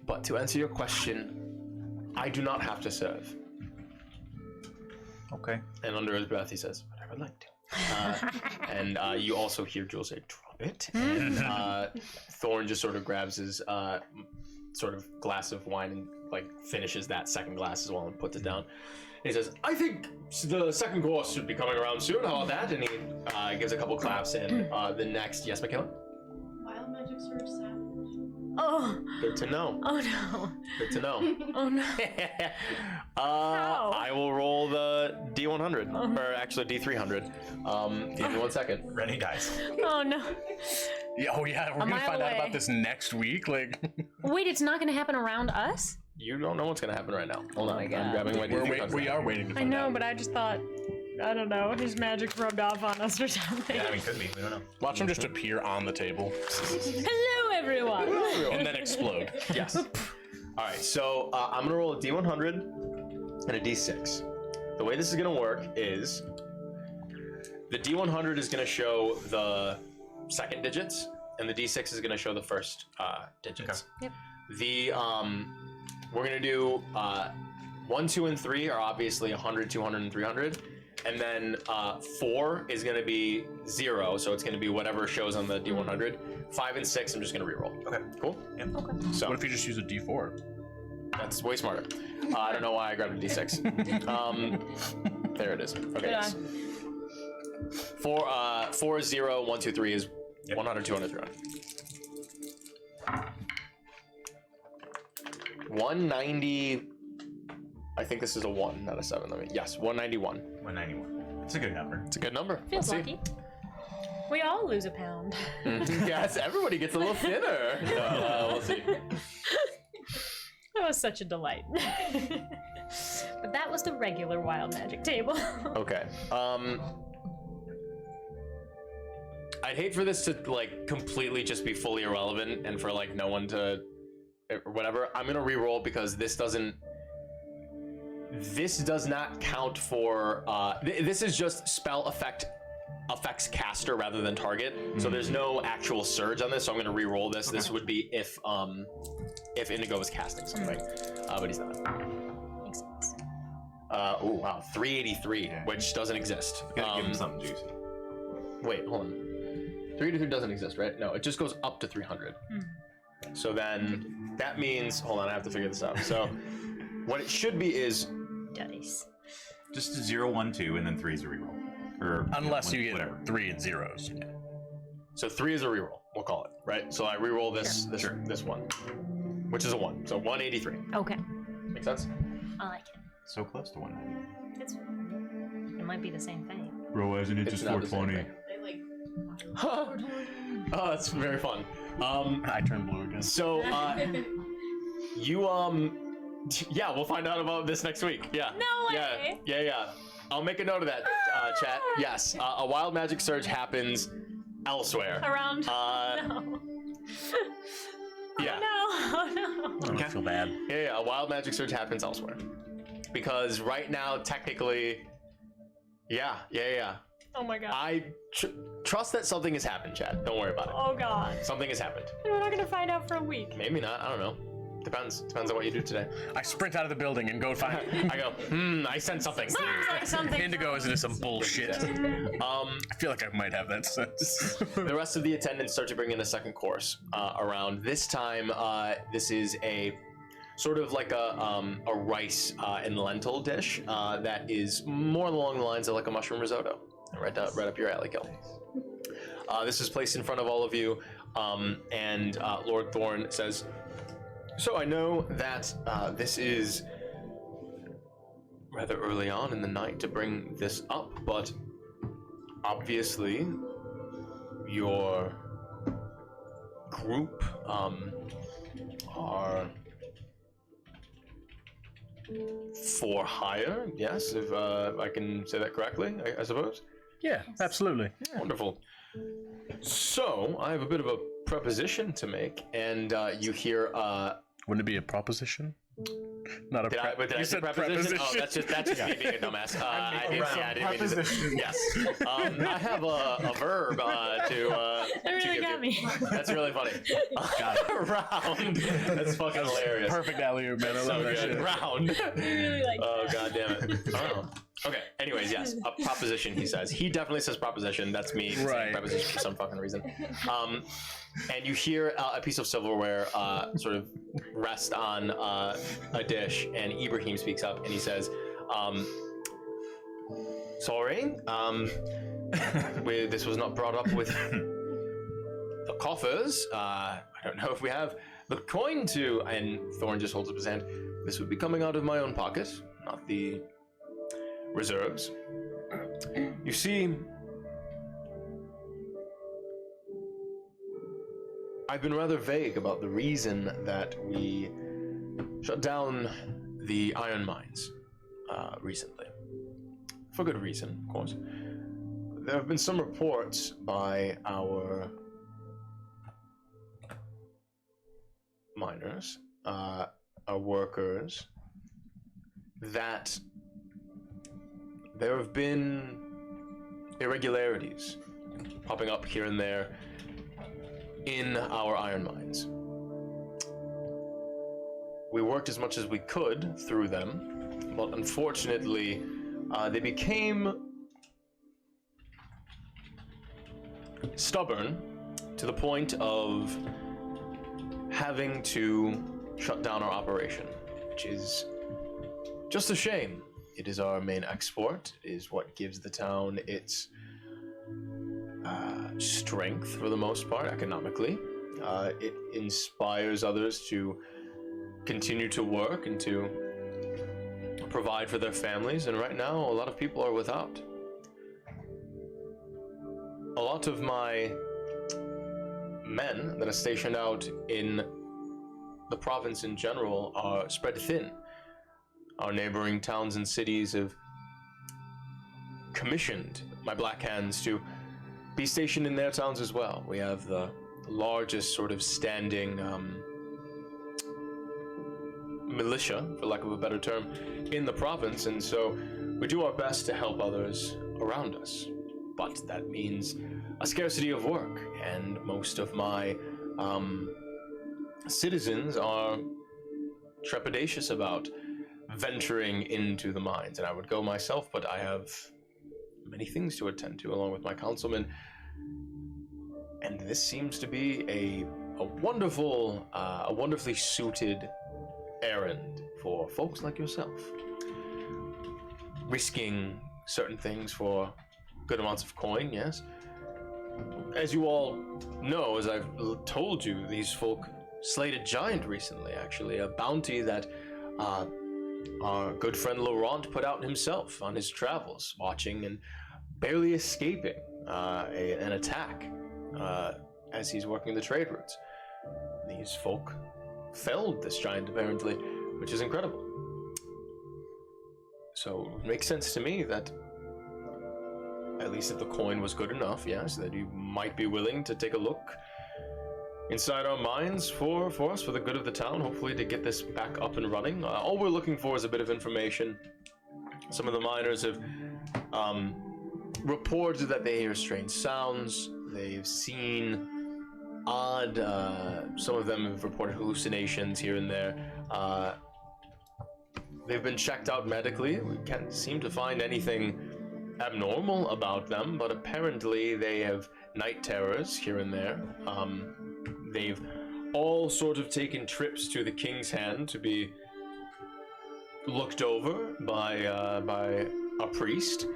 But to answer your question, I do not have to serve.
Okay.
And under his breath, he says, but I would like to. And you also hear Jules say, drop it. And Thorn just sort of grabs his sort of glass of wine and like finishes that second glass as well and puts it down. He says, I think the second course should be coming around soon. How about that? And he gives a couple claps. And the next, yes, Michaela?
Wild magic surge savage.
Oh.
Good to know.
Oh no.
Good to know.
Oh no.
I will roll the D100, or actually D300. Give me 1 second.
Ready, dice.
Oh no.
Yeah, oh yeah, we're gonna find out about this next week. Like,
wait, it's not gonna happen around us?
You don't know what's gonna happen right now. Hold on,
my God.
I'm grabbing my D300.
we are waiting to
I
find
know,
out.
but I just thought, I don't know, his magic rubbed off on us or something.
Yeah, I mean, could be. We don't know.
Watch him just appear on the table
Hello, everyone.
and then explode.
Yes. All right, so I'm gonna roll a D100 and a D6. The way this is gonna work is the D100 is gonna show the second digits, and the D6 is gonna show the first digits.
Okay.
Yep.
The we're gonna do 1, 2, and 3 are obviously 100, 200, and 300, and then 4 is gonna be 0, so it's gonna be whatever shows on the D100. 5 and 6, I'm just gonna reroll.
Okay.
Cool.
Yeah.
Okay.
So
What if you just use a D4?
that's way smarter. I don't know why I grabbed a D6. There it is. Okay. Yes. 4 is 0, 1, 2, 3 is 100, 200, 300. 190. I think this is a 1, not a 7. Yes, 191.
191. It's a good number.
It's a good number.
Feels
Let's see.
lucky. We all lose a pound.
Yes, everybody gets a little thinner. We'll see.
That was such a delight. But that was the regular wild magic table.
Okay. I'd hate for this to like completely just be fully irrelevant and for like no one to or whatever. I'm gonna re-roll because this does not count for this is just spell affects caster rather than target. So there's no actual surge on this, so I'm gonna re-roll this. This would be if Indigo was casting something. But he's not.
Makes sense.
Oh wow, 383, which doesn't exist.
Gotta give him something juicy.
Wait, hold on. 383 doesn't exist, right? No, it just goes up to 300. So then that means, hold on, I have to figure this out. So what it should be is
Dice.
Just a 0, 1, 2, and then 3 is a reroll. Or
Unless you get
whatever.
3 and zeros.
so 3 is a reroll. We'll call it, right? So I reroll this one, which is a 1. So 183.
Okay.
Make sense?
I like it.
So close to 190.
It might be the same thing.
Bro, isn't it
It's not the same thing.
They like.
Oh, that's very fun.
I turn blue again.
So you yeah, we'll find out about this next week. Yeah.
No way.
Yeah. I'll make a note of that, chat. Yes, a wild magic surge happens elsewhere.
Around.
No. Yeah.
Oh no.
I feel bad.
Yeah, a wild magic surge happens elsewhere. Because right now, technically, yeah.
Oh my god.
I trust that something has happened, chat. Don't worry about it.
Oh god.
Something has happened.
We're not gonna find out for a week.
Maybe not. I don't know. Depends on what you do today.
I sprint out of the building and go find.
I go, I sense something.
Seems like something.
Indigo is into some bullshit. I feel like I might have that sense.
The rest of the attendants start to bring in a second course around. This time, this is a sort of like a rice and lentil dish that is more along the lines of like a mushroom risotto. Right up your alley, Gil. This is placed in front of all of you, and Lord Thorn says, so I know that this is rather early on in the night to bring this up, but obviously your group are for hire, yes, if I can say that correctly, I suppose.
Yeah, absolutely.
Wonderful. So I have a bit of a proposition to make, and you hear.
Wouldn't it be a proposition? Not a.
Did I say preposition? Oh, that's just me being a dumbass. I didn't mean to. Yes. I have a verb
That really got me.
That's really funny. Round. That's fucking hilarious.
Perfect alley-oop, man. I love
So
that
good.
shit.
Round.
I really like
Oh, god damn it. Oh. Okay, anyways, yes, a proposition, he says. He definitely says proposition. That's me saying preposition for some fucking reason. And you hear a piece of silverware sort of rest on a dish, and Ibrahim speaks up, and he says, sorry, this was not brought up with the coffers. I don't know if we have the coin to... And Thorn just holds up his hand. This would be coming out of my own pocket, not the reserves. You see, I've been rather vague about the reason that we shut down the iron mines recently. For good reason, of course. There have been some reports by our miners, our workers, that there have been irregularities popping up here and there in our iron mines. We worked as much as we could through them, but unfortunately, they became stubborn to the point of having to shut down our operation, which is just a shame. It is our main export. It is what gives the town its strength for the most part, economically. It inspires others to continue to work and to provide for their families, and right now a lot of people are without. A lot of my men that are stationed out in the province in general are spread thin. Our neighboring towns and cities have commissioned my Black Hands to be stationed in their towns as well. We have the largest sort of standing militia, for lack of a better term, in the province, and so we do our best to help others around us. But that means a scarcity of work, and most of my citizens are trepidatious about venturing into the mines, and I would go myself, but I have many things to attend to along with my councilman, and this seems to be a wonderfully suited errand for folks like yourself, risking certain things for good amounts of coin. Yes, as you all know, as I've told you, these folk slayed a giant recently, actually, a bounty that our good friend Laurent put out himself on his travels, watching and barely escaping an attack as he's working the trade routes. These folk felled this giant, apparently, which is incredible. So it makes sense to me that, at least if the coin was good enough, yes, that you might be willing to take a look inside our mines for us, for the good of the town, hopefully to get this back up and running. All we're looking for is a bit of information. Some of the miners have reported that they hear strange sounds. They've seen odd, some of them have reported hallucinations here and there. They've been checked out medically. We can't seem to find anything abnormal about them, but apparently they have night terrors here and there. They've all sort of taken trips to the King's Hand to be looked over by a priest.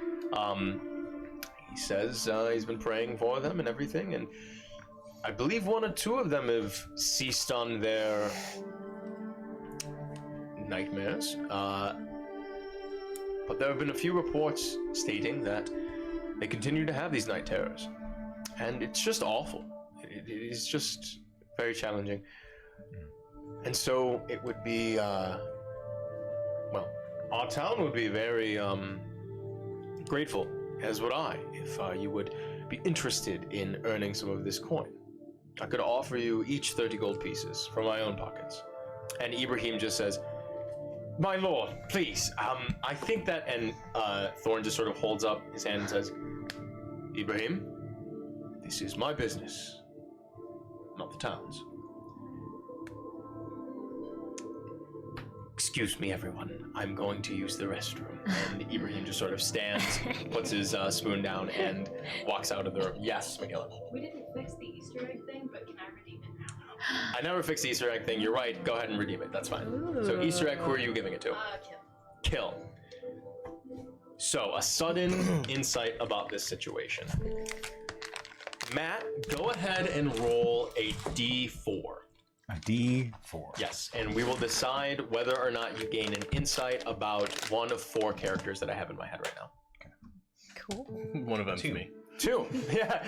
He says he's been praying for them and everything, and I believe one or two of them have ceased on their nightmares. but there have been a few reports stating that they continue to have these night terrors. And it's just awful. It is just very challenging. And so it would be, well, our town would be very grateful, as would I, if you would be interested in earning some of this coin. I could offer you each 30 gold pieces from my own pockets. And Ibrahim just says, my lord, please, I think that, and Thorn just sort of holds up his hand and says, Ibrahim, this is my business, not the town's. Excuse me, everyone. I'm going to use the restroom. And Ibrahim just sort of stands, puts his spoon down, and walks out of the room. Yes, Miguel.
We didn't fix the Easter egg thing, but can I redeem it now?
I never fixed the Easter egg thing. You're right. Go ahead and redeem it. That's fine.
Ooh.
So Easter egg, who are you giving it to?
Kill.
Kill. So a sudden insight about this situation. Matt, go ahead and roll a D4.
A D4.
Yes, and we will decide whether or not you gain an insight about one of 4 characters that I have in my head right now.
Cool.
One of them's me.
2. Yeah.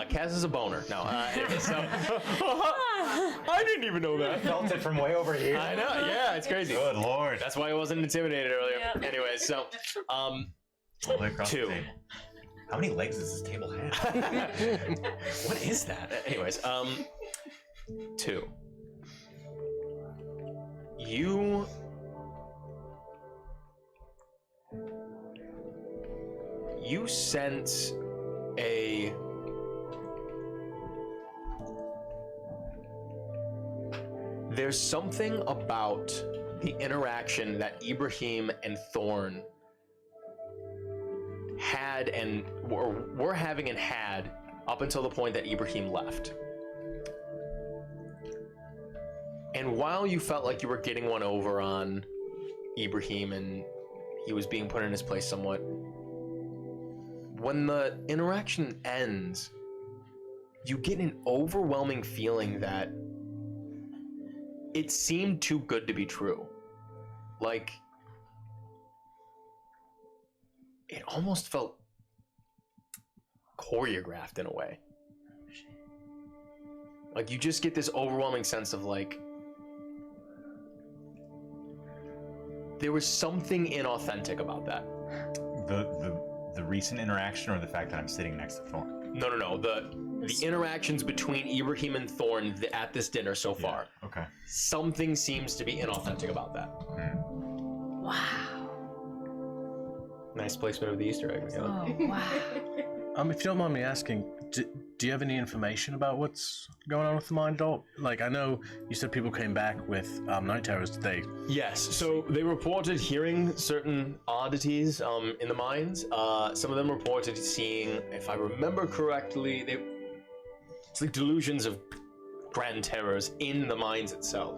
Kaz is a boner. No. Anyway, so I didn't even know that.
I felt it from way over here.
I know. Yeah, it's crazy.
Good lord.
That's why I wasn't intimidated earlier.
Yeah.
Anyway, so
All the way across
2.
the table. How many legs does this table have?
What is that? Anyways, 2. You sense there's something about the interaction that Ibrahim and Thorn had and were having and had up until the point that Ibrahim left. And while you felt like you were getting one over on Ibrahim and he was being put in his place somewhat, when the interaction ends, you get an overwhelming feeling that it seemed too good to be true. Like, it almost felt choreographed in a way. Like, you just get this overwhelming sense of, like, there was something inauthentic about that.
The recent interaction, or the fact that I'm sitting next to Thorn?
No. The interactions between Ibrahim and Thorn at this dinner so far.
Yeah, okay.
Something seems to be inauthentic about that.
Wow.
Nice placement of the Easter egg. Miguel.
Oh, wow.
If you don't mind me asking, do you have any information about what's going on with the mine doll? Like, I know you said people came back with night terrors. Did they?
Yes, so they reported hearing certain oddities in the mines. Some of them reported seeing, if I remember correctly, it's like delusions of grand terrors in the mines itself.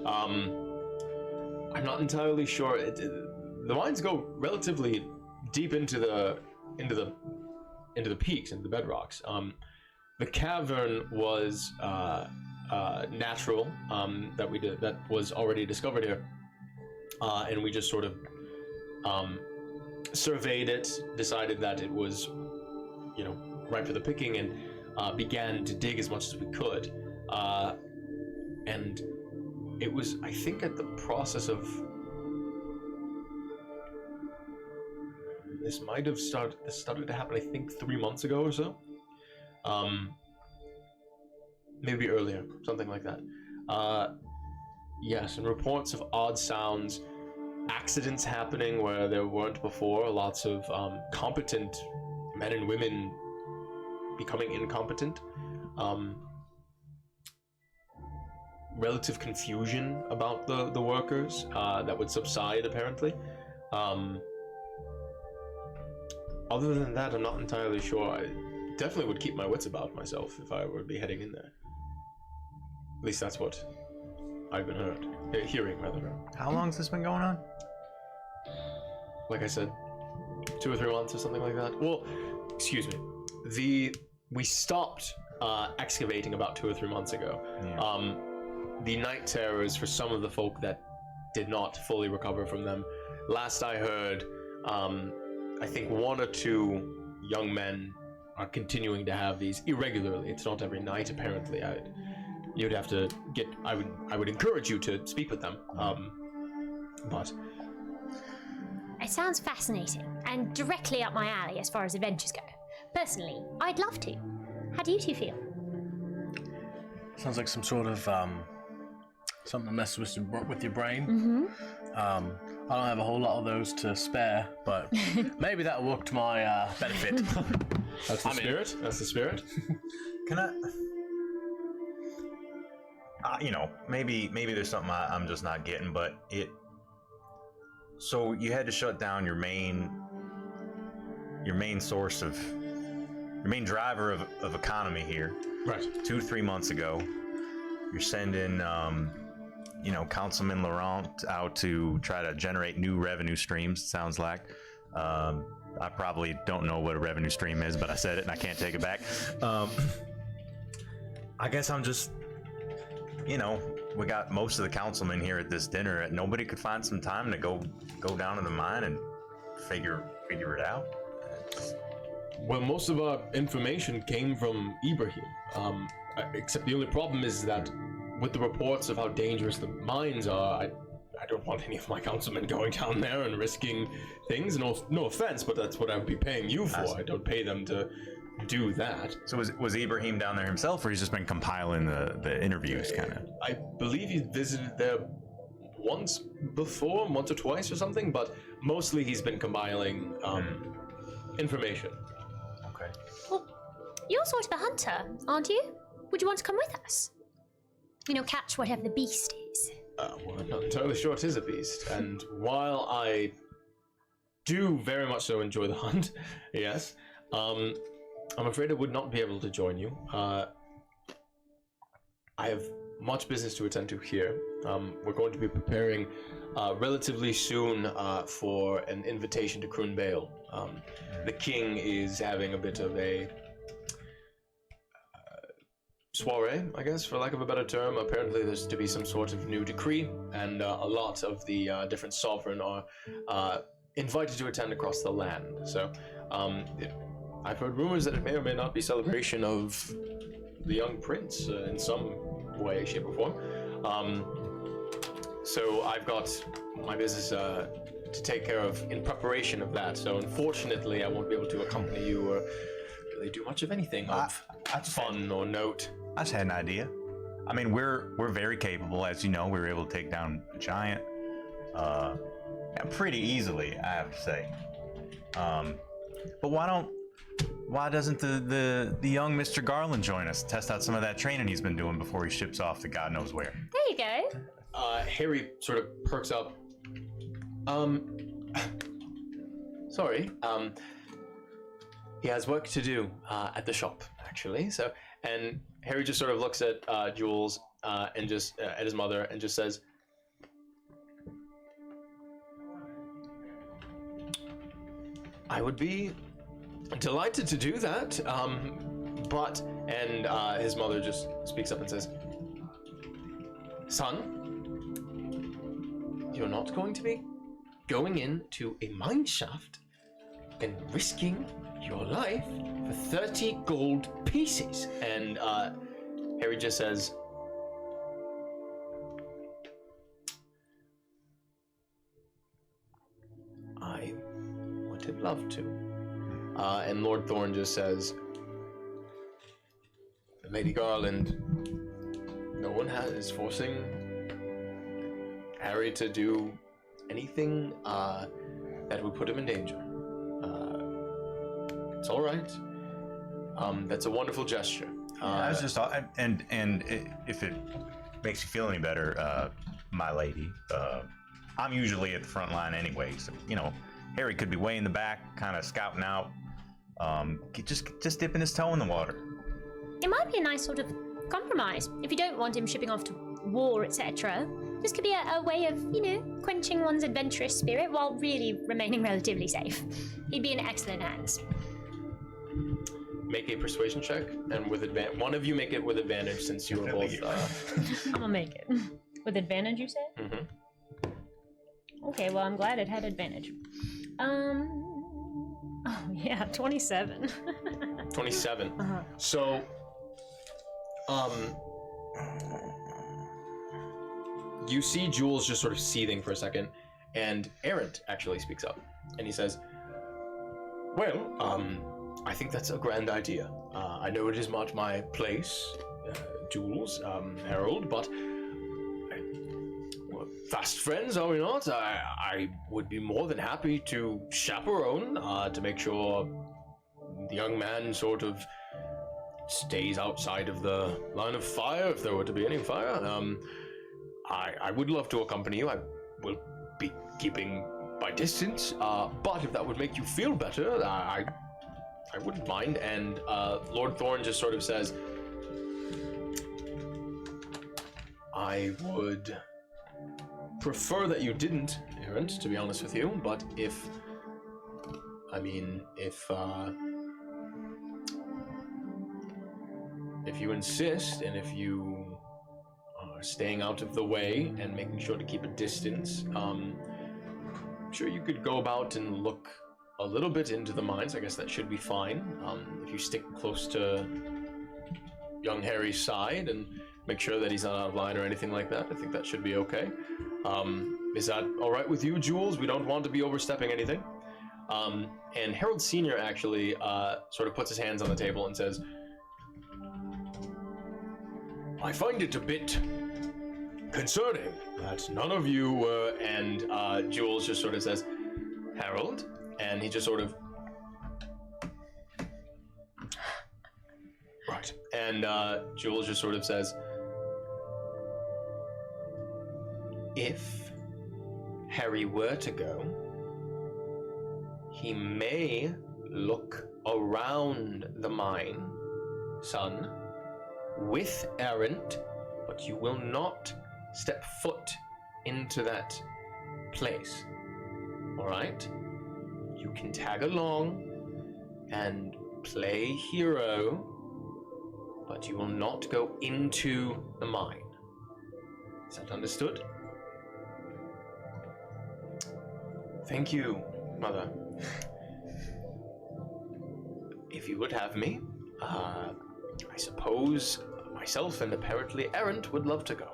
I'm not entirely sure. The mines go relatively deep into the peaks, into the bedrocks. The cavern was natural, that was already discovered here, and we just sort of surveyed it, decided that it was, ripe for the picking, and began to dig as much as we could. And it was, I think, at the process of. This started to happen, I think, 3 months ago or so. Maybe earlier, something like that. Yes, and reports of odd sounds, accidents happening where there weren't before, lots of competent men and women becoming incompetent. Relative confusion about the workers that would subside, apparently. Other than that, I'm not entirely sure. I definitely would keep my wits about myself if I were to be heading in there. At least that's what I've been hearing, rather.
How long has this been going on?
Like I said, 2 or 3 months or something like that. Well, excuse me. We stopped excavating about 2 or 3 months ago. Yeah. The night terrors for some of the folk that did not fully recover from them, last I heard, I think 1 or 2 young men are continuing to have these irregularly. It's not every night, apparently. You'd have to get. I would encourage you to speak with them. But
It sounds fascinating and directly up my alley as far as adventures go. Personally, I'd love to. How do you two feel?
Sounds like some sort of something to mess with your brain.
Mm-hmm.
I don't have a whole lot of those to spare, but maybe that'll work to my benefit.
That's the spirit. That's the spirit.
Can I? Maybe there's something I'm just not getting, but it. So you had to shut down your main source of your main driver of economy here.
Right.
2 to 3 months ago, you're sending Councilman Laurent out to try to generate new revenue streams. Sounds like. I probably don't know what a revenue stream is, but I said it and I can't take it back. I guess I'm just, we got most of the councilmen here at this dinner. And nobody could find some time to go down to the mine and figure it out.
Well, most of our information came from Ibrahim. Except the only problem is that with the reports of how dangerous the mines are, I don't want any of my councilmen going down there and risking things. No offense, but that's what I would be paying you for. I don't pay them to do that.
So was Ibrahim down there himself, or he's just been compiling the interviews, kind of?
I believe he visited there once or twice or something, but mostly he's been compiling information.
Okay.
Well, you're sort of a hunter, aren't you? Would you want to come with us? Catch whatever the beast is.
Well, I'm not entirely sure it is a beast, and while I do very much so enjoy the hunt, yes, I'm afraid I would not be able to join you. I have much business to attend to here. We're going to be preparing relatively soon for an invitation to Kroon Bale. The king is having a bit of a soiree, I guess, for lack of a better term. Apparently there's to be some sort of new decree, and a lot of the different sovereign are invited to attend across the land. So I've heard rumors that it may or may not be celebration of the young prince in some way, shape, or form. So I've got my business to take care of in preparation of that. So unfortunately, I won't be able to accompany you or really do much of anything of fun or note.
I just had an idea. I mean, we're very capable, as you know. We were able to take down a giant pretty easily, I have to say. But why doesn't the young Mr. Garland join us? Test out some of that training he's been doing before he ships off to God knows where.
There you go.
Harry sort of perks up. Sorry. He has work to do at the shop, actually. So, and Harry just sort of looks at Jules and just at his mother and just says, "I would be delighted to do that, but..." And his mother just speaks up and says, "Son, you're not going to be going into a mine shaft and risking your life for 30 gold pieces." And Harry just says, "I would have loved to." And Lord Thorne just says, "Lady Garland, no one is forcing Harry to do anything that would put him in danger. It's all right. That's a wonderful gesture."
I was just, and if it makes you feel any better, my lady, I'm usually at the front line anyway. So Harry could be way in the back, kind of scouting out, just dipping his toe in the water.
It might be a nice sort of compromise. If you don't want him shipping off to war, etc., this could be a way of, quenching one's adventurous spirit while really remaining relatively safe. He'd be in excellent hands.
Make a persuasion check, and with advantage. One of you make it with advantage, since you are both.
I'm gonna make it. With advantage, you say?
Mm-hmm.
Okay, well, I'm glad it had advantage. Oh yeah, 27.
27.
Uh-huh.
So, you see Jules just sort of seething for a second, and Errant actually speaks up, and he says, "Well, I think that's a grand idea. I know it is not my place, Jules, Harold, but we're fast friends, are we not? I would be more than happy to chaperone to make sure the young man sort of stays outside of the line of fire if there were to be any fire. I would love to accompany you. I will be keeping my distance, but if that would make you feel better, I wouldn't mind." And Lord Thorn just sort of says, "I would prefer that you didn't, Errant, to be honest with you, but if you insist, and if you are staying out of the way and making sure to keep a distance, I'm sure you could go about and look a little bit into the mines. I guess that should be fine. If you stick close to young Harry's side and make sure that he's not out of line or anything like that, I think that should be okay. Is that all right with you, Jules? We don't want to be overstepping anything." And Harold Sr. actually sort of puts his hands on the table and says, "I find it a bit concerning that none of you were," and Jules just sort of says, "Harold?" And he just sort of... Right. And Jules just sort of says, "If Harry were to go, he may look around the mine, son, with Errant, but you will not step foot into that place. All right? You can tag along and play hero, but you will not go into the mine. Is that understood?" "Thank you, Mother. If you would have me, I suppose myself and apparently Errant would love to go.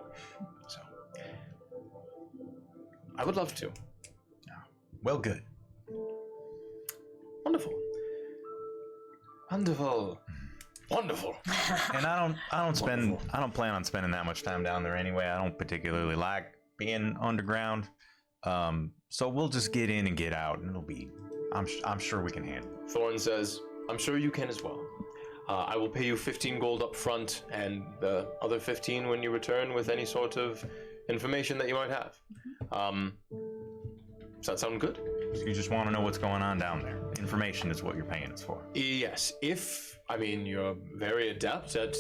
So, I would love to."
Well, good.
Wonderful. Wonderful. Wonderful.
And I don't plan on spending that much time down there anyway. I don't particularly like being underground. So we'll just get in and get out, and it'll be, I'm sure we can handle it.
Thorn says, "I'm sure you can as well. I will pay you 15 gold up front, and the other 15 when you return with any sort of information that you might have. Does that sound good?"
So you just want to know what's going on down there. Information is what you're paying us for.
Yes. You're very adept at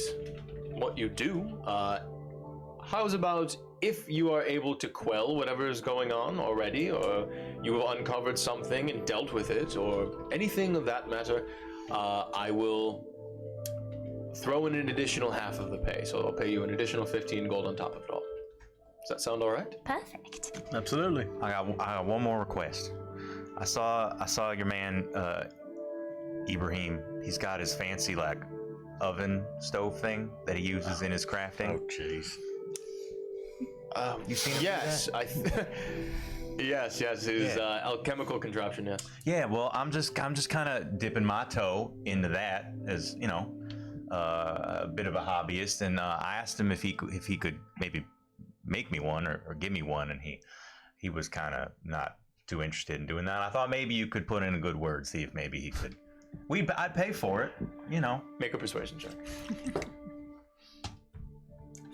what you do. How's about if you are able to quell whatever is going on already, or you have uncovered something and dealt with it, or anything of that matter, I will throw in an additional half of the pay. So I'll pay you an additional 15 gold on top of it all. Does that sound all right?
Perfect.
Absolutely.
I got one more request. I saw your man Ibrahim. He's got his fancy oven stove thing that he uses in his crafting.
Oh jeez.
You seen him
Yes,
do that?
Yes, his alchemical contraption. Yes.
Yeah, well, I'm just kind of dipping my toe into that as a bit of a hobbyist, and I asked him if he could maybe make me one or give me one, and he was kind of not too interested in doing that. I thought maybe you could put in a good word, see if maybe he could. I'd pay for it,
Make a persuasion check.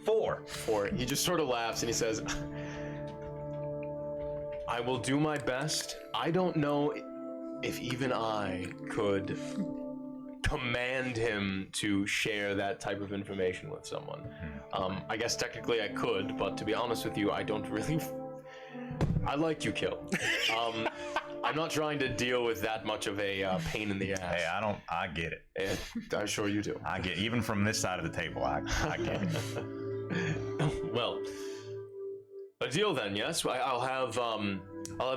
4.
He just sort of laughs and he says, "I will do my best. I don't know if even I could command him to share that type of information with someone. I guess technically I could, but to be honest with you, I don't really... I like you, Kill. I'm not trying to deal with that much of a pain in the ass.
Hey, I get it.
And I'm sure you do.
I get it. Even from this side of the table, I get it.
Well, A deal then, yes. I'll have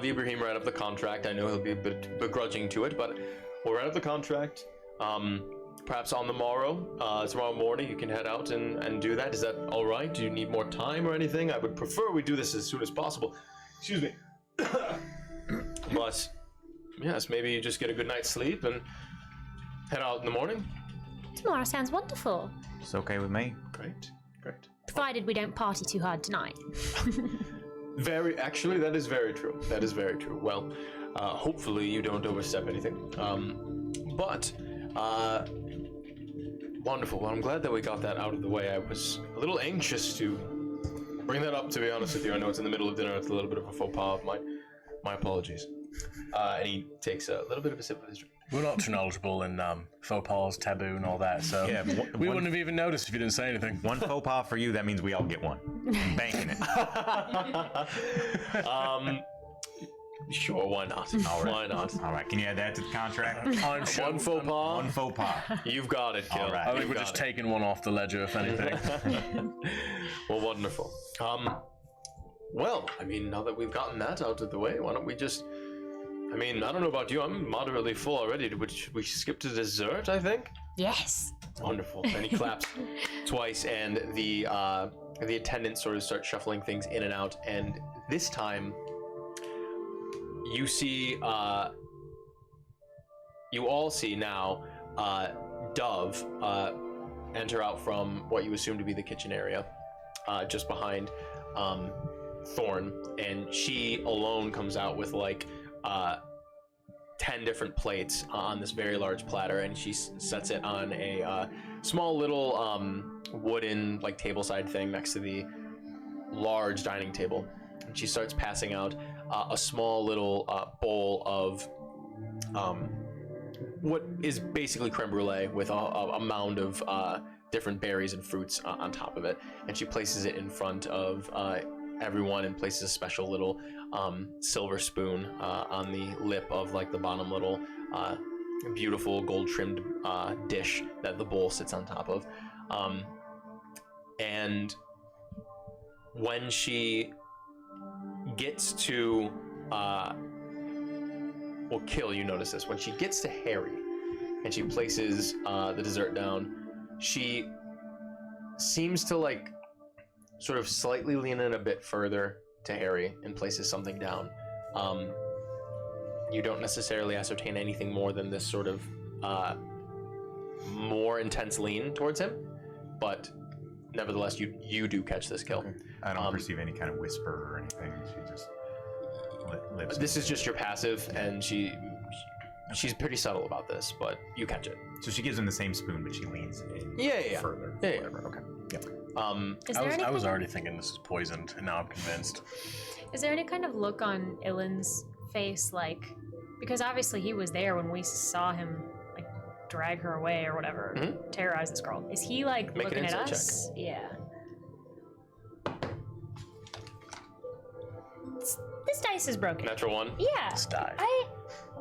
Ibrahim write up the contract. I know he'll be a bit begrudging to it, but we'll write up the contract. Perhaps on the tomorrow morning, you can head out and do that. Is that all right? Do you need more time or anything? I would prefer we do this as soon as possible. Excuse me. But yes, maybe you just get a good night's sleep and head out in the morning.
Tomorrow sounds wonderful.
It's okay with me.
Great.
Provided we don't party too hard tonight.
Actually, that is very true. That is very true. Well, hopefully you don't overstep anything. But wonderful. Well, I'm glad that we got that out of the way. I was a little anxious to bring that up, to be honest with you. I know it's in the middle of dinner. It's a little bit of a faux pas of mine. My apologies. And he takes a little bit of a sip of his drink.
We're not too knowledgeable in faux pas, taboo, and all that, so we wouldn't have even noticed if you didn't say anything.
One faux pas for you, that means we all get one. I'm banking it.
Sure, why not?
All right.
Why not?
All right, can you add that to the contract?
One faux pas?
One faux pas.
You've got it, Gil.
All right.
I think we're just taking one off the ledger, if anything.
Well, wonderful. Well, I mean, now that we've gotten that out of the way, why don't we just... I mean, I don't know about you, I'm moderately full already. Would we skip to dessert, I think?
Yes.
Wonderful. And he claps twice, and the attendants sort of start shuffling things in and out, and this time, you see, you all see now, Dove enter out from what you assume to be the kitchen area, just behind Thorn, and she alone comes out with like 10 different plates on this very large platter, and she sets it on a small little wooden like tableside thing next to the large dining table, and she starts passing out a small little bowl of what is basically creme brulee with a mound of different berries and fruits on top of it, and she places it in front of everyone and places a special little silver spoon on the lip of like the bottom little beautiful gold trimmed dish that the bowl sits on top of, and when she gets to Kill, you notice this, when she gets to Harry and she places the dessert down, she seems to like sort of slightly lean in a bit further to Harry and places something down. You don't necessarily ascertain anything more than this sort of more intense lean towards him, but nevertheless, you do catch this Kill.
Okay. I don't perceive any kind of whisper or anything. She just lips.
This is just your passive, and she's pretty subtle about this, but you catch it.
So she gives him the same spoon, but she leans in
Yeah.
further.
Yeah.
Whatever. Okay. Yep.
I was already thinking this is poisoned, and now I'm convinced.
Is there any kind of look on Ilan's face, like, because obviously he was there when we saw him like drag her away or whatever, terrorize this girl. Is he like
Make an
looking at
insight
us? Yeah. This dice is broken.
Natural one.
Yeah.
Let's dive.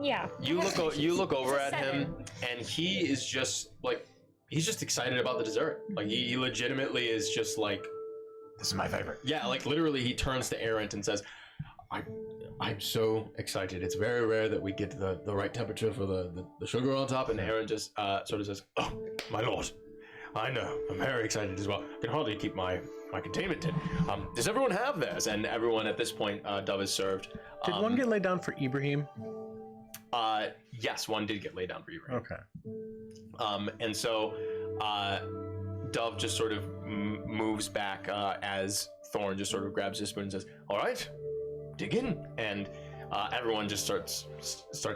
Yeah.
You look over
It's a
at him, and he is just like, he's just excited about the dessert. Like he legitimately is just like,
This is my favorite.
yeah, like literally he turns to Errant and says, I'm so excited. It's very rare that we get the right temperature for the sugar on top. And Errant just sort of says, oh, my lord, I know. I'm very excited as well. I can hardly keep my containment tin. Does everyone have theirs? And everyone at this point, Dove is served.
Did one get laid down for Ibrahim?
Yes, one did get laid down for Ibrahim.
Okay.
And so Dove just sort of moves back as Thorn just sort of grabs his spoon and says, all right, dig in. And everyone just starts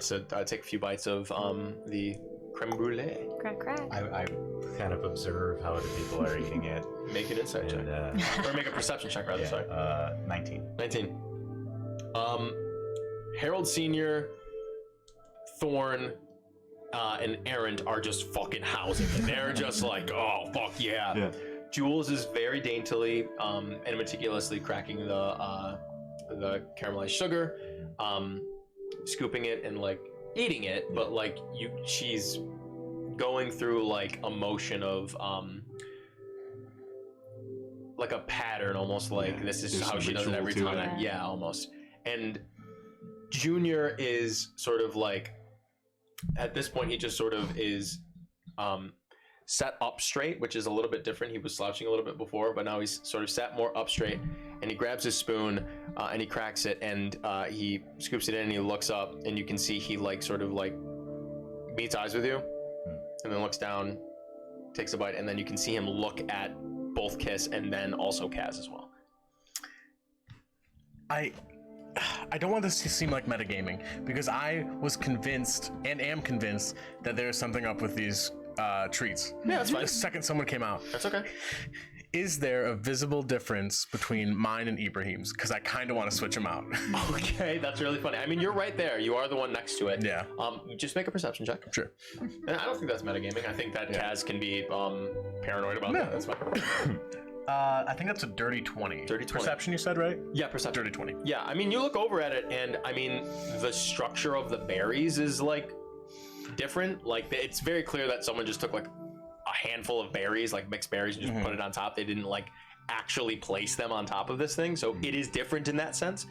to take a few bites of the creme brulee.
Crack, crack.
I kind of observe how other people are eating it.
Make an insight check. Or make a perception check, rather, sorry.
19.
19. Harold Sr., Thorn, and Errant are just fucking housing it. They're just like, oh, fuck yeah. Jules is very daintily and meticulously cracking the caramelized sugar, scooping it and like eating it, but like she's going through like a motion of like a pattern, almost like this is
There's
how
some
she does it every
ritual to
time.
it.
Yeah, almost. And Junior is sort of like, at this point, he just sort of is set up straight, which is a little bit different. He was slouching a little bit before, but now he's sort of sat more up straight, and he grabs his spoon and he cracks it, and he scoops it in and he looks up, and you can see he like sort of like meets eyes with you and then looks down, takes a bite, and then you can see him look at both Kiss and then also Kaz as well.
I don't want this to seem like metagaming, because I was convinced and am convinced that there is something up with these treats.
Yeah, that's fine.
The second someone came out.
That's okay.
Is there a visible difference between mine and Ibrahim's? Because I kind of want to switch them out.
Okay, that's really funny. I mean, you're right there. You are the one next to it.
Yeah.
Just make a perception check.
Sure.
And I don't think that's metagaming. I think that Kaz can be paranoid about that. That's fine.
I think that's a dirty 20.
Dirty 20.
Perception, you said, right?
Yeah, perception.
Dirty 20.
Yeah, I mean, you look over at it, and I mean, the structure of the berries is like different. Like, it's very clear that someone just took like a handful of berries, like mixed berries, and just put it on top. They didn't like actually place them on top of this thing, so it is different in that sense.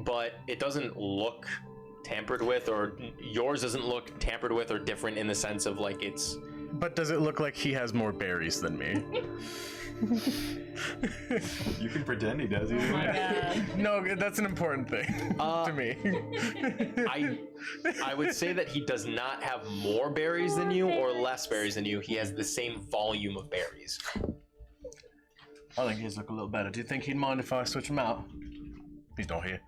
But it doesn't look tampered with, or yours doesn't look tampered with or different in the sense of like it's.
But does it look like he has more berries than me?
You can pretend he does.
Oh my god.
No, that's an important thing to me.
I would say that he does not have more berries than you or less berries than you. He has the same volume of berries.
I think his look a little better. Do you think he'd mind if I switch him out? He's not here.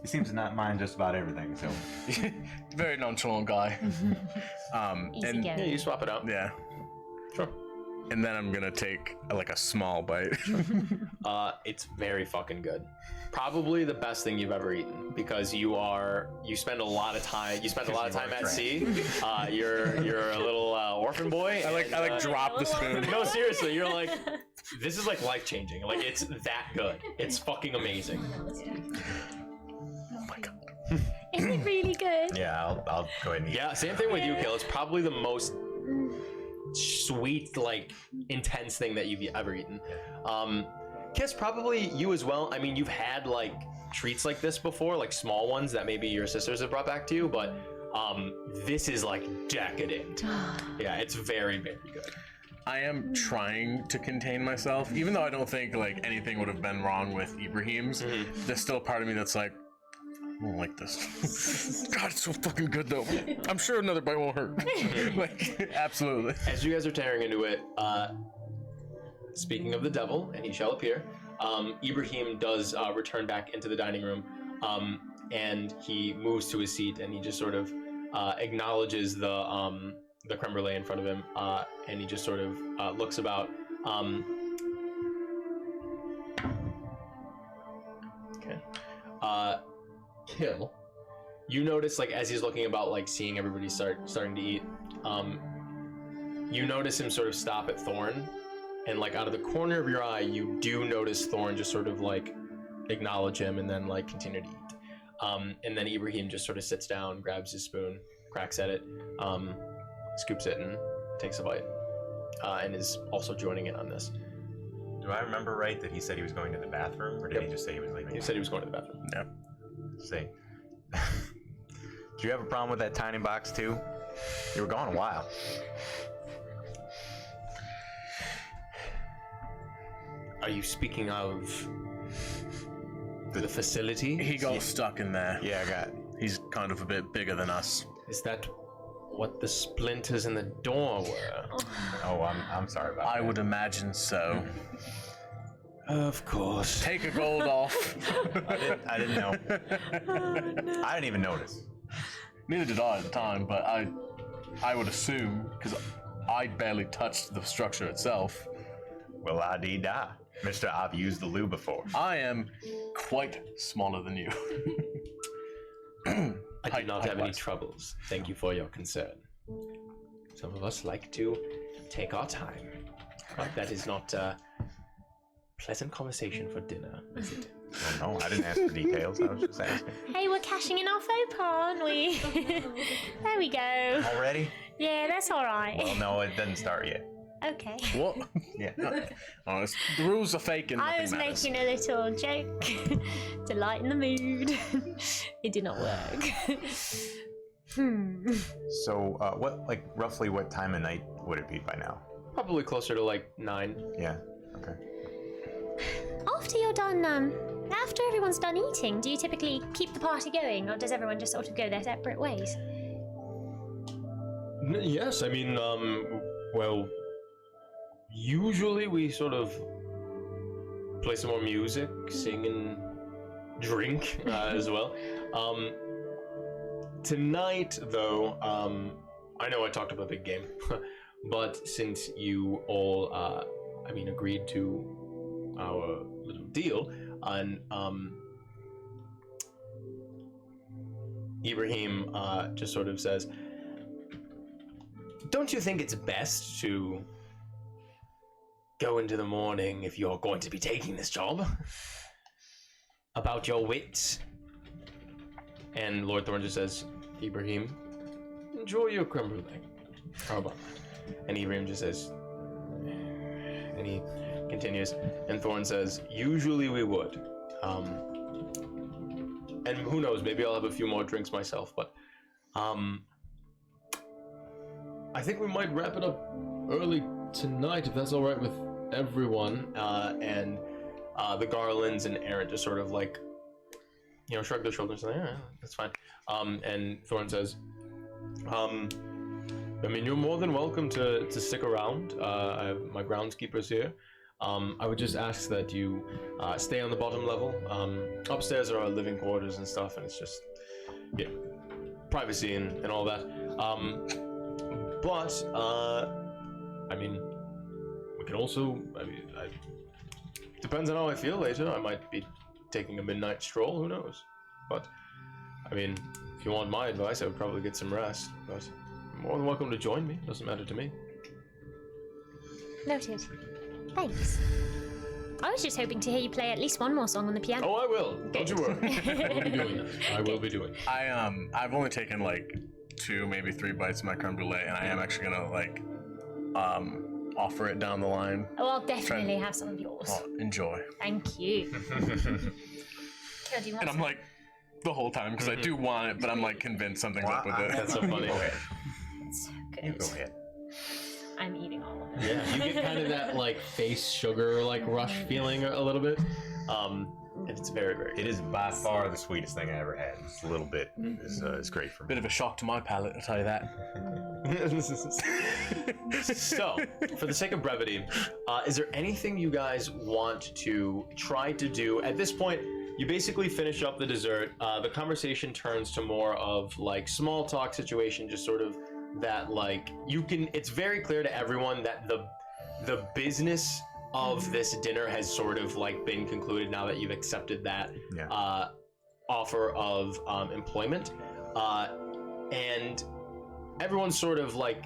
He seems to not mind just about everything. So
Very nonchalant guy.
Easy
and
going.
Yeah, you swap it out.
yeah,
Sure.
and then I'm gonna take like a small bite.
It's very fucking good. Probably the best thing you've ever eaten, because you spend a lot of time. You spend a lot of time at sea. You're a little orphan boy.
I like drop the spoon.
No, seriously, you're like, this is like life changing. Like, it's that good. It's fucking amazing.
Oh my god.
Is it really good?
Yeah, I'll go ahead and eat.
Yeah, same thing with you, Kill. It's probably the most sweet, like, intense thing that you've ever eaten. Kiss, probably you as well. I mean, you've had like treats like this before, like small ones that maybe your sisters have brought back to you, but this is like decadent. Yeah, it's very, very good.
I am trying to contain myself, even though I don't think like anything would have been wrong with Ibrahim's. There's still a part of me that's like, I don't like this. God, it's so fucking good though. I'm sure another bite won't hurt. Like, absolutely.
As you guys are tearing into it, speaking of the devil, and he shall appear, Ibrahim does return back into the dining room, and he moves to his seat, and he just sort of acknowledges the creme brulee in front of him, and he just sort of looks about. Okay. Kill. You notice, like, as he's looking about, like, seeing everybody starting to eat, you notice him sort of stop at Thorn, and, like, out of the corner of your eye, you do notice Thorn just sort of, like, acknowledge him and then, like, continue to eat. And then Ibrahim just sort of sits down, grabs his spoon, cracks at it, scoops it, and takes a bite, and is also joining in on this.
Do I remember right that he said he was going to the bathroom, or did he just say he was leaving?
He said he was going to the bathroom.
Yeah.
See. Do you have a problem with that tiny box too? You were gone a while.
Are you speaking of the facility?
He got stuck in there.
Yeah,
He's kind of a bit bigger than us.
Is that what the splinters in the door were?
Oh, I'm sorry about that.
I would imagine so.
Of course.
Take a gold off.
I didn't know. I didn't even notice.
Neither did I at the time, but I would assume, because I barely touched the structure itself.
Well, la-dee-da. Mister, I've used the loo before.
I am quite smaller than you.
I do not have any troubles. Thank you for your concern. Some of us like to take our time, but that is not a pleasant conversation for dinner, is it?
Well, no, I didn't ask for details. I was just asking.
Hey, we're cashing in our faux pas, aren't we? There we go.
Already?
Yeah, that's all right.
Well, no, it doesn't start yet.
Okay.
What?
Yeah.
Oh, the rules are fake and
I
nothing
was
matters.
making a little joke to lighten the mood. It did not work.
So, roughly what time of night would it be by now?
Probably closer to like 9.
Yeah. Okay.
After you're done, after everyone's done eating, do you typically keep the party going, or does everyone just sort of go their separate ways?
Yes, I mean, well, usually we sort of play some more music, sing and drink as well. Tonight, though, I know I talked about the big game, but since you all, agreed to our little deal, and Ibrahim just sort of says, don't you think it's best to go into the morning if you're going to be taking this job? About your wits? And Lord Thorn just says, Ibrahim, enjoy your creme brulee. How about that? And Ibrahim just says, and he continues, and Thorn says, usually we would. And who knows, maybe I'll have a few more drinks myself, but I think we might wrap it up early tonight, if that's all right with everyone. And the Garlands and Aaron just sort of like, shrug their shoulders and say, yeah, that's fine. And Thorn says, you're more than welcome to stick around. I have my groundskeepers here. I would just ask that you stay on the bottom level. Upstairs are our living quarters and stuff, and it's just privacy and all that. But we can also. Depends on how I feel later. I might be taking a midnight stroll. Who knows? But if you want my advice, I would probably get some rest. But you're more than welcome to join me. Doesn't matter to me.
Noted. Thanks. I was just hoping to hear you play at least one more song on the piano.
Oh, I will. Don't you worry. I will be doing that. I will be doing.
I've only taken like 2, maybe 3 bites of my creme brulee, and I am actually gonna offer it down the line.
Oh, I'll definitely have some of yours.
Oh, enjoy.
Thank you. Kill, do you want
And I'm
some?
like, the whole time, because I do want it, but I'm like convinced something's up with it.
That's so funny.
It's so good.
Go ahead.
I'm eating all of it.
Yeah, you get kind of that like face sugar like rush feeling a little bit. And it's very, very good.
It is by far the sweetest thing I ever had. Just a little bit is great for me.
Bit of a shock to my palate, I'll tell you that.
So, for the sake of brevity, is there anything you guys want to try to do? At this point, you basically finish up the dessert. The conversation turns to more of like small talk situation, just sort of that like it's very clear to everyone that the business of this dinner has sort of like been concluded now that you've accepted that offer of employment, and everyone's sort of like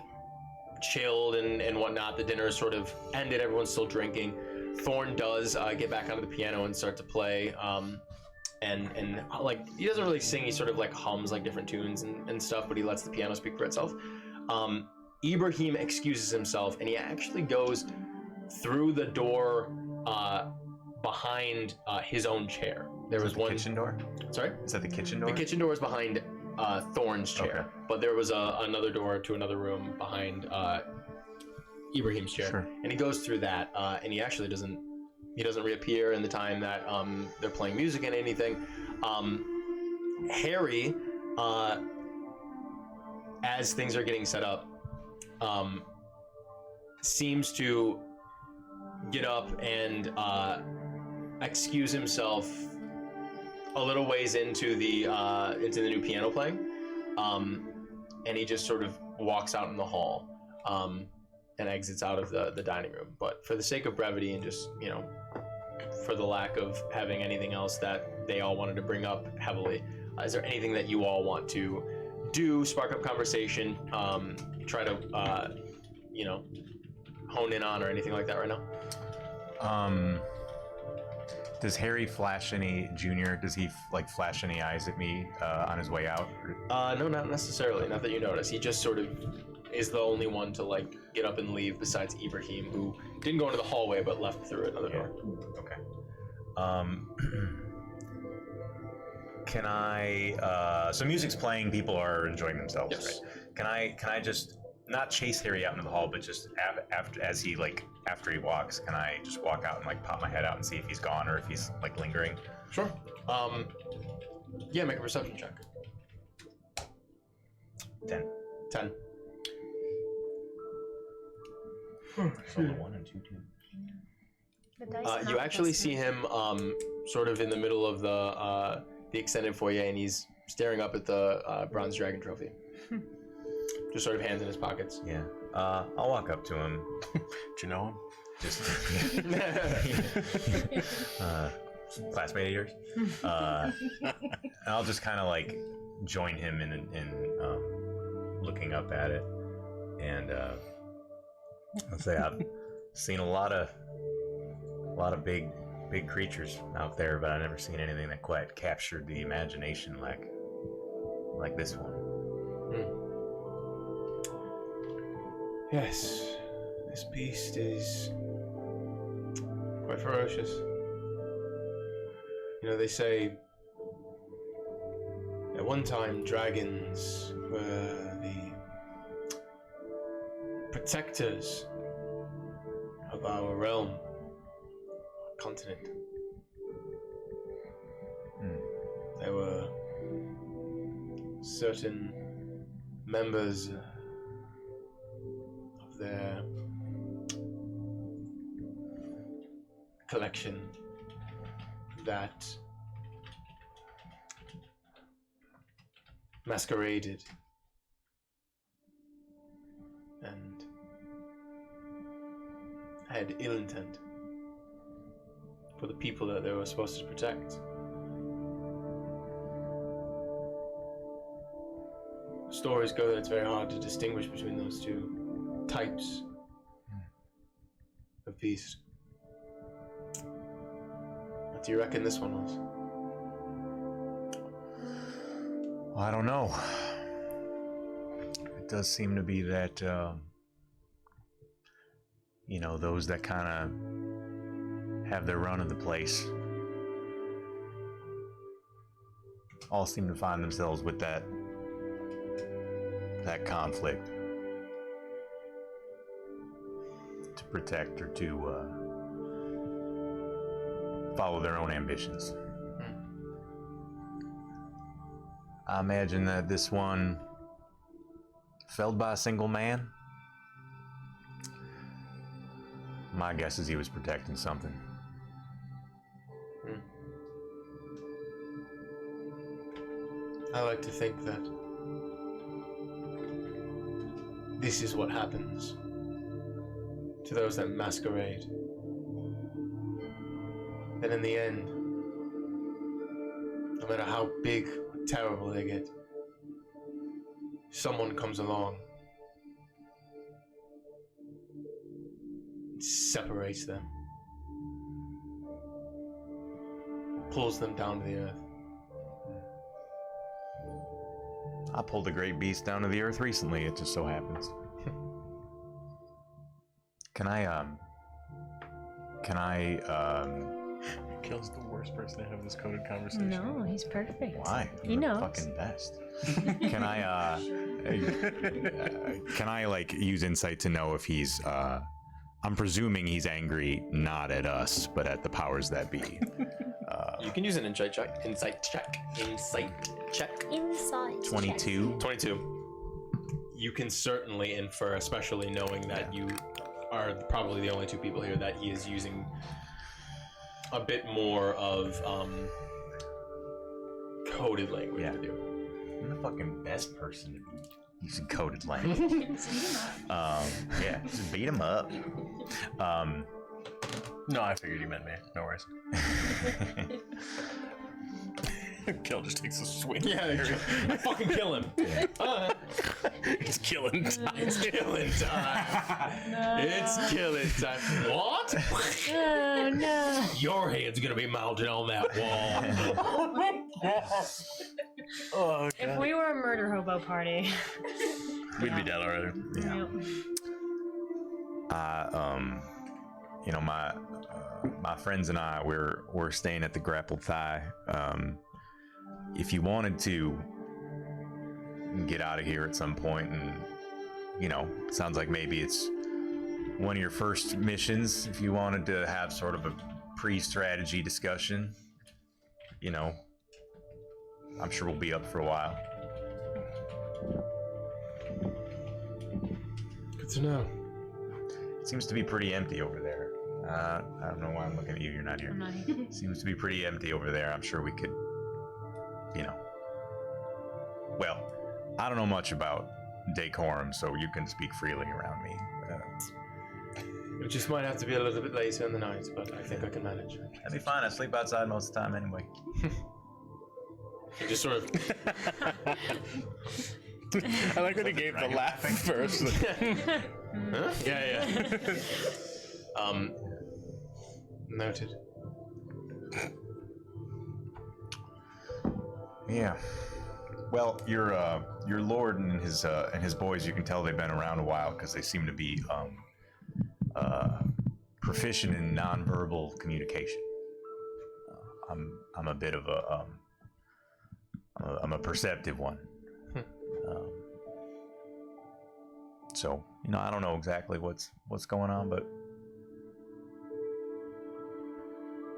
chilled and whatnot. The dinner is sort of ended. Everyone's still drinking. Thorn does get back onto the piano and start to play, and like he doesn't really sing. He sort of like hums like different tunes and stuff, but he lets the piano speak for itself. Ibrahim excuses himself, and he actually goes through the door behind his own chair. There was one
kitchen door.
Sorry,
Is that the kitchen door?
the kitchen door is behind Thorn's chair,
Okay.
but there was another door to another room behind Ibrahim's chair,
Sure.
and he goes through that, and he actually doesn't reappear in the time that they're playing music and anything. Harry, as things are getting set up, seems to get up and excuse himself a little ways into the new piano playing, and he just sort of walks out in the hall and exits out of the dining room. But for the sake of brevity and just for the lack of having anything else that they all wanted to bring up heavily, is there anything that you all want to do, spark up conversation, try to hone in on, or anything like that right now?
Does Harry flash any Junior? Does he like flash any eyes at me on his way out?
No, not necessarily. Not that you notice. He just sort of is the only one to like get up and leave, besides Ibrahim, who didn't go into the hallway but left through another door.
Okay. Can I? So music's playing. People are enjoying themselves.
Yes.
Right? Can I just not chase Harry out into the hall, but just after he walks, can I just walk out and like pop my head out and see if he's gone or if he's like lingering?
Sure. Yeah, make a perception check.
10.
10.
So the 1 and 2, 2.
The dice
You actually see him sort of in the middle of the extended foyer, and he's staring up at the bronze dragon trophy. Just sort of hands in his pockets.
Yeah. I'll walk up to him.
Do you know him?
Just classmate of yours. I'll just kind of like join him in looking up at it, and I'll say I've seen a lot of big creatures out there, but I've never seen anything that quite captured the imagination like this one.
Yes, this beast is quite ferocious. You know, they say at one time dragons were the protectors of our realm, our continent. There were certain members of their collection that masqueraded and had ill intent for the people that they were supposed to protect. Stories go that it's very hard to distinguish between those two types of beast. What do you reckon this one was?
I don't know. It does seem to be that, those that kind of have their run of the place all seem to find themselves with that conflict to protect or to follow their own ambitions. I imagine that this one felled by a single man. My guess is he was protecting something.
I like to think that this is what happens to those that masquerade. That in the end, no matter how big or terrible they get, someone comes along and separates them, pulls them down to the earth.
I pulled a great beast down to the earth recently, it just so happens. Can I
Kill's the worst person to have this coded conversation.
No, he's perfect.
Why?
He
I'm the
knows.
fucking best. Can I like use insight to know if he's I'm presuming he's angry not at us, but at the powers that be.
You can use an insight check.
22.
22. You can certainly infer, especially knowing that you are probably the only two people here, that he is using a bit more of coded language with you.
I'm the fucking best person to be using coded language. Yeah, just beat him up.
No, I figured you meant me. No worries. Kill just takes a swing.
Yeah, fucking kill him.
It's killing time.
It's killing time. It's killing time. What?
Oh no.
Your head's gonna be mounted on that wall.
Oh,
If we were a murder hobo party.
we'd be dead already.
Yep.
You know, my friends and I, we're staying at the Grappled Thigh. If you wanted to get out of here at some point, and you know, it sounds like maybe it's one of your first missions. If you wanted to have sort of a pre-strategy discussion, you know, I'm sure we'll be up for a while.
Good to know.
It seems to be pretty empty over there. I don't know why I'm looking at you. You're not here.
I'm not here.
Seems to be pretty empty over there. I'm sure we could, you know. Well, I don't know much about decorum, so you can speak freely around me.
It just might have to be a little bit later in the night, but I think I can manage.
That'd be fine. I sleep outside most of the time anyway.
You just sort of.
I like that he gave the laugh first.
Huh? Yeah. Noted.
Yeah. Well, your lord and his boys, you can tell they've been around a while because they seem to be proficient in nonverbal communication. I'm a bit of a I'm a perceptive one. So, you know, I don't know exactly what's going on, but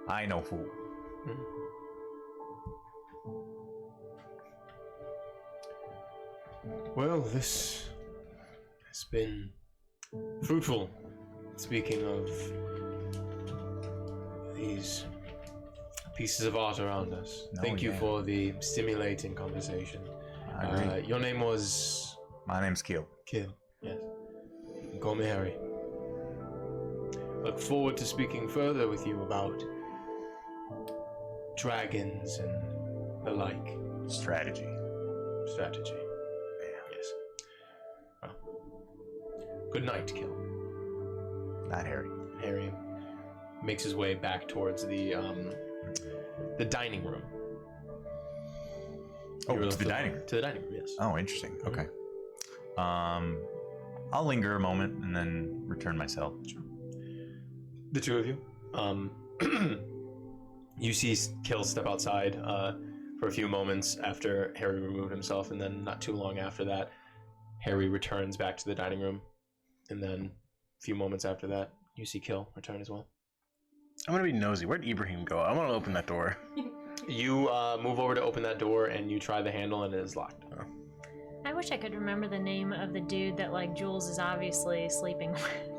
I know fool.
Well, this has been fruitful. Speaking of these pieces of art around us, thank you for the stimulating conversation.
I agree.
Your name was?
My name's Kill.
Kill, yes. Call me Harry. Look forward to speaking further with you about dragons and the like.
Strategy.
Strategy. Yes. Well, good night, Kill.
Not Harry.
Harry makes his way back towards the dining room.
Oh, to the dining room.
To the dining room, yes.
Oh, interesting. Okay. I'll linger a moment and then return myself.
Sure. The two of you. You see Kill step outside for a few moments after Harry removed himself, and then not too long after that, Harry returns back to the dining room, and then a few moments after that, you see Kill return as well.
I'm gonna be nosy. Where'd Ibrahim go? I want to open that door.
You move over to open that door, and you try the handle, and it is locked.
Oh.
I wish I could remember the name of the dude that like Jules is obviously sleeping with.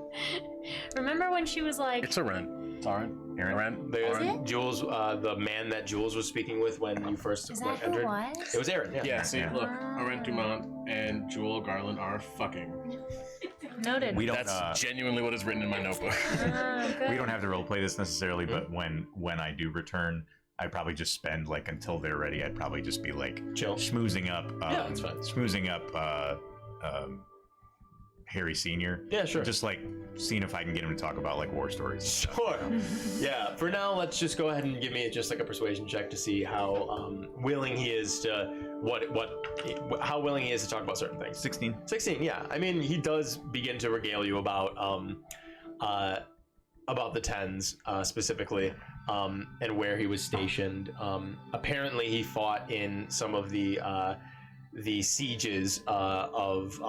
Remember when she was like,
It's Aren. It's Aren. Aren.
There's Jules, the man that Jules was speaking with when you first
Is that who
entered.
it was?
It was Aaron, yeah.
Yeah, see, look, Aren Dumont and Jewel Garland are fucking.
noted.
We don't.
That's genuinely what is written in my notebook.
Good.
We don't have to roleplay this necessarily, but when I do return, I'd probably just spend like until they're ready. I'd probably just be like
Chill.
schmoozing up.
Yeah, that's fine.
Schmoozing up Harry Senior.
Yeah, sure.
Just like seeing if I can get him to talk about like war stories.
Sure. Yeah. For now, let's just go ahead and give me just like a persuasion check to see how willing he is to how willing he is to talk about certain things.
16.
16. Yeah. I mean, he does begin to regale you about the Tens specifically, and where he was stationed. Apparently, he fought in some of the sieges of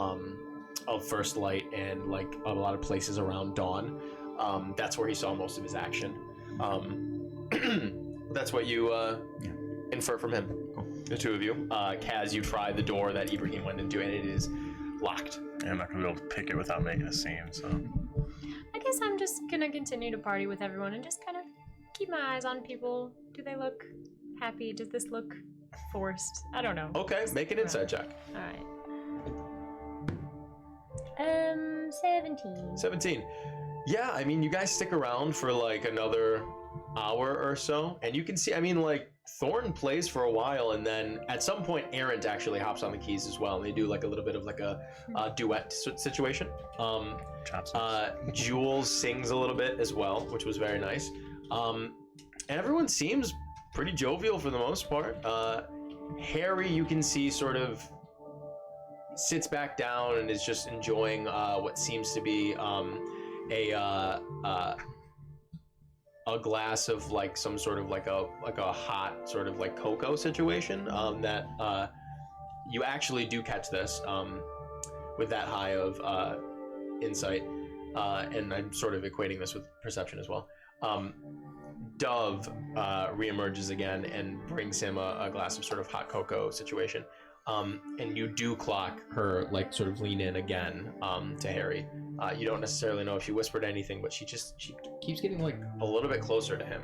First Light and like a lot of places around Dawn. That's where he saw most of his action. That's what you infer from him.
Cool.
The two of you. Kaz, you try the door that Ibrahim went into, and it is locked.
Yeah, I'm not gonna be able to pick it without making a scene. So
I guess I'm just gonna continue to party with everyone and just kind of keep my eyes on people. Do they look happy? Does this look forced? I don't know.
Okay, make an insight check.
All right.
17.
17. Yeah, I mean, you guys stick around for like another hour or so, and you can see, I mean, like, Thorn plays for a while, and then at some point Errant actually hops on the keys as well, and they do like a little bit of like a duet situation. Jules sings a little bit as well, which was very nice. And everyone seems pretty jovial for the most part. Harry, you can see, sort of sits back down and is just enjoying what seems to be a glass of like some sort of like a hot sort of like cocoa situation. That you actually do catch this with that high of insight, and I'm sort of equating this with perception as well. Dove reemerges again and brings him a glass of sort of hot cocoa situation. And you do clock her like sort of lean in again to Harry. You don't necessarily know if she whispered anything, but she keeps getting like a little bit closer to him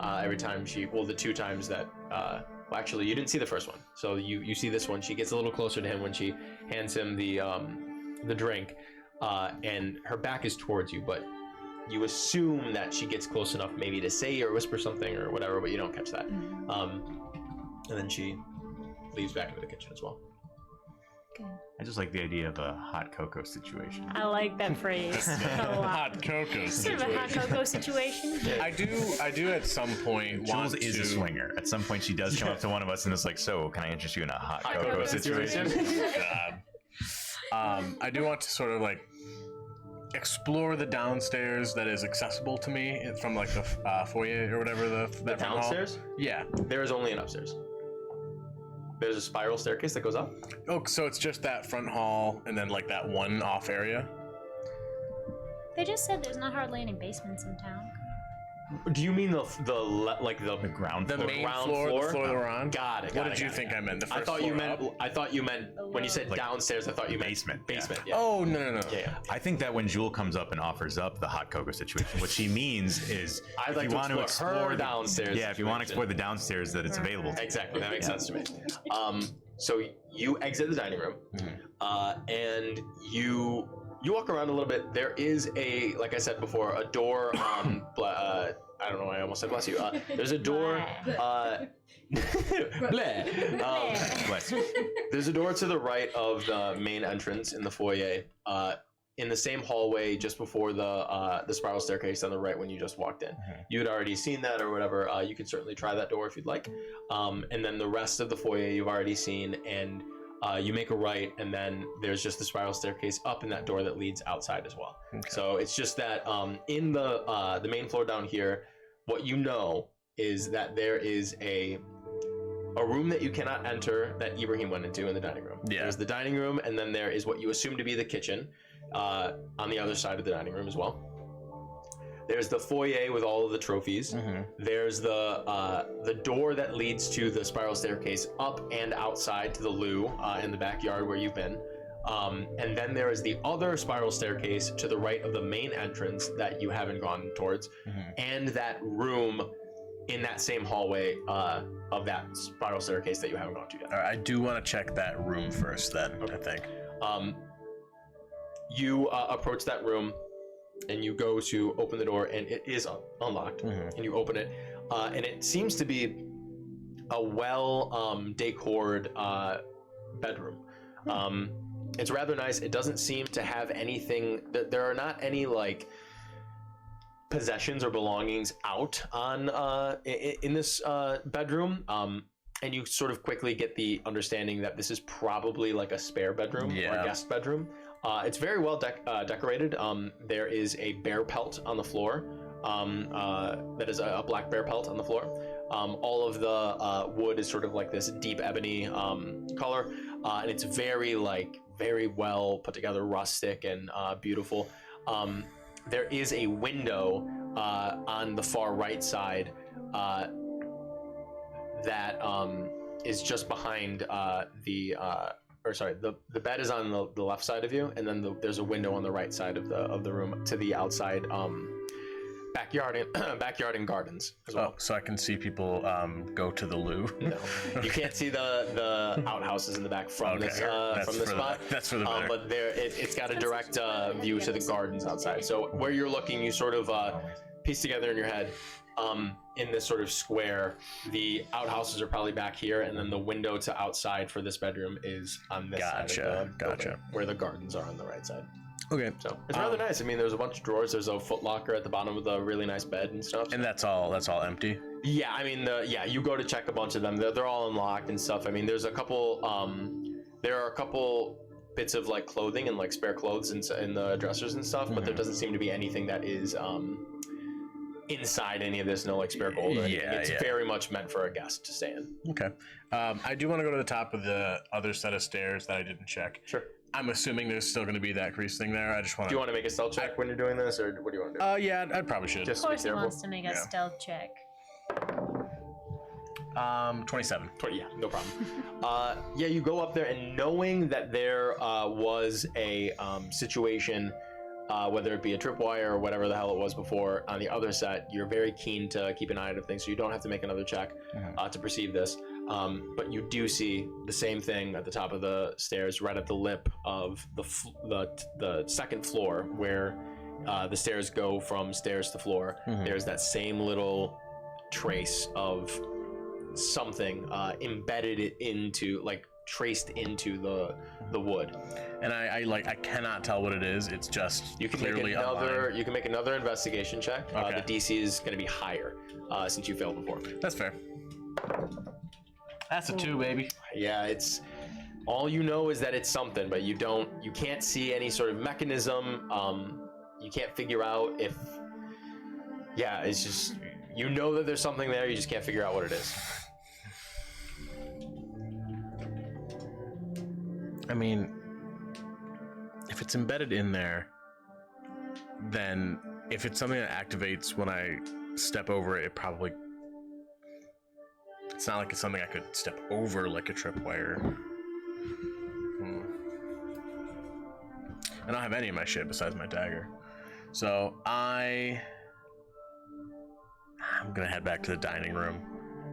every time the two times that well, actually you didn't see the first one, so you see this one. She gets a little closer to him when she hands him the drink, and her back is towards you, but you assume that she gets close enough maybe to say or whisper something or whatever, but you don't catch that. And then she leaves back into the kitchen as well.
Good.
I just like the idea of a hot cocoa situation.
I like that phrase a lot.
Hot cocoa
Sort of a hot cocoa situation.
I do at some point
Jules is a swinger. At some point, she does come up to one of us and is like, "So, can I interest you in a hot cocoa situation?"
I do want to sort of like explore the downstairs that is accessible to me from like the foyer or whatever that
downstairs.
Yeah,
there is only an upstairs. There's a spiral staircase that goes up.
Oh, so it's just that front hall and then like that one off area?
They just said there's not hardly any basements in town.
Do you mean the
ground
the
floor?
main
ground
floor,
floor?
the floor that we're on?
Got it.
What did you think I meant? The first
I thought you
floor
meant.
up?
I thought you meant when you said
Like
downstairs. I thought you meant
basement.
Basement.
Yeah.
Yeah.
Oh no.
Yeah.
I think that when Jewel comes up and offers up the hot cocoa situation, what she means is
I'd
if
like
you
to
want to
explore
explore
her downstairs.
Yeah, if you want to explore the downstairs, that it's available to you.
Exactly. That makes sense to me. So you exit the dining room, and you walk around a little bit. There is like I said before, a door. I don't know why I almost said bless you. There's a door.
Bless you.
There's a door to the right of the main entrance in the foyer. In the same hallway, just before the spiral staircase on the right when you just walked in. You had already seen that or whatever. You can certainly try that door if you'd like. And then the rest of the foyer you've already seen, and you make a right, and then there's just the spiral staircase up in that door that leads outside as well. Okay. So it's just that in the main floor down here, what you know is that there is a room that you cannot enter that Ibrahim went into in the dining room. Yeah. There's the dining room, and then there is what you assume to be the kitchen on the other side of the dining room as well. There's the foyer with all of the trophies. There's the door that leads to the spiral staircase up and outside to the loo in the backyard where you've been. And then there is the other spiral staircase to the right of the main entrance that you haven't gone towards, and that room in that same hallway of that spiral staircase that you haven't gone to yet.
All right, I do want to check that room first then, I think.
You approach that room, and you go to open the door, and it is unlocked, and you open it, and it seems to be a well decored bedroom. It's rather nice. It doesn't seem to have anything. There are not any like possessions or belongings out on in this bedroom. And you sort of quickly get the understanding that this is probably like a spare bedroom or a guest bedroom. It's very well decorated. There is a bear pelt on the floor. That is a black bear pelt on the floor. All of the wood is sort of like this deep ebony color, and it's very well put together, rustic and beautiful. There is a window on the far right side that is just behind the bed is on the left side of you, and then there's a window on the right side of the room to the outside backyard and gardens as well.
Oh, so I can see people go to the loo.
No, you can't see the outhouses in the back from this spot.
That's for the better.
But it's got a direct view to the gardens outside. So where you're looking, you sort of piece together in your head. in this sort of square. The outhouses are probably back here, and then the window to outside for this bedroom is on this side of the building, where the gardens are on the right side.
Okay.
So it's rather nice. I mean, there's a bunch of drawers. There's a foot locker at the bottom of the really nice bed and stuff.
And that's all empty?
Yeah, I mean, you go to check a bunch of them. They're all unlocked and stuff. I mean, there's a couple, there are a couple bits of like clothing and like spare clothes in the dressers and stuff, but there doesn't seem to be anything that is inside any of this. No like spare gold or anything. It's very much meant for a guest to stay in.
Okay. I do want to go to the top of the other set of stairs that I didn't check.
Sure.
I'm assuming there's still going to be that crease thing there. I just want to.
Do you want to make a stealth check when you're doing this, or what do you want to do?
Yeah, I probably should.
Of course he wants to make a stealth check.
27.
Yeah, no problem. Yeah, you go up there, and knowing that there was a situation, whether it be a tripwire or whatever the hell it was before on the other set, you're very keen to keep an eye on things, so you don't have to make another check to perceive this. But you do see the same thing at the top of the stairs, right at the lip of the second floor, where the stairs go from stairs to floor. There's that same little trace of something embedded it into, like traced into the wood.
And I cannot tell what it is. It's just
you can
clearly
make another investigation check.
Okay.
The DC is going to be higher since you failed before.
That's fair. That's a 2, baby.
Yeah, it's all you know is that it's something, but you can't see any sort of mechanism. You can't figure out if. Yeah, it's just you know that there's something there. You just can't figure out what it is.
I mean, if it's embedded in there, then if it's something that activates when I step over it, it's not like it's something I could step over like a tripwire. I don't have any of my shit besides my dagger. So I'm gonna head back to the dining room.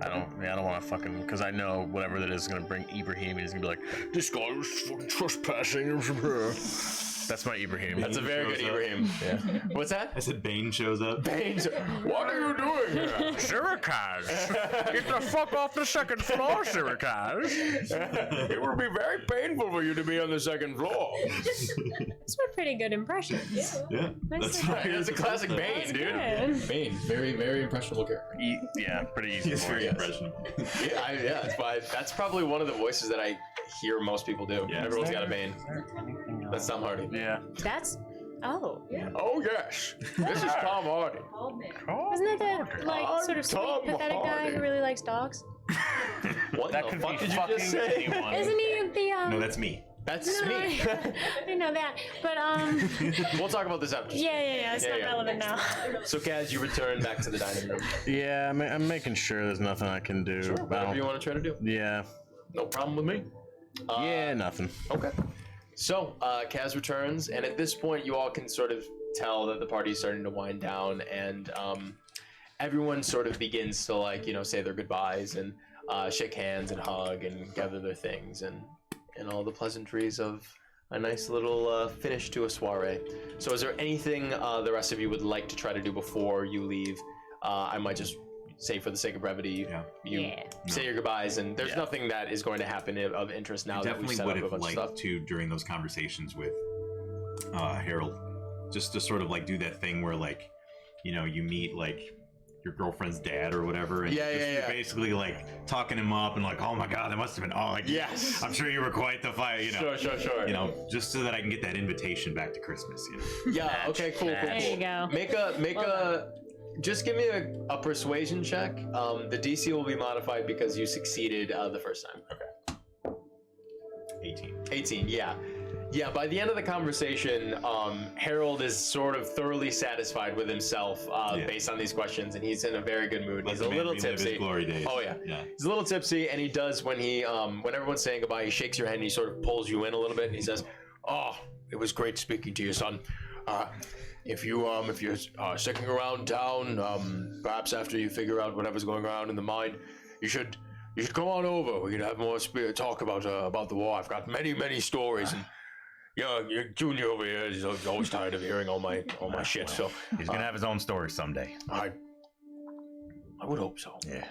I don't want to fucking, because I know whatever that is gonna bring Ibrahim. He's gonna be like, this guy was fucking trespassing. That's my Ibrahim.
That's a very good Ibrahim.
Yeah.
What's that?
I said Bane shows up.
What are you doing here?
Sirikaz! Get the fuck off the second floor, Sirikaz!
It would be very painful for you to be on the second floor.
That's a pretty good impression.
Yeah,
Nice.
That's a classic Bane, dude.
Good.
Bane, very, very impressionable character.
Yeah, pretty easy.
He's very impressionable.
Yeah, that's probably one of the voices that I hear most people do.
Yeah.
Everyone's got a Bane. That's Tom Hardy.
Yeah.
That's oh
Oh yes, this is Tom Hardy.
Isn't that the like sort of sweet,
Tom
pathetic guy
Hardy.
who really likes dogs?
What
That
the
could
fuck
be
did you
fucking
just say?
anyone.
Isn't he the
No, that's me.
That's
No,
me.
I know that, but
We'll talk about this after.
yeah, it's not relevant now.
So Kaz, you return back to the dining room.
Yeah, I'm making sure there's nothing I can do.
Sure, whatever you want to try to do.
Yeah.
No problem with me.
Yeah, nothing.
Okay. So, Kaz returns, and at this point, you all can sort of tell that the party's starting to wind down, and everyone sort of begins to, like, say their goodbyes and shake hands and hug and gather their things and all the pleasantries of a nice little finish to a soiree. So, is there anything the rest of you would like to try to do before you leave? I might just say, for the sake of brevity, you say your goodbyes, and there's nothing that is going to happen of interest now that we've set up a bunch of stuff.
Liked to, during those conversations with Harold, just to sort of like do that thing where, like, you meet like your girlfriend's dad or whatever, and you're basically like talking him up and like, oh my god, that must have been
Yes,
I'm sure you were quite the fire,
Sure.
just so that I can get that invitation back to Christmas,
Yeah. Okay. Cool.
There you go.
Make a. Just give me a persuasion check. The DC will be modified because you succeeded the first time. Okay. 18. Yeah. By the end of the conversation, Harold is sort of thoroughly satisfied with himself based on these questions, and he's in a very good mood. He's a little tipsy.
Glory days.
Oh yeah. He's a little tipsy, and he does when everyone's saying goodbye, he shakes your hand and he sort of pulls you in a little bit, and he says, "Oh, it was great speaking to you, son. If you're sticking around town, perhaps after you figure out whatever's going on in the mine, you should come on over. We can have more talk about the war. I've got many stories, and your Junior over here is always tired of hearing all my shit. So
he's gonna have his own story someday.
I would hope so.
Yeah.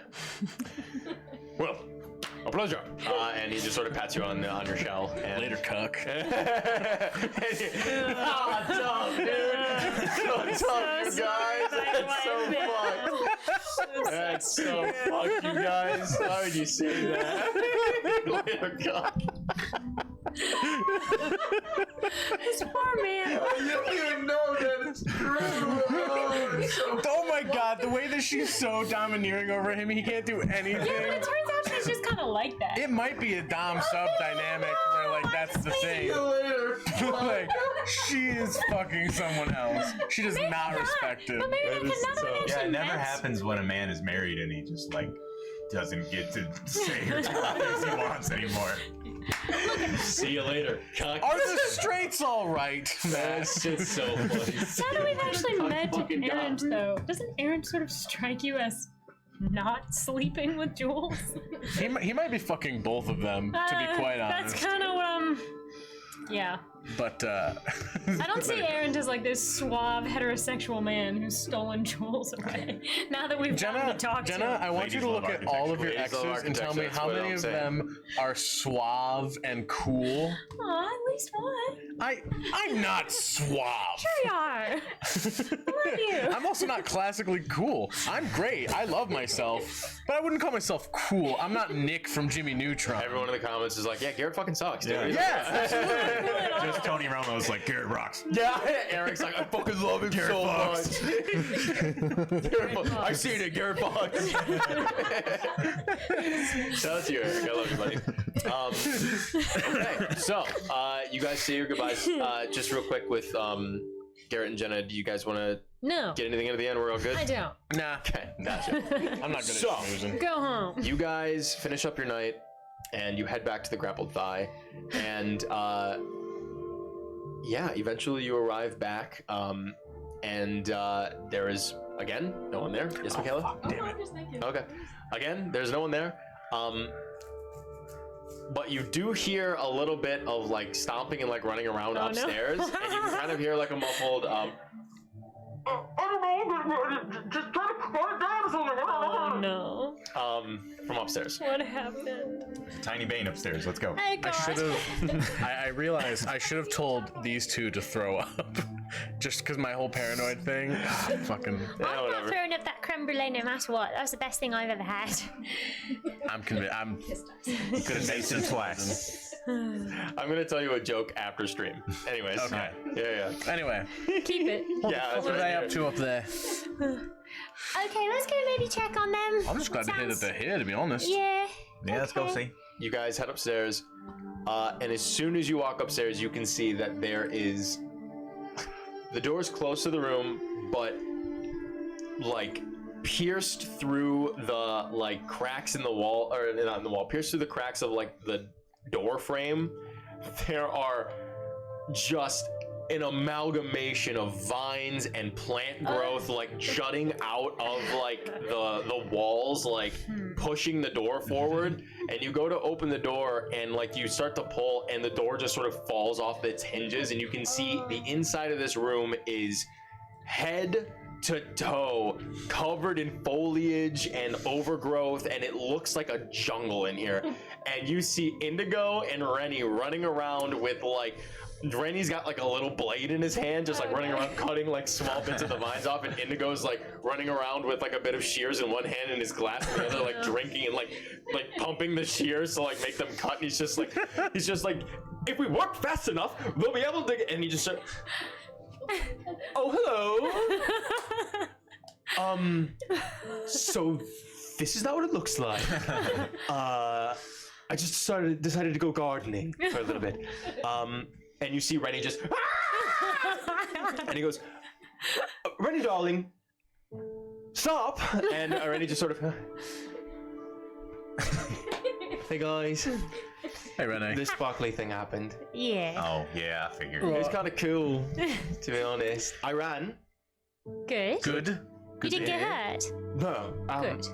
Well, a pleasure. And he just sort of pats you on your shell. And
Later, cuck.
Tough, dude. So tough, you guys. That's so fucked. That's so fucked, you guys. How would you say that? Later, cuck.
This poor man.
You don't even know that it's true.
Oh my god, the way that she's so domineering over him, he can't do anything.
Yeah, but it turns out she's just kind of like that.
It might be a dom sub dynamic where like that's the thing. Like she is fucking someone else. She does not respect it.
But maybe because now that I
Yeah,
actually
it never
met-
happens when a man is married and he just like doesn't get to say or do things he wants anymore.
See you later, cuck.
Are the straights all right, man?
That's just so funny.
Now that we've actually met
fucking
Errant,
dumb.
though, doesn't Errant sort of strike you as not sleeping with Jules?
He might be fucking both of them, to be quite honest.
That's kind of what I'm. Yeah.
But
I don't see Errant as like this suave heterosexual man who's stolen Jules away. Now that we've gotten to talk to
Jenna,
him.
I want
Ladies
you to
love
look at all of your
Ladies love
exes and tell me
architecture,
how
that's what
many
I'm
of
saying.
them are suave and cool.
Aw, at least one.
I'm not suave.
Sure you are. I love you.
I'm also not classically cool. I'm great. I love myself, but I wouldn't call myself cool. I'm not Nick from Jimmy Neutron.
Everyone in the comments is like, yeah, Garrett fucking sucks, dude.
Yeah.
Just Tony Romo's like, Garrett rocks.
Yeah, Eric's like, I fucking love him so much. Garrett, I've seen it, Garrett Fox. Shout out to you, Eric. I love you, buddy. Okay, so you guys say your goodbyes. Just real quick with Garrett and Jenna. Do you guys want to
No,
get anything in at the end? We're all good?
I don't.
Nah,
Okay, gotcha.
I'm not good
So-
at schmoozing.
Go home.
You guys finish up your night, and you head back to the grappled thigh, and yeah, eventually you arrive back, and there is again no one there. Yes, Michaela.
Damn it. Just thinking.
Okay. Again, there's no one there. But you do hear a little bit of like stomping and like running around
Oh, no.
upstairs, and you can kind of hear like a muffled.
Oh no.
From upstairs.
What happened?
Tiny Bane upstairs. Let's go.
Hey,
I
God.
should have. I realized I should have told these two to throw up, just because my whole paranoid thing. Fucking.
Yeah,
I'm not
whatever.
throwing up that creme brulee no matter what. That was the best thing I've ever had.
I'm convinced. I'm
Could have made some twice.
I'm gonna tell you a joke after stream. Anyways.
Okay.
Yeah.
Anyway,
Keep it.
Yeah. That's
what are
right
they
here.
up to up there?
Okay, let's go maybe check on them.
I'm just glad to hear that they're here. To be honest.
Yeah.
Yeah, let's go
Okay.
see.
You guys head upstairs, and as soon as you walk upstairs, you can see that there is the door's close to the room, but like pierced through the like cracks in the wall, or not in the wall, pierced through the cracks of like the door frame. There are just an amalgamation of vines and plant growth like jutting out of like the walls, like pushing the door forward, and you go to open the door and like you start to pull and the door just sort of falls off its hinges, and you can see the inside of this room is head to toe covered in foliage and overgrowth, and it looks like a jungle in here. And you see Indigo and Rennie running around with like Rennie's got like a little blade in his hand, just like running around cutting like small bits of the vines off, and Indigo's like running around with like a bit of shears in one hand and his glass in the other, like drinking and like pumping the shears to like make them cut. And he's just like if we work fast enough, we'll be able to. And he just started, oh hello. So this is not what it looks like. I just decided to go gardening for a little bit. And you see Rennie just, and he goes, Rennie, darling, stop. And Rennie just sort of, hey guys,
Hey, Renee.
this sparkly thing happened.
Yeah.
Oh, yeah, I figured.
It was kind of cool, to be honest. I ran.
Good.
Good.
You didn't get
day.
hurt.
No.
Good.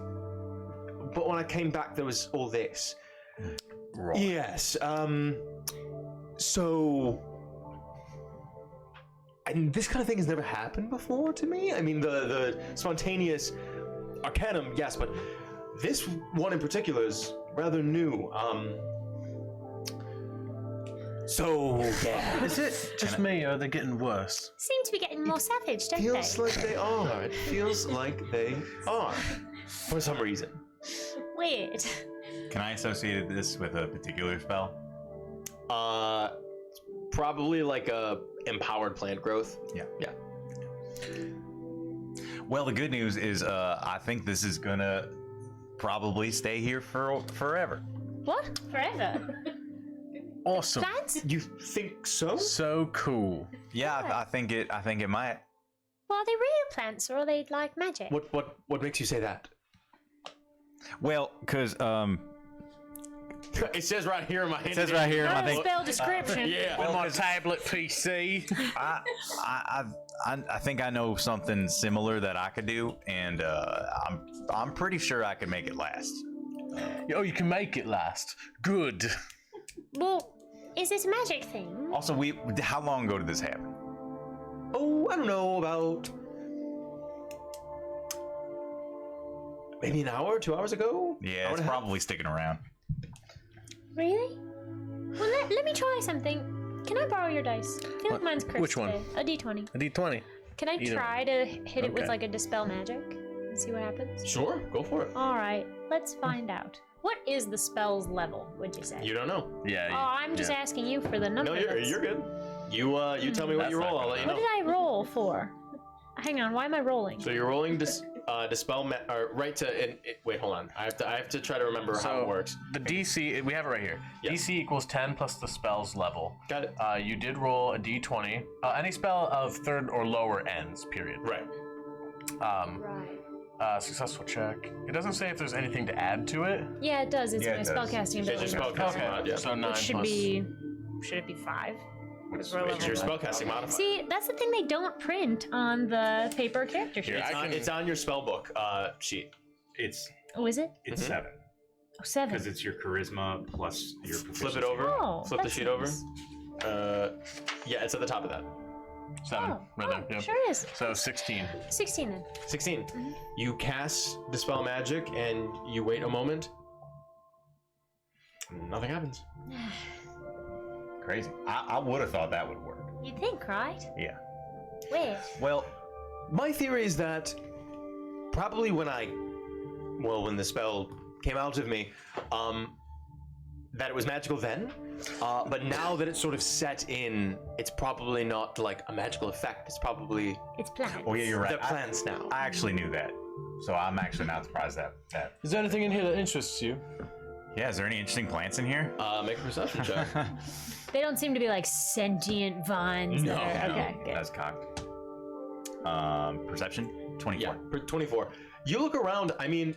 But when I came back, there was all this.
Right.
Yes. So, and this kind of thing has never happened before to me. I mean, the spontaneous Arcanum, yes, but this one in particular is rather new. So, yeah.
Is it just me, or are they getting worse?
Seem to be getting more savage, don't
Feels
they?
like they are. It feels like they are. For some reason.
Weird.
Can I associate this with a particular spell?
Probably like a empowered plant growth.
Yeah.
Yeah.
Well, the good news is I think this is gonna probably stay here for forever.
What? Forever?
Awesome.
Plants?
You think so?
So cool.
Yeah, I think it might.
Well, are they real plants or are they like magic?
What makes you say that?
Well, because
It says right here in my hand.
it says right here in my thing.
Spell description.
Yeah.
On my tablet PC.
I think I know something similar that I could do, and I'm pretty sure I could make it last.
Oh, you can make it last. Good.
Well, is this a magic thing?
Also, how long ago did this happen?
Oh, I don't know, about maybe an hour, 2 hours ago?
Yeah,
Hour
it's
and a half?
probably sticking around.
Really? Well, let me try something. Can I borrow your dice? I feel like mine's cursed
Which one?
today. A d20.
A D20.
Can I
Either
try to hit it with
Okay.
like a dispel magic and see what happens?
Sure, go for it.
All right, let's find out. What is the spell's level, would you say?
You don't know.
Yeah.
Oh, I'm just asking you for the number.
No, you're good. You tell me what
That's
you roll.
not
I'll let you
What
know.
did I roll for? Hang on, why am I rolling?
So you're rolling dispel or right to wait. Hold on. I have to try to remember how it works.
The DC, we have it right here.
Yeah.
DC equals 10 plus the spell's level.
Got it.
You did roll a D20. Any spell of third or lower ends, period.
Right.
Right.
Successful check. It doesn't say if there's anything to add to it.
Yeah, it does. It's
Yeah,
my
it does.
spellcasting
It's
ability.
your spellcasting mod, yeah.
So 9
Which should
plus.
be. Should it be 5?
It's your spellcasting modifier.
See, that's the thing they don't print on the paper character sheet.
It's on your spell book sheet.
It's
Oh, is it?
7
Oh, 7.
because it's your charisma plus your
Flip
proficiency.
it over.
Oh,
Flip the
that's
sheet
nice.
over. Yeah, it's at the top of that.
7.
Oh,
right there. Yep.
sure is.
So 16.
16 then.
16. You cast dispel magic and you wait a moment. Nothing happens.
Crazy. I would have thought that would work.
You'd think, right?
Yeah.
Weird.
Well,
My theory is that probably when the spell came out of me, that it was magical then, but now that it's sort of set in, it's probably not like a magical effect. It's probably
It's plants.
oh yeah, you're right.
the plants now.
I actually knew that, so I'm actually not surprised that.
Is there anything in here that interests you?
Yeah, is there any interesting plants in here?
Make a perception check.
They don't seem to be like sentient vines.
No,
that are,
no.
okay, good.
That's cocked. Perception 24.
Yeah, 24. You look around. I mean,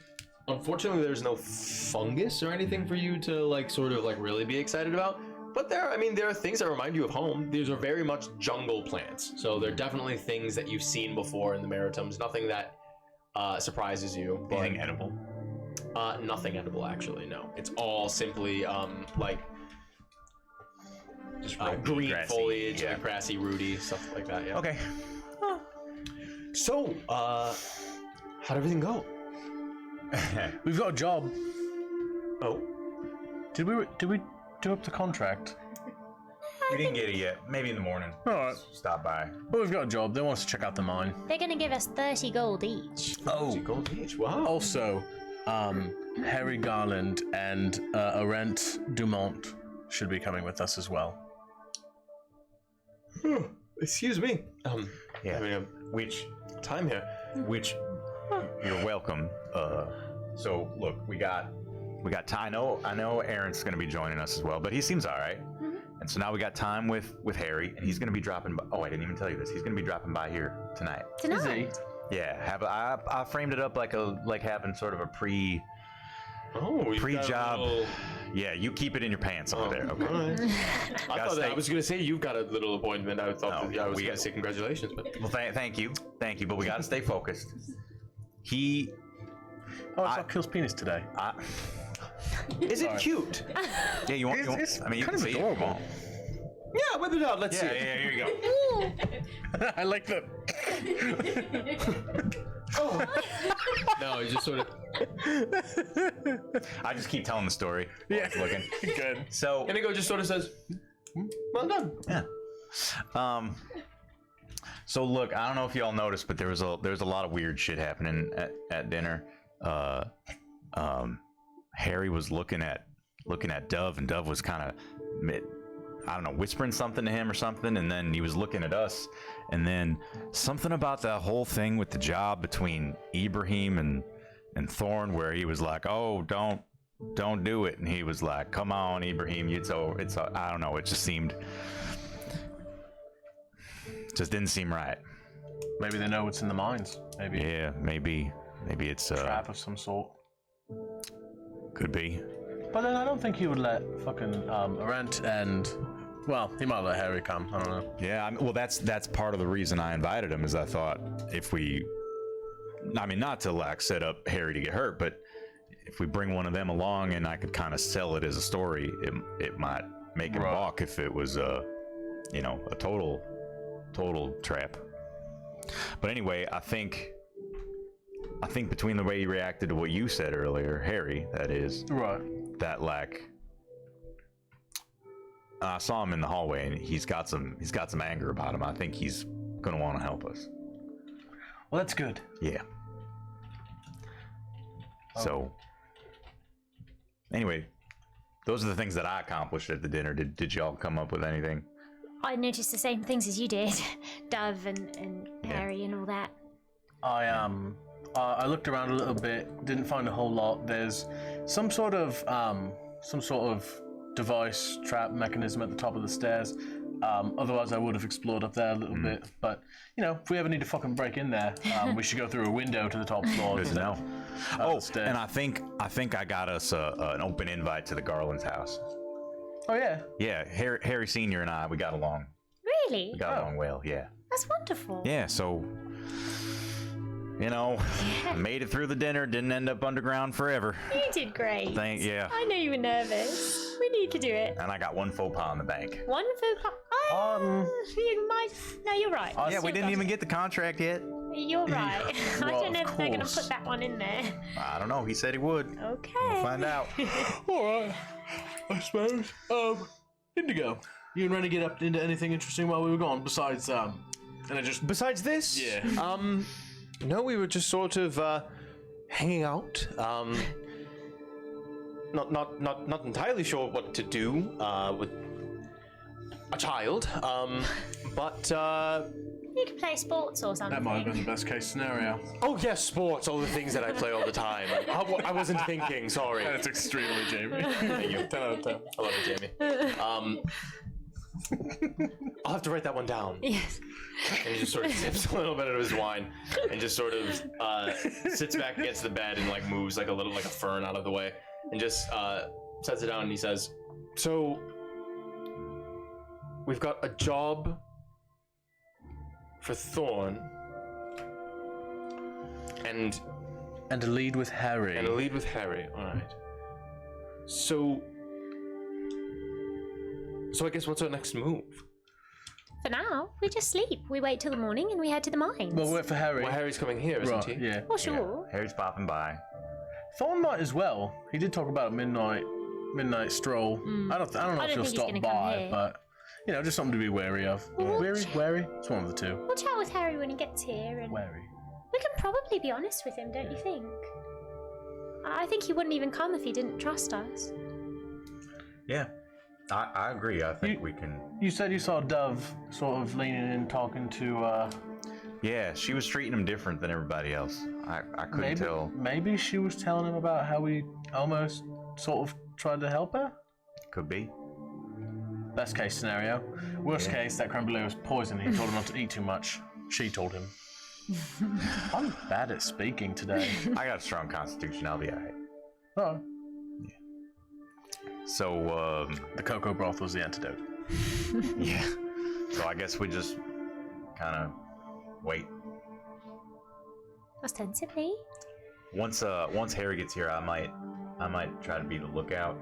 unfortunately, there's no fungus or anything for you to like sort of like really be excited about. But there are things that remind you of home. These are very much jungle plants, so they're definitely things that you've seen before in the Maritimes. Nothing that surprises you. But,
Anything edible?
nothing edible, actually. No, it's all simply like
Just
green
grassy,
foliage,
yeah.
grassy, rooty stuff like that. Yeah.
Okay.
So, how'd everything go?
We've got a job.
Oh,
Did we do up the contract?
We didn't get it yet. Maybe in the morning.
All right.
Stop by.
Well, we've got a job. They want us to check out the mine.
They're gonna give us 30 gold each.
Oh.
Gold Beach. Wow.
Also, Harry Garland and Arendt Dumont should be coming with us as well.
Excuse me.
Yeah.
Having a
Which
time here.
you're welcome. So look, we got time. I know Aaron's gonna be joining us as well, but he seems all right. And so now we got time with Harry, and he's gonna be dropping by. Oh, I didn't even tell you this. He's gonna be dropping by here tonight.
Tonight.
Yeah, I framed it up like having sort of a pre-job. Yeah, you keep it in your pants over there. Okay.
All right. I thought that I was gonna say you've got a little appointment. I thought
No,
that I was
we
gonna
got-
say congratulations, but
Well, thank you, but we gotta stay focused. He,
Oh, it's Kills Penis today.
is it cute?
yeah, you want?
It's
I mean, you
kind
can
of
see
adorable.
it.
Yeah, whip it out. Let's see.
Yeah,
it.
here you go.
I like the.
No, he just sort of.
I just keep telling the story. Yeah, looking
Good.
So
Inigo just sort of says, "Well done."
yeah. So look, I don't know if y'all noticed, but there was a lot of weird shit happening at dinner. Harry was looking at Dove, and Dove was kind of, I don't know, whispering something to him or something, and then he was looking at us, and then something about that whole thing with the job between Ibrahim and Thorn, where he was like, "Oh, don't do it," and he was like, "Come on, Ibrahim, it's I don't know, it just didn't seem right."
Maybe they know what's in the mines. Maybe.
Yeah, maybe it's a
trap of some sort.
Could be.
But then I don't think he would let fucking Arendt and, well, he might let Harry come. I don't know.
Yeah, well, that's part of the reason I invited him, is I thought if we, I mean, not to like set up Harry to get hurt, but if we bring one of them along and I could kind of sell it as a story, it might make him balk if it was a total trap. But anyway, I think between the way he reacted to what you said earlier, Harry, that is,
right, that
like, I saw him in the hallway and he's got some anger about him. I think he's gonna want to help us.
Well, that's good.
Yeah. So anyway, those are the things that I accomplished at the dinner. Did y'all come up with anything?
I noticed the same things as you did. Dove and Harry and all that.
I looked around a little bit, didn't find a whole lot. There's some sort of device trap mechanism at the top of the stairs. Otherwise I would have explored up there a little bit. But if we ever need to fucking break in there, we should go through a window to the top floor.
Good to know. And I think I got us an open invite to the Garland's house.
Oh yeah.
Yeah, Harry Senior and I, we got along.
Really?
We got along well. Yeah.
That's wonderful.
Yeah. So, I made it through the dinner. Didn't end up underground forever.
You did great.
Yeah.
I know you were nervous. We knew you could do it.
And I got one faux pas in the bank.
One faux pas. You might. No, you're right.
Yeah, we didn't even get the contract yet.
You're right.
Well,
I don't know if they're going to
course.
put that one in there.
I don't know. He said he would.
Okay.
We'll find out.
All right. I suppose. Indigo, you and Rennie get up into anything interesting while we were gone? Besides,
Besides this?
Yeah.
No, we were just sort of hanging out. Not entirely sure what to do with a child. But
You could play sports or something.
that might have been the best case scenario.
oh yes, sports, all the things that I play all the time. I wasn't thinking. Sorry.
That's extremely Jamie.
Thank you. 10 out of 10. I love you, Jamie. I'll have to write that one down.
Yes.
And he just sort of sips a little bit of his wine and just sort of sits back against the bed and like moves like a fern out of the way and just sets it down and he says, "So we've got a job for Thorn and
a lead with Harry.
a lead with Harry. All right. So I guess what's our next move?"
For now, we just sleep. We wait till the morning and we head to the mines.
Well, wait for Harry.
Well, Harry's coming here, isn't
Right,
he?
yeah.
Well, sure.
Harry's popping by.
Thorn might as well. He did talk about a midnight stroll. I don't know
I
if
don't
he'll
think he's
stop
gonna come
by,
here.
but just something to be wary of. Wary? It's one of the two.
We'll chat with Harry when he gets here and
Wary.
we can probably be honest with him, don't you think? I think he wouldn't even come if he didn't trust us.
Yeah, I agree. I think we can.
You said you saw Dove sort of leaning in, talking to.
Yeah, she was treating him different than everybody else. I couldn't tell.
Maybe she was telling him about how we almost sort of tried to help her.
Could be.
Best case scenario. Worst case, that creme brulee was poison. He told him not to eat too much. She told him. I'm bad at speaking today.
I got a strong constitution. I'll be alright.
Oh.
So,
The cocoa broth was the antidote.
yeah. So I guess we just kind of wait.
Ostensibly.
Once Harry gets here, I might try to be the lookout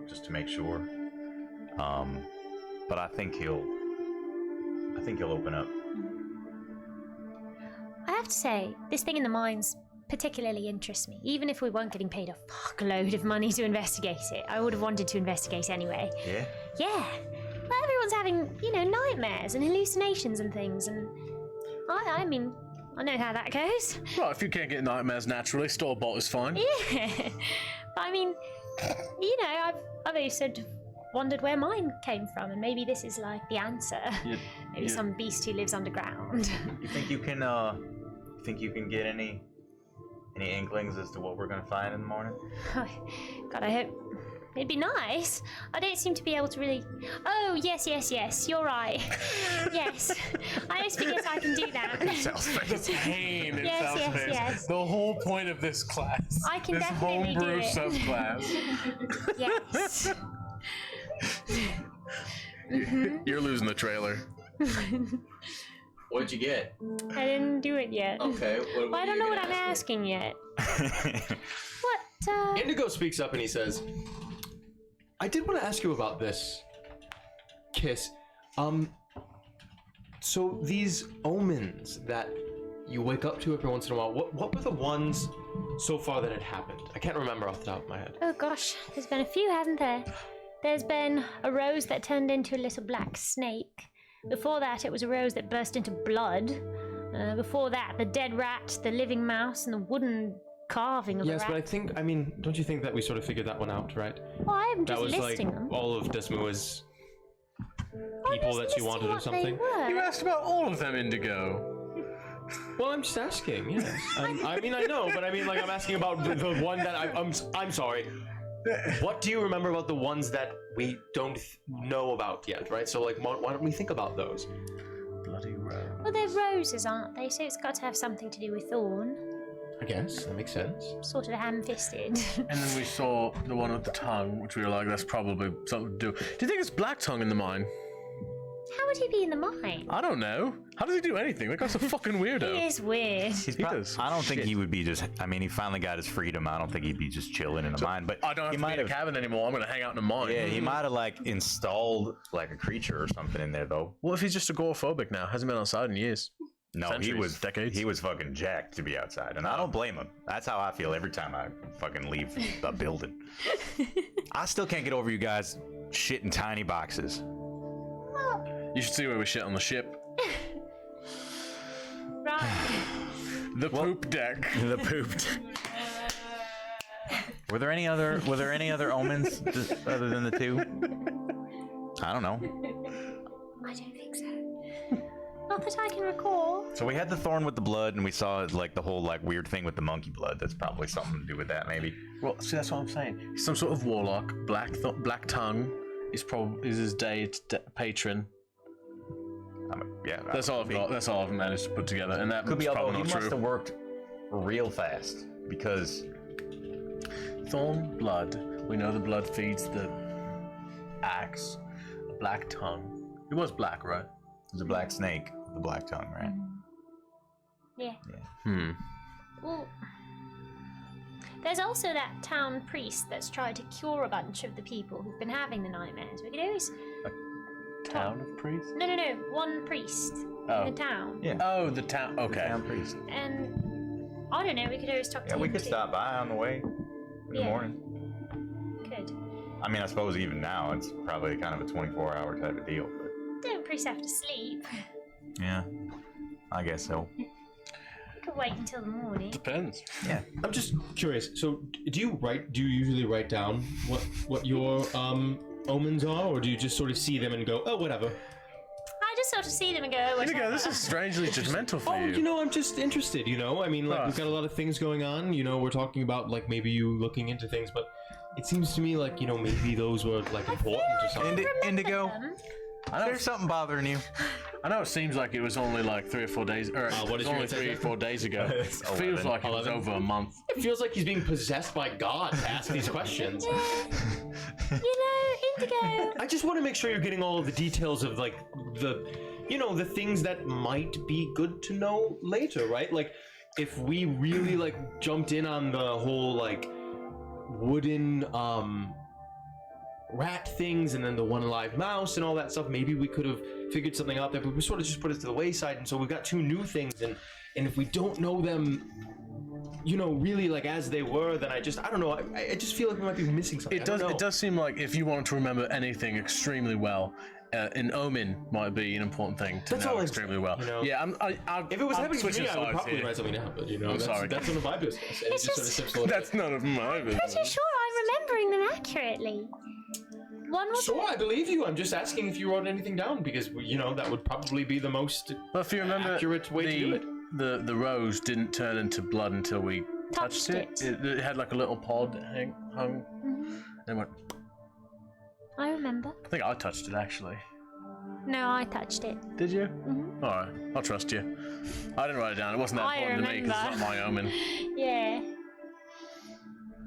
just to make sure. But I think he'll open up.
have to say, this thing in the mines particularly interests me. Even if we weren't getting paid a fuckload of money to investigate it, I would have wanted to investigate anyway.
Yeah?
Yeah. Well, everyone's having, nightmares and hallucinations and things, and I mean, I know how that goes.
Well, if you can't get nightmares naturally, store-bought is fine.
Yeah. But I mean, I've always sort of wondered where mine came from, and maybe this is like the answer. Maybe some beast who lives underground.
You think you can get any inklings as to what we're gonna find in the morning?
God, I hope. It'd be nice. I don't seem to be able to really... Oh, yes, you're right. Yes. I just guess I can do that.
The pain in South Space.
Yes.
The whole point of this class.
I can
this
definitely do
homebrew
it.
subclass.
Yes.
You're losing the trailer.
What'd you get?
I didn't do it yet.
Okay.
Well, I don't know what I'm asking yet. What,
Indigo speaks up and he says, I did want to ask you about this, Kiss. So these omens that you wake up to every once in a while, what were the ones so far that had happened? I can't remember off the top of my head.
Oh gosh, there's been a few, hasn't there? There's been a rose that turned into a little black snake. Before that, it was a rose that burst into blood. Before that, the dead rat, the living mouse, and the wooden carving of a rat.
Yes, but don't you think that we sort of figured that one out, right?
Well, I'm just
That was
listing
like
them.
all of Desmua's people that she wanted or something.
You asked about all of them, Indigo.
Well, I'm just asking. Yes. I mean, I know, but I mean, like, I'm asking about the one that I'm sorry. What do you remember about the ones that we don't know about yet, right? So, like, why don't we think about those?
Bloody rose.
Well, they're roses, aren't they? So it's got to have something to do with thorn.
I guess that makes sense.
Sort of ham-fisted.
And then we saw the one with the tongue, which we were like, that's probably something to do. Do you think it's Black Tongue in the mine?
How would he be in the mine?
I don't know. How does he do anything? That guy's a fucking weirdo.
He is weird.
He does.
I don't think he would be just. I mean, he finally got his freedom. I don't think he'd be just chilling in the mine. But
I don't have
he
to be in a cabin anymore. I'm gonna hang out in a mine.
Yeah, he might have like installed like a creature or something in there though.
What if he's just agoraphobic now? Hasn't been outside in years.
No,
Centuries, decades.
He was fucking jacked to be outside, and I don't blame him. That's how I feel every time I fucking leave the building. I still can't get over you guys shit in tiny boxes.
You should see where we shit on the ship.
Right.
The poop deck.
The pooped. Were there any other omens other than the two? I don't know.
I don't think so. Not that I can recall.
So we had the thorn with the blood, and we saw like the whole like weird thing with the monkey blood. That's probably something to do with that, maybe.
Well, see, that's what I'm saying. Some sort of warlock. Black Tongue is his patron.
Yeah,
that's all I've got. That's all I've managed to put together, and that
could be. Although he
not
must
true.
have worked real fast because
thorn blood. We know the blood feeds the axe. A black tongue. It was black, right?
It was a black snake with a black tongue, right?
Yeah. Well, there's also that town priest that's tried to cure a bunch of the people who've been having the nightmares. We could always.
Town of priests?
No. One priest in the town.
Yeah.
Oh, the town. Okay.
The town priest.
And I don't know. We could always talk to him.
Yeah, we could
too.
stop by on the way in the morning.
Could.
I mean, I suppose even now it's probably kind of a 24-hour type of deal. But
Don't priests have to sleep?
yeah, I guess so.
We could wait until the morning.
Depends.
Yeah.
I'm just curious. So, do you usually write down what your omens are, or do you just sort of see them and go, oh, whatever?
I just sort of see them and go, whatever.
Indigo, this is strangely judgmental for you.
I'm just interested, I mean, like, we've got a lot of things going on, we're talking about, like, maybe you looking into things, but it seems to me like, maybe those were, like, important or something.
Indigo, there's something bothering you.
I know it seems like it was only like 3 or 4 days, or it was only 3 or 4 days ago. It feels like it was over a month.
It feels like he's being possessed by God to ask these questions.
Indigo.
I just want to make sure you're getting all of the details of, like, the things that might be good to know later, right? Like, if we really, like, jumped in on the whole, like, wooden, rat things, and then the one live mouse and all that stuff. Maybe we could have figured something out there, but we sort of just put it to the wayside. And so we've got 2 new things, and if we don't know them, you know, really like as they were, then I don't know. I just feel like we might be missing something.
It does seem like if you wanted to remember anything extremely well, an omen might be an important thing to know extremely well.
You know?
Yeah,
if it was happening to me, I would probably write something down. But you know, that's none of my business. And it just sort of
that's none of my business.
Pretty sure I'm remembering them accurately. One was
sure, I believe you. I'm just asking if you wrote anything down because you know that would probably be the most
if you remember,
accurate way to do it.
The rose didn't turn into blood until we touched it. It had like a little pod hung. And went.
I remember.
I think I touched it actually.
No, I touched it.
Did you? Mm-hmm. All right, I'll trust you. I didn't write it down. It wasn't that important to me because it's not my omen.
Yeah.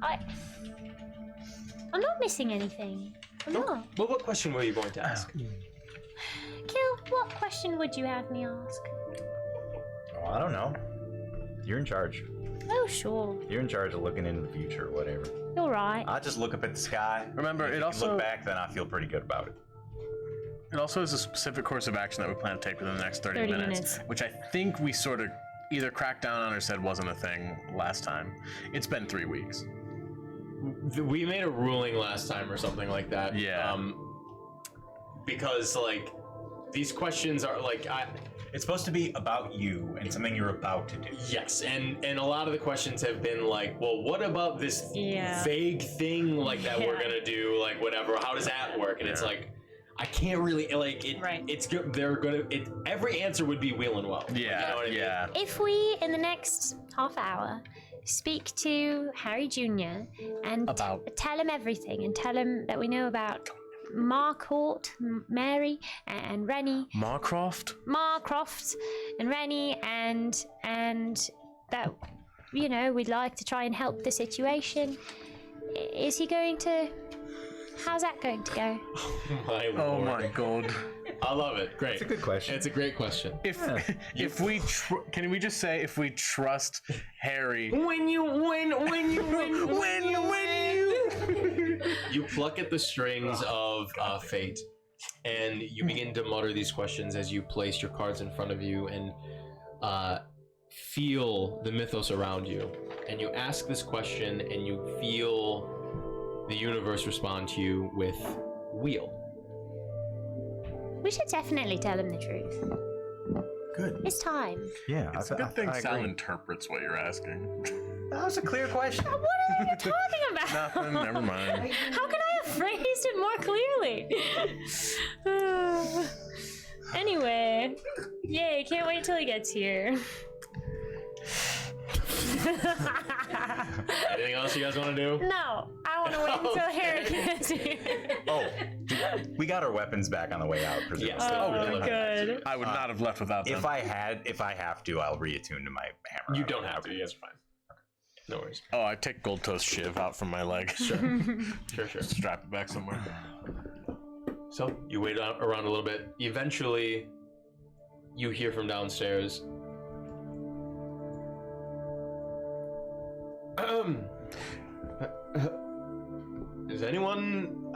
I'm not missing anything. I'm not.
Well, what question were you going to ask?
Kill, what question would you have me ask?
Oh, I don't know. You're in charge.
Oh, sure.
You're in charge of looking into the future, or whatever.
You're right.
I just look up at the sky.
Remember,
if
it
you
also
look back. Then I feel pretty good about it.
It also is a specific course of action that we plan to take within the next 30 minutes, which I think we sort of either cracked down on or said wasn't a thing last time. It's been 3 weeks.
We made a ruling last time or something like that.
Yeah.
Because like these questions are like
it's supposed to be about you and something you're about to do.
Yes, and a lot of the questions have been like, well, what about this vague thing like that we're gonna do, like whatever? How does that work? And it's like, I can't really like it. Right. It's good. They're gonna. Every answer would be wheel and well.
Yeah.
You know what I mean?
If we in the next half hour speak to Harry Jr. and tell him everything and tell him that we know about Marcourt, Mary, and Rennie. Marcroft and Rennie, and that, you know, we'd like to try and help the situation. Is he going to? How's that going to go?
Oh
my god.
I love it. Great.
It's a good question.
It's a great question.
If we can we just say if we trust Harry?
When you pluck at the strings of fate, and you begin to mutter these questions as you place your cards in front of you and feel the mythos around you, and you ask this question and you feel the universe respond to you with wheel.
We should definitely tell him the truth.
Good.
It's time.
Yeah,
it's a good thing Sal interprets what you're asking.
That was a clear question.
What are you talking about?
Nothing, never mind.
How can I have phrased it more clearly? Anyway, yay, can't wait till he gets here.
Anything else you guys want to do?
No, I want to wait until Harry gets here.
Oh, we got our weapons back on the way out. Presumably.
Yes.
Good.
I would not have left without them.
If I have to, I'll reattune to my hammer.
You don't have to. You guys are fine. No worries.
Oh, I take Gold Toast shiv out from my leg.
Sure.
Strap it back somewhere.
So you wait around a little bit. Eventually, you hear from downstairs. Is anyone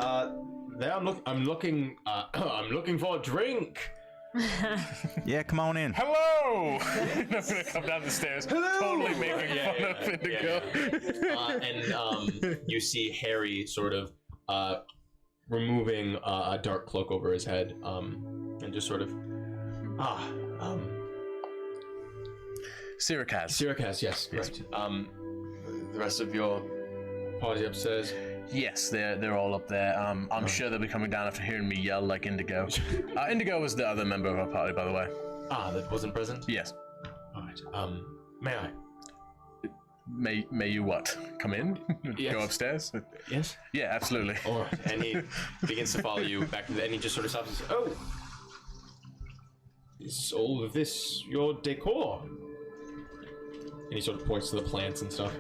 there? I'm looking for a drink.
Yeah, come on in.
Hello! I'm gonna come down the stairs, totally making fun of Indigo.
And you see Harry sort of removing a dark cloak over his head, and just sort of Sirikaz, yes, correct. The rest of your party upstairs.
Yes, they're all up there. I'm sure they'll be coming down after hearing me yell like Indigo. Indigo was the other member of our party, by the way.
That wasn't present?
Yes.
All right. May I?
May you what? Come in?
Yes.
Go upstairs?
Yes.
Yeah, absolutely.
All right. And he begins to follow you back to and he just sort of stops and says, "Oh, is all of this your decor?" And he sort of points to the plants and stuff.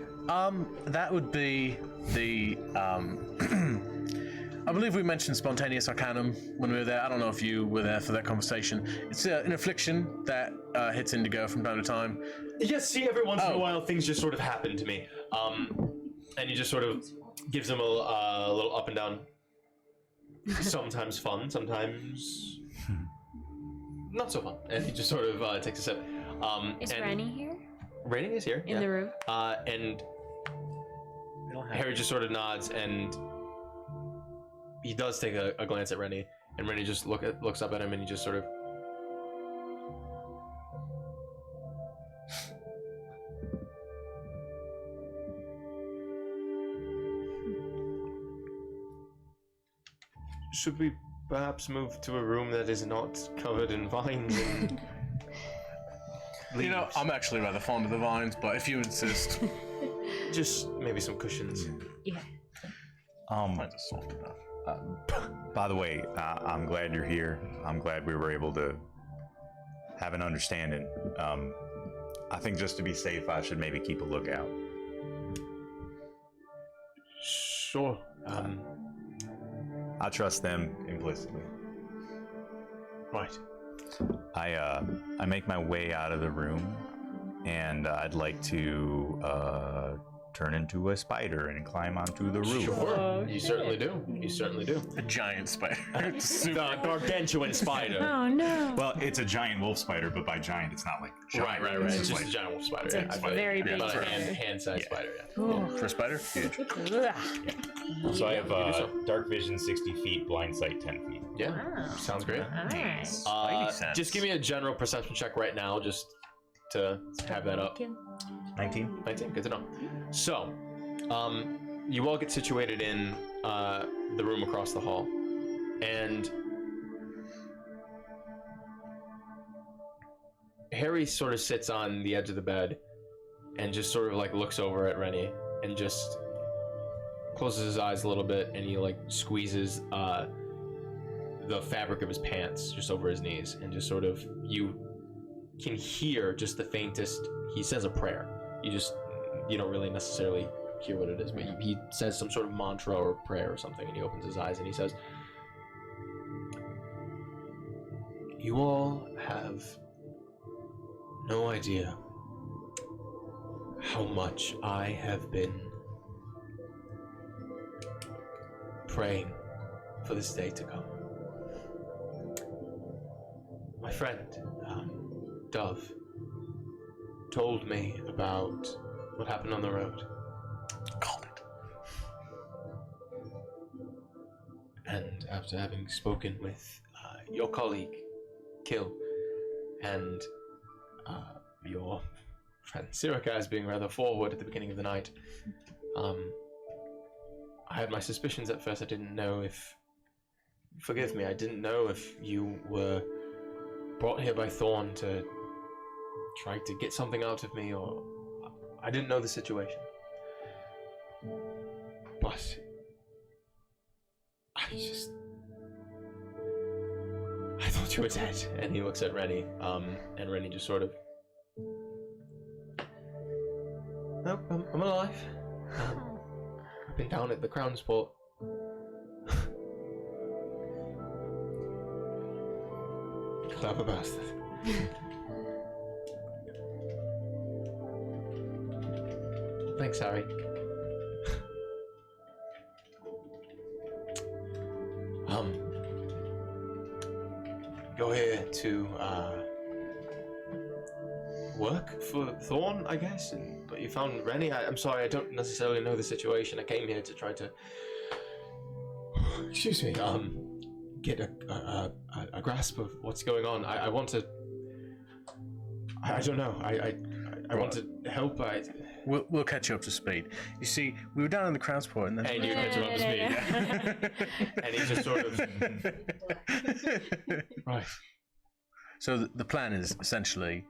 That would be the, I believe we mentioned Spontaneous Arcanum when we were there. I don't know if you were there for that conversation. It's an affliction that hits Indigo from time to time.
Yes, see, every once in a while things just sort of happen to me. And he just sort of gives him a little up and down. sometimes fun, sometimes not so fun. And he just sort of takes a sip.
Is Rennie here?
Rennie is here.
In the room?
And Harry just sort of nods, and he does take a glance at Rennie, and Rennie just looks up at him, and he just sort of. Should we perhaps move to a room that is not covered in vines and
You know, I'm actually rather fond of the vines, but if you insist.
Just maybe some cushions.
Yeah.
Vines are soft enough.
By the way, I'm glad you're here. I'm glad we were able to have an understanding. I think just to be safe, I should maybe keep a lookout.
Sure.
I trust them implicitly.
Right.
I make my way out of the room, and I'd like to turn into a spider and climb onto the roof.
Sure. You certainly do. You certainly do.
A giant spider.
The gargantuan spider.
Oh no.
Well, it's a giant wolf spider, but by giant, it's not like giant.
Right.
It's
It's just
like
a giant wolf spider.
It's a very big
about a
spider.
hand-sized spider. Yeah.
Oh.
For a spider? Huge.
So I have
you do so.
dark vision 60 feet, blind sight 10 feet.
Yeah.
Wow.
Sounds great.
Alright.
Spidey sense.
Just give me a general perception check right now, just to have that up.
19.
19. Good to know. So, you all get situated in the room across the hall, and Harry sort of sits on the edge of the bed and just sort of like looks over at Rennie and just closes his eyes a little bit, and he like squeezes the fabric of his pants just over his knees, and just sort of, you can hear just the faintest, he says a prayer. You don't really necessarily hear what it is, but he says some sort of mantra or prayer or something, and he opens his eyes and he says, "You all have no idea how much I have been praying for this day to come. My friend, Dove, told me about what happened on the road.
Called it.
And after having spoken with your colleague, Kill, and your friend Sirikaz being rather forward at the beginning of the night, I had my suspicions at first. I didn't know if... Forgive me, I didn't know if you were brought here by Thorn to try to get something out of me, or... I didn't know the situation. But... I thought you were dead. And he looks at Rennie, and Rennie just sort of... Nope, I'm alive. I've been down at the Crown Sport. Clever bastard. Thanks, Harry. You're here to work for Thorn, I guess, but you found Rennie. I'm sorry, I don't necessarily know the situation. I came here to try to, excuse me, get a grasp of what's going on. I want to. I don't know. I want to help.
We'll catch you up to speed. You see, we were down in the Crown Sport, and then
And you catch him up to speed. And he just sort of. Right.
So the plan is essentially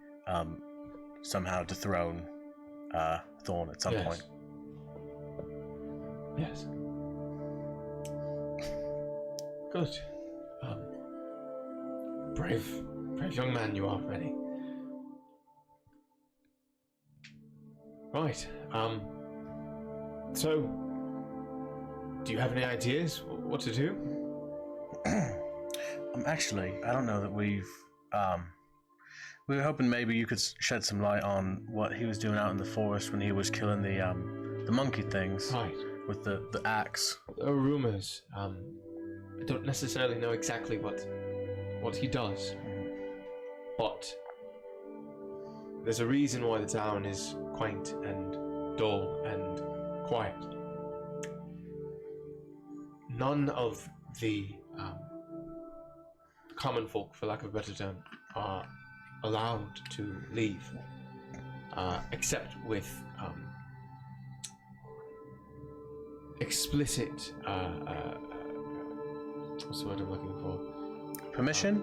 somehow dethrone Thorn at some point.
Yes. Good. Brave young man you are, Rennie. Right. So, do you have any ideas what to do?
Actually, I don't know that we've. We were hoping maybe you could shed some light on what he was doing out in the forest when he was killing the monkey things
Right.
with the axe.
There are rumors I don't necessarily know exactly what he does, but there's a reason why the town is quaint and dull and quiet. None of the common folk, for lack of a better term, are allowed to leave, except with explicit what's the word I'm looking for?
Permission?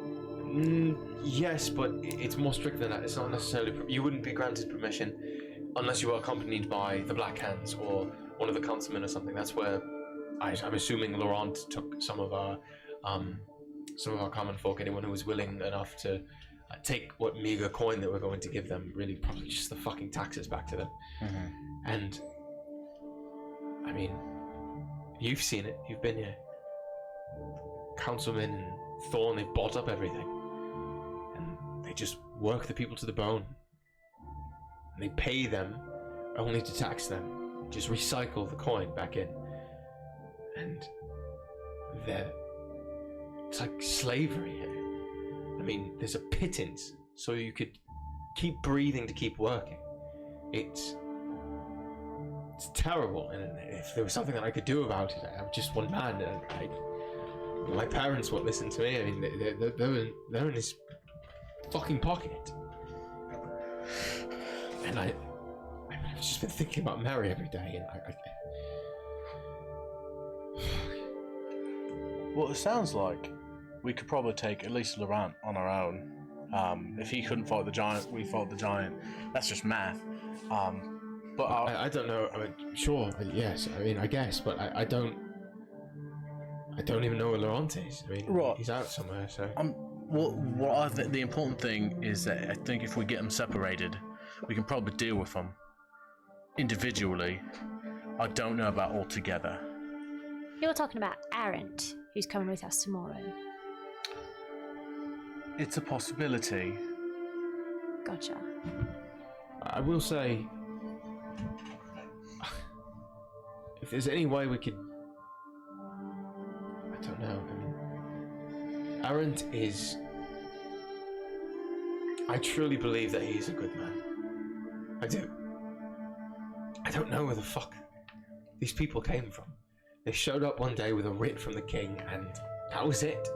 Yes, but it's more strict than that. It's not necessarily. You wouldn't be granted permission unless you were accompanied by the Black Hands or one of the councilmen or something. That's where I'm assuming Laurent took some of our common folk. Anyone who was willing enough to take what meager coin that we're going to give them, really probably just the fucking taxes back to them. And I mean, you've seen it. You've been here. Councilmen and Thorn, they've bought up everything. And they just work the people to the bone. And they pay them only to tax them. Just recycle the coin back in. And it's like slavery here. I mean, there's a pittance, so you could keep breathing to keep working. It's terrible, and if there was something that I could do about it, I'm just one man, and my parents won't listen to me. I mean, they're in this fucking pocket, and I've just been thinking about Mary every day, and
Well, it sounds like we could probably take at least Laurent on our own. If he couldn't fight the giant, we fought the giant. That's just math. But
I don't know. I mean, sure, yes. I mean, I guess, but I don't even know where Laurent is. I mean, he's out somewhere. So.
The important thing is that I think if we get them separated, we can probably deal with them individually. I don't know about all together.
You're talking about Arendt, who's coming with us tomorrow.
It's a possibility.
Gotcha.
I will say, if there's any way we could, I don't know. I mean, Arendt is. I truly believe that he's a good man. I do. I don't know where the fuck these people came from. They showed up one day with a writ from the king, and that was it.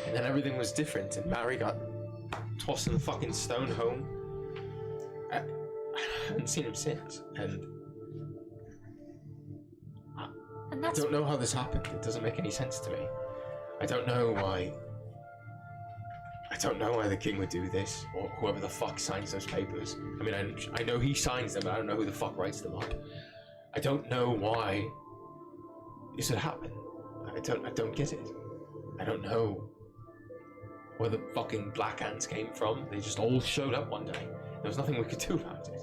And then everything was different, and Mary got tossed in the fucking stone home. I haven't seen him since, and I don't know how this happened. It doesn't make any sense to me. I don't know why the king would do this, or whoever the fuck signs those papers. I mean, I know he signs them, but I don't know who the fuck writes them up. I don't know why this would happen. I don't get it. I don't know where the fucking Black Hands came from. They just all showed up one day. There was nothing we could do about it.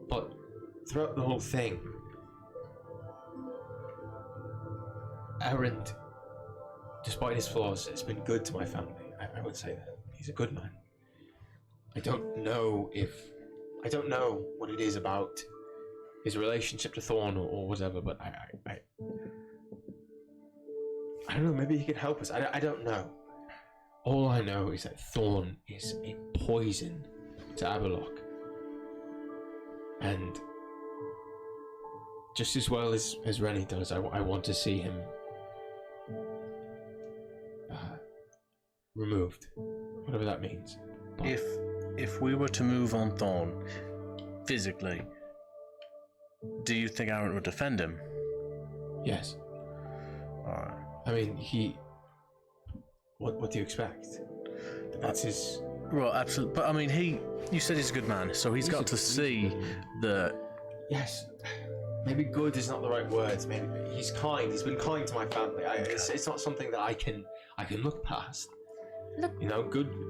But throughout the whole thing, Arendt, despite his flaws, has been good to my family. I would say that. He's a good man. I don't know what it is about his relationship to Thorn or whatever, but I don't know, maybe he can help us. I don't know. All I know is that Thorn is a poison to Aberlock. And just as well as Rennie does, I want to see him removed, whatever that means. But
if we were to move on Thorn physically, do you think Aaron would defend him?
Yes.
Alright.
I mean, what do you expect? That's his.
Well, absolutely. But I mean, you said he's a good man, so he's got to see the.
Yes. Maybe good is not the right words. Maybe he's kind. He's been kind to my family. It's not something that I can look past.
Look.
You know,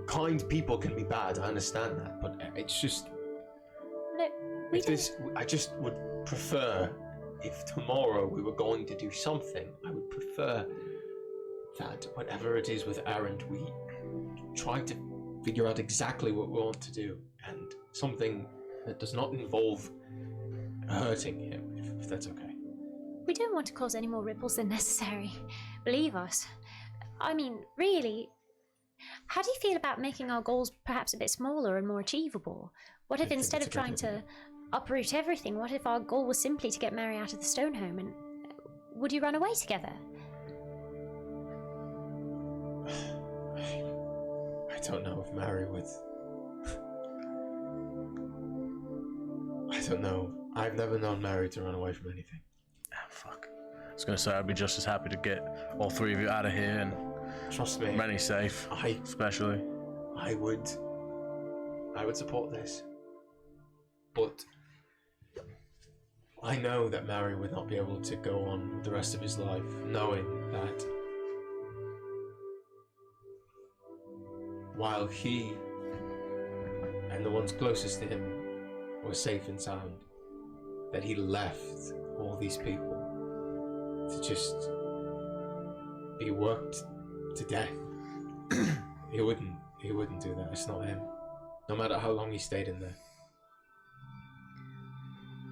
kind people can be bad. I understand that, but it's just. I just would prefer, if tomorrow we were going to do something, I would prefer that whatever it is with Aaron, we try to figure out exactly what we want to do, and something that does not involve hurting him, if that's okay.
don't want to cause any more ripples than necessary. Believe us. I mean, really, how do you feel about making our goals perhaps a bit smaller and more achievable? What if instead of trying to uproot everything, what if our goal was simply to get Mary out of the stone home, and would you run away together?
I don't know if Mary would. I don't know. I've never known Mary to run away from anything.
Ah, fuck. I was gonna say I'd be just as happy to get all three of you out of here and
trust me,
Rennie safe. Especially.
I would support this, but I know that Mary would not be able to go on with the rest of his life knowing that while he and the ones closest to him were safe and sound, that he left all these people to just be worked to death. He wouldn't do that. It's not him. No matter how long he stayed in there.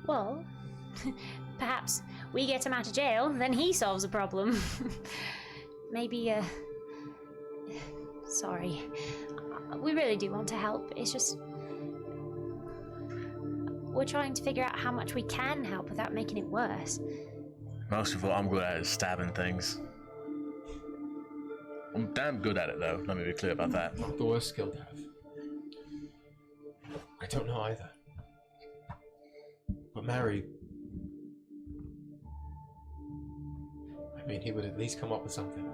Well, perhaps we get him out of jail, then he solves the problem. Maybe, sorry. We really do want to help. It's just... we're trying to figure out how much we can help without making it worse.
Most of all, I'm good at stabbing things. I'm damn good at it, though. Let me be clear about that.
Not the worst skill to have. I don't know either. But Mary... I mean, he would at least come up with something.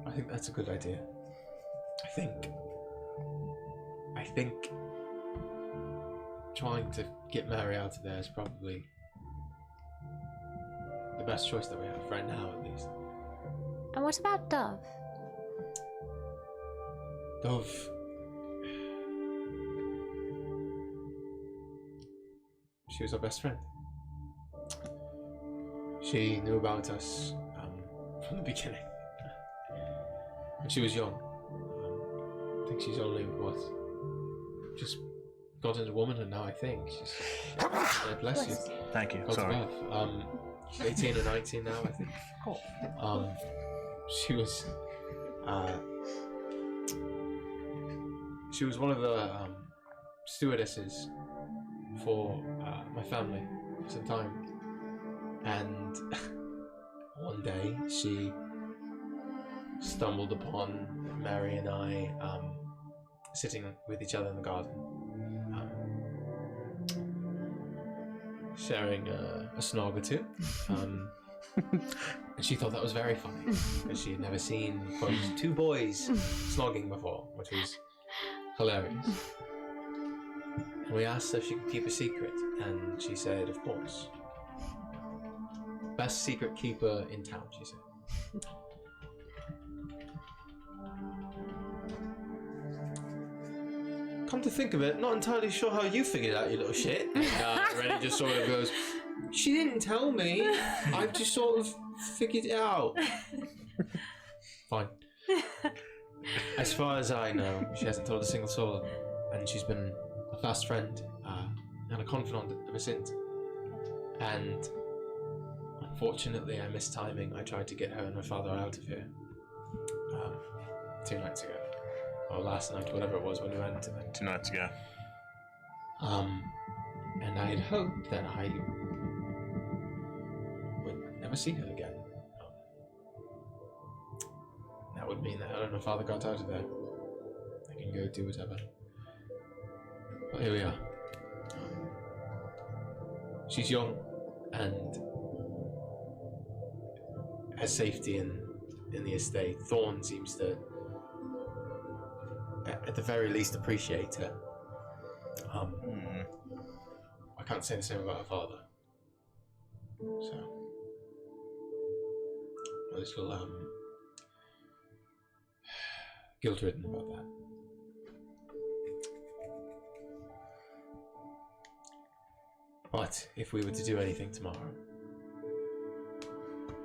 I think that's a good idea. I think trying to get Mary out of there is probably the best choice that we have right now, at least.
And what about Dove?
Dove... she was our best friend. She knew about us from the beginning. And she was young. I think she's only, just got into womanhood now, I think. She's... bless you.
Thank you.
God's
Sorry.
above. She's 18 or 19 now, I think.
Cool.
She was one of the stewardesses for my family for some time, and one day she stumbled upon Mary and I sitting with each other in the garden, sharing a snog or two, and she thought that was very funny because she had never seen two boys snogging before, which was hilarious. And we asked her if she could keep a secret, and she said, of course. Best secret keeper in town, she said. Come to think of it, not entirely sure how you figured out, you little shit. Rennie just sort of goes, she didn't tell me. I've just sort of figured it out. Fine. As far as I know, she hasn't told a single soul, and she's been a fast friend and a confidant ever since. And unfortunately, I missed timing. I tried to get her and my father out of here 2 nights ago, or last night, whatever it was when we went to them.
2 nights ago.
And I had hoped that I would never see her again. That would mean that her and my father got out of there. They can go do whatever. But here we are. She's young and has safety in the estate. Thorn seems to, at the very least, appreciate her. I can't say the same about her father. So, a little guilt-ridden about that. But if we were to do anything tomorrow,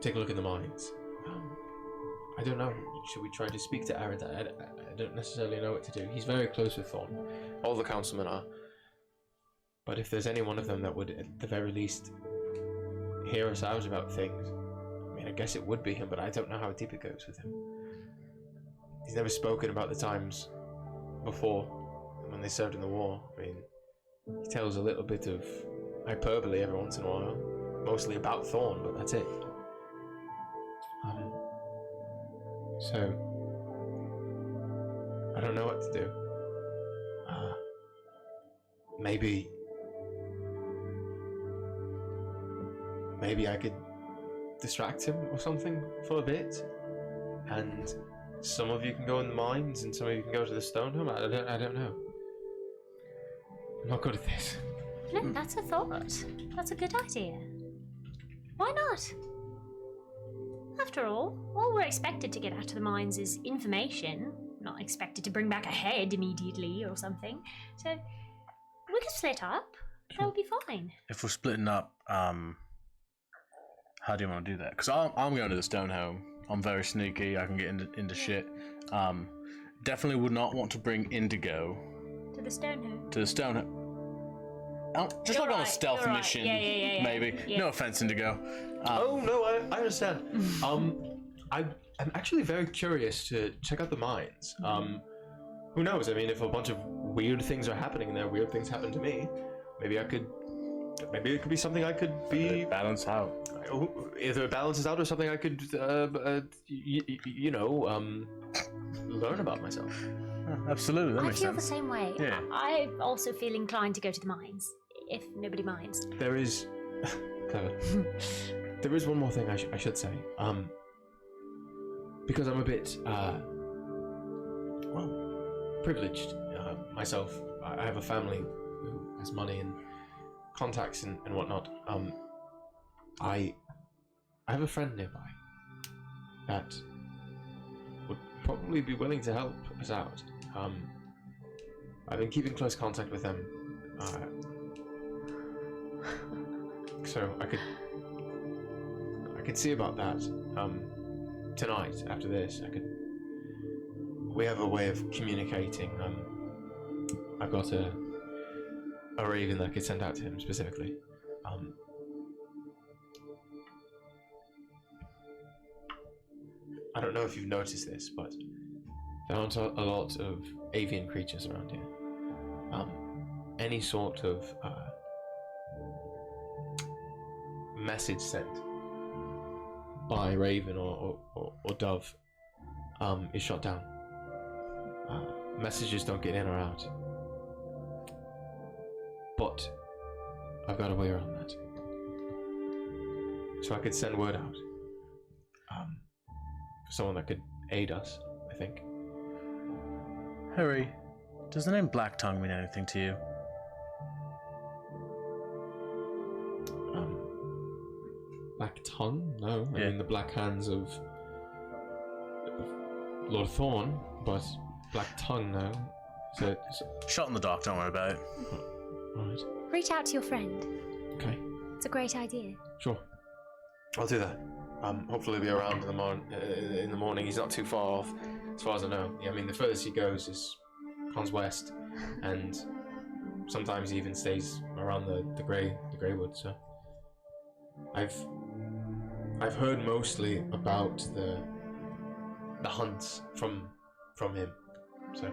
take a look at the mines. I don't know. Should we try to speak to Arid? I don't necessarily know what to do. He's very close with Thorn. All the councilmen are. But if there's any one of them that would, at the very least, hear us out about things. I mean, I guess it would be him, but I don't know how deep it goes with him. He's never spoken about the times before when they served in the war. I mean, he tells a little bit of hyperbole every once in a while, mostly about Thorn, but that's it. So I don't know what to do. Maybe I could distract him or something for a bit, and some of you can go in the mines and some of you can go to the stone home. I don't know. I'm not good at this.
No, that's a thought. That's a good idea. Why not? After all we're expected to get out of the mines is information, not expected to bring back a head immediately or something. So we could split up. That would be fine.
If we're splitting up, how do you want to do that? Because I'm going to the stone home. I'm very sneaky. I can get into shit. Definitely would not want to bring Indigo
To the stone home.
to the stone home. Just
You're
like on a
right,
stealth
you're right.
mission,
Yeah.
maybe.
Yeah.
No offense, Indigo.
Oh no, I understand. I'm actually very curious to check out the mines. Who knows? I mean, if a bunch of weird things are happening there, weird things happen to me. Maybe it could be something I could be
balance out.
Either it balances out or something I could, learn about myself.
Absolutely, that
I
makes
feel
sense.
the same way.
Yeah.
I also feel inclined to go to the mines, if nobody minds.
There is, clever. There is one more thing I should say. Because I'm a bit, privileged myself. I have a family who has money and contacts and whatnot. I have a friend nearby that would probably be willing to help us out. I've been keeping close contact with them, so I could see about that tonight after this. We have a way of communicating. I've got a raven that I could send out to him specifically. I don't know if you've noticed this, but there aren't a lot of avian creatures around here. Any sort of message sent by raven or dove is shot down. Messages don't get in or out. But I've got a way around that. So I could send word out. For someone that could aid us, I think.
Harry, does the name Black Tongue mean anything to you?
Black Tongue? No. I
Yeah.
mean the black hands of Lord Thorn, but Black Tongue, no. So
Shot in the dark, don't worry about it.
Alright.
Reach out to your friend.
Okay.
It's a great idea.
Sure. I'll do that. Hopefully he'll be around in the morning. He's not too far off, as far as I know. Yeah, I mean, the furthest he goes is comes west, and sometimes he even stays around the Greywood. So I've heard mostly about the hunts from him. So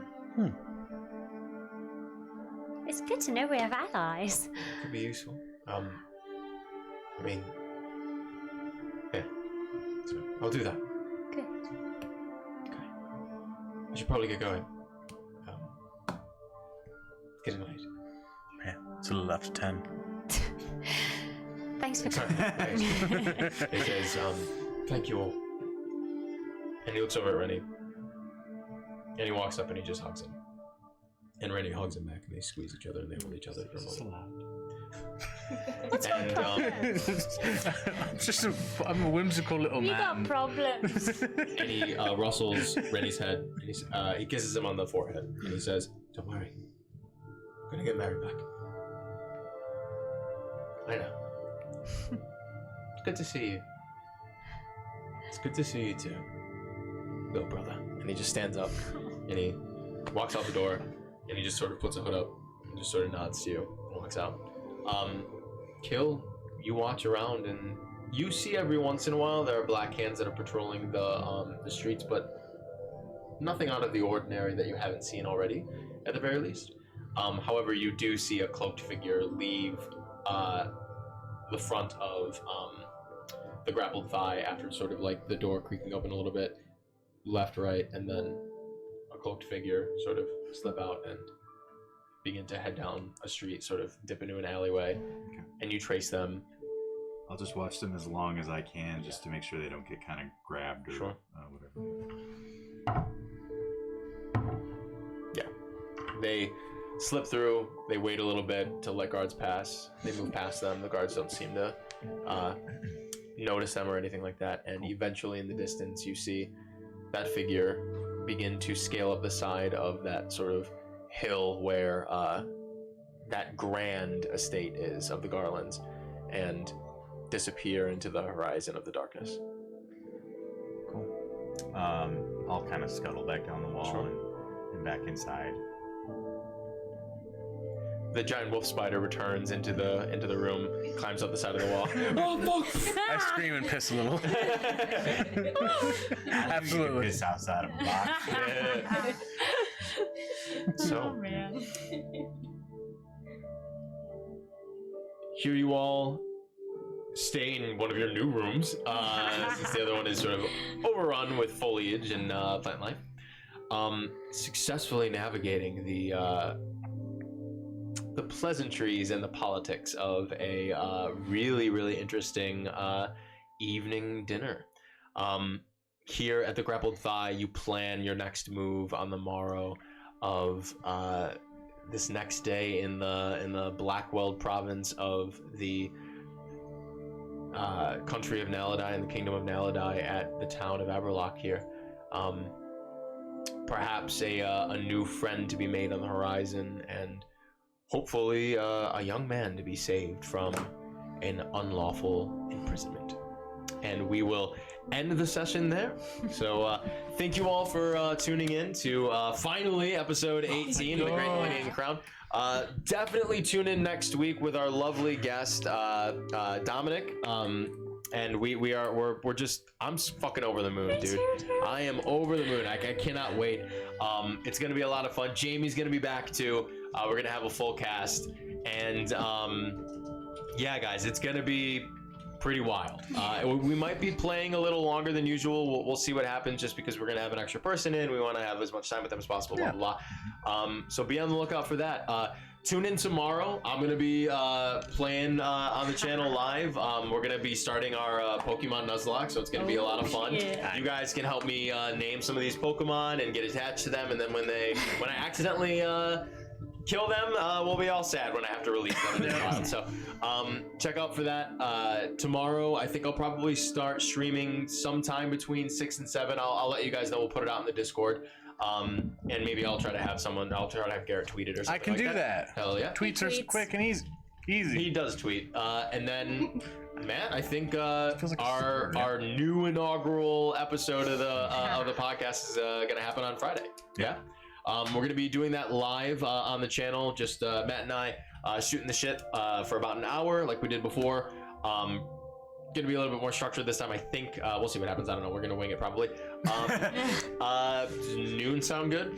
It's good to know we have allies.
could be useful. I mean, yeah. So I'll do that.
Good.
Okay. I should probably get going. It's getting late.
Yeah, it's a little after 10.
Thanks for
Sorry.
coming.
It says, thank you all. And he looks over at Rennie. And he walks up and he just hugs him. And Rennie hugs him back and they squeeze each other and they hold each other for a moment. And
I'm a whimsical little
You
man.
got problems.
and he rustles Rennie's head and he kisses him on the forehead and he says, "Don't worry, I'm gonna get married back." I know. It's good to see you. It's good to see you too, little brother. And he just stands up and he walks out the door and he just sort of puts a hood up and just sort of nods to you and walks out. Kill, you watch around and You see every once in a while there are black hands that are patrolling the streets, but nothing out of the ordinary that you haven't seen already, at the very least. However, you do see a cloaked figure leave the front of the grappled thigh after sort of like the door creaking open a little bit, left, right, and then a cloaked figure sort of slip out and begin to head down a street, sort of dip into an alleyway, and you trace them.
I'll just watch them as long as I can, just to make sure they don't get kind of grabbed or whatever.
Yeah. They slip through, they wait a little bit to let guards pass. They move past them. The guards don't seem to notice them or anything like that. And eventually in the distance, you see that figure begin to scale up the side of that sort of hill where that grand estate is of the Garlands, and disappear into the horizon of the darkness.
Cool. I'll kind of scuttle back down the wall and back inside.
The giant wolf spider returns into the room, climbs up the side of the wall. Oh fuck!
I scream and piss a little. Absolutely.
Piss outside of a box.
So,
Oh man.
here you all stay in one of your new rooms, since the other one is sort of overrun with foliage and plant life. Successfully navigating the pleasantries and the politics of a really, really interesting evening dinner. Here at the Grappled Thigh, you plan your next move on the morrow of this next day in the Blackweld province of the country of Naledi and the kingdom of Naledi at the town of Aberlock here. Perhaps a new friend to be made on the horizon, and hopefully a young man to be saved from an unlawful imprisonment. And we will end the session there. So thank you all for tuning in to finally episode 18 of the Great Naledian Crown. Definitely tune in next week with our lovely guest Dominic. And we're just, I'm fucking over the moon, dude. I am over the moon. I cannot wait. It's gonna be a lot of fun. Jamie's gonna be back too. We're gonna have a full cast, and yeah, guys, it's gonna be pretty wild. We might be playing a little longer than usual. We'll see what happens, just because we're gonna have an extra person in. We want to have as much time with them as possible. Blah blah blah. So be on the lookout for that. Tune in tomorrow. I'm gonna be playing on the channel live. We're gonna be starting our Pokemon Nuzlocke, so it's gonna be a lot of fun.
Yeah.
You guys can help me name some of these Pokemon and get attached to them, and then when I accidentally kill them, we'll be all sad when I have to release them in the wild. So check out for that. Tomorrow, I think I'll probably start streaming sometime between 6 and 7. I'll let you guys know. We'll put it out in the Discord. And maybe I'll try to have Garrett tweet it or something.
I can
like
do that.
Hell yeah.
Tweets are quick and easy.
He does tweet. And then Matt, I think our new inaugural episode of the podcast is gonna happen on Friday. Yeah. We're gonna be doing that live on the channel. Just Matt and I shooting the shit for about an hour, like we did before. Gonna be a little bit more structured this time, I think. We'll see what happens. I don't know. We're gonna wing it probably. Noon sound good?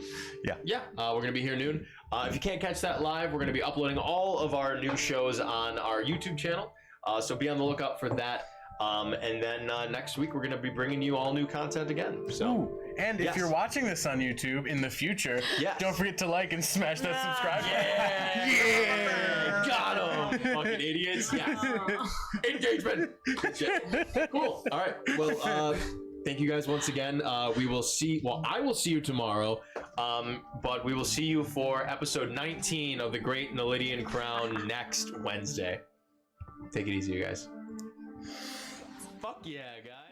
Yeah. We're gonna be here noon. If you can't catch that live, we're gonna be uploading all of our new shows on our YouTube channel. So be on the lookout for that. And then next week we're gonna be bringing you all new content again. So.
Ooh. And if you're watching this on YouTube in the future, don't forget to like and smash that subscribe button.
Yeah! Got 'em! Fucking idiots. Yeah. Engagement. Good shit. Cool. All right. Well, thank you guys once again. I will see you tomorrow, but we will see you for episode 19 of the Great Naledian Crown next Wednesday. Take it easy, you guys. Fuck yeah, guys.